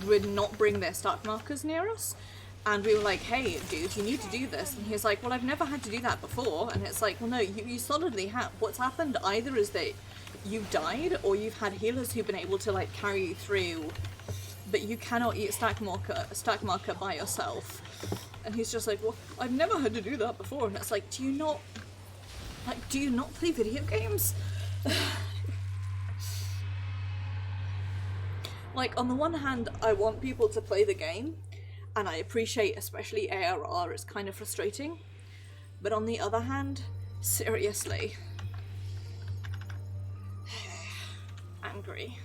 Speaker 1: would not bring their start markers near us. And we were like, hey dude, you need to do this. And he was like, well, I've never had to do that before. And it's like, well no, you solidly have. What's happened either is that you've died or you've had healers who've been able to like carry you through, but you cannot eat stack marker by yourself. And he's just like, well, I've never had to do that before. And it's like, do you not play video games? Like, on the one hand, I want people to play the game, and I appreciate especially ARR is kind of frustrating. But on the other hand, seriously. Angry.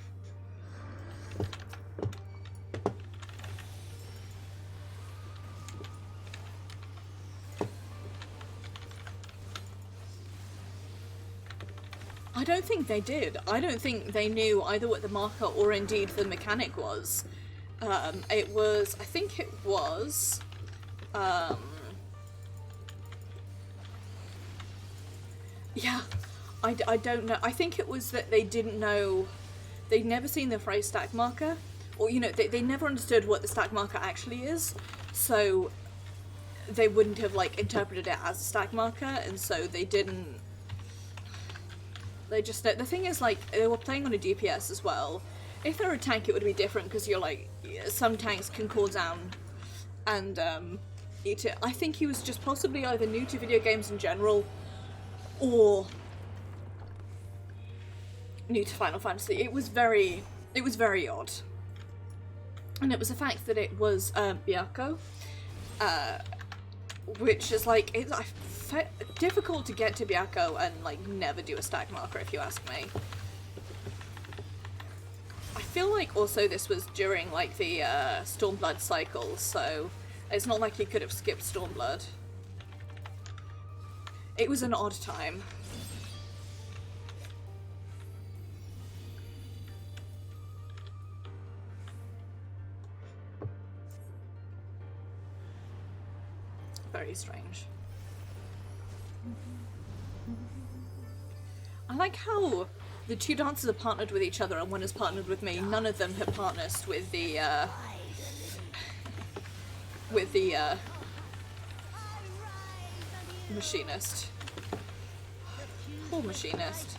Speaker 1: I don't think they did. I don't think they knew either what the marker or indeed the mechanic was. It was, I think it was, yeah, I don't know. I think it was that they didn't know, they'd never seen the phrase stack marker, or, you know, they never understood what the stack marker actually is, so they wouldn't have, like, interpreted it as a stack marker, and so they didn't, they just, the thing is, like, they were playing on a DPS as well. If they're a tank, it would be different, because you're like, some tanks can cool down and eat it. I think he was just possibly either new to video games in general, or new to Final Fantasy. It was very odd. And it was the fact that it was Byakko, which is like, it's difficult to get to Byakko and like never do a stack marker, if you ask me. I feel like also this was during like the Stormblood cycle, so it's not like you could have skipped Stormblood. It was an odd time. Very strange. I like how the two dancers are partnered with each other and one is partnered with me. None of them have partnered with the machinist. Poor machinist.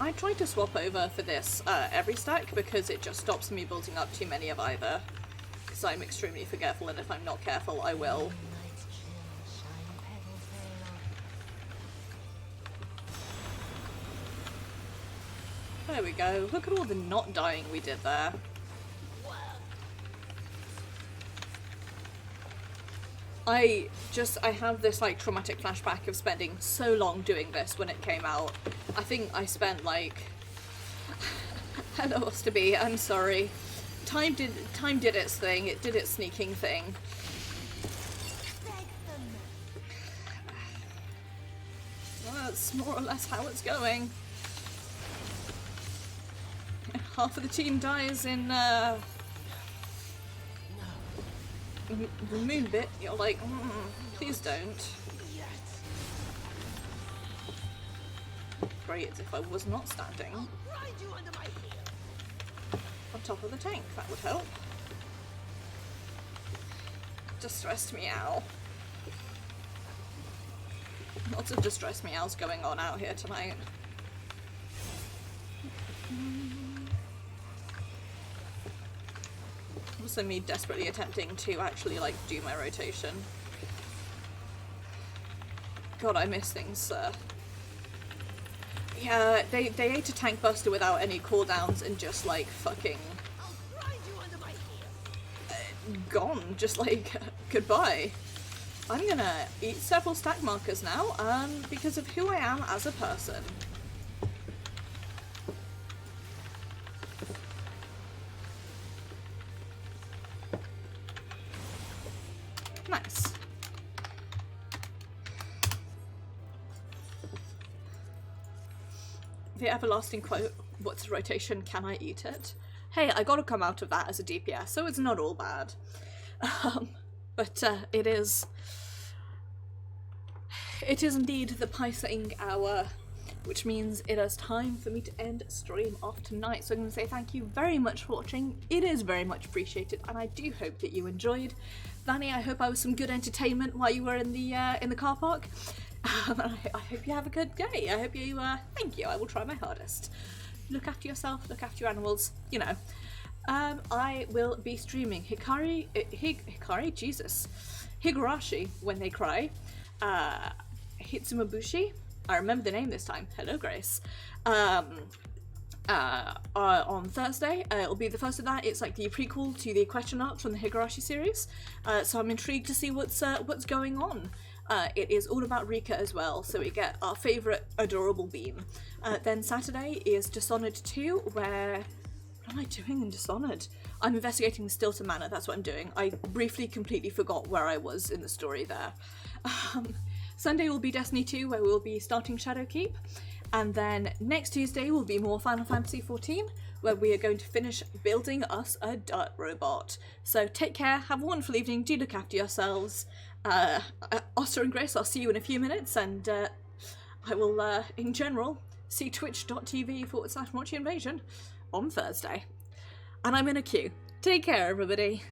Speaker 1: I try to swap over for this every stack because it just stops me building up too many of either. Because I'm extremely forgetful, and if I'm not careful, I will. There we go. Look at all the not dying we did there. I have this like traumatic flashback of spending so long doing this when it came out. I think I spent like, hello Osterby, I'm sorry. Time did its thing, it did its sneaking thing. Well, that's more or less how it's going. Half of the team dies in the moon bit. You're like, please don't. Great, as if I was not standing on top of the tank. That would help. Distressed meow. Lots of distressed meows going on out here tonight. Also me desperately attempting to actually like do my rotation. God, I miss things. Yeah, they ate a tank buster without any cooldowns and just like fucking gone, just like goodbye. I'm gonna eat several stack markers now, because of who I am as a person. Nice. The everlasting quote, what's the rotation, can I eat it? Hey, I gotta come out of that as a DPS, so it's not all bad. But it is indeed the pacing hour, which means it is time for me to end stream off tonight. So I'm going to say thank you very much for watching. It is very much appreciated, and I do hope that you enjoyed. Vanny, I hope I was some good entertainment while you were in the car park. I hope you have a good day. I hope you, thank you. I will try my hardest. Look after yourself, look after your animals, you know. I will be streaming Hikari, Jesus. Higurashi, When They Cry, Hitsumabushi, I remember the name this time. Hello, Grace. On Thursday, it'll be the first of that. It's like the prequel to the question arc from the Higurashi series. So I'm intrigued to see what's going on. It is all about Rika as well, so we get our favourite adorable beam. Then Saturday is Dishonored 2, where... What am I doing in Dishonored? I'm investigating Stilton Manor, that's what I'm doing. I briefly completely forgot where I was in the story there. Sunday will be Destiny 2, where we'll be starting Shadowkeep. And then next Tuesday will be more Final Fantasy XIV, where we are going to finish building us a dirt robot. So take care, have a wonderful evening, do look after yourselves. Oster and Grace, I'll see you in a few minutes, and I will, in general, see twitch.tv/Watchinvasion on Thursday. And I'm in a queue. Take care, everybody.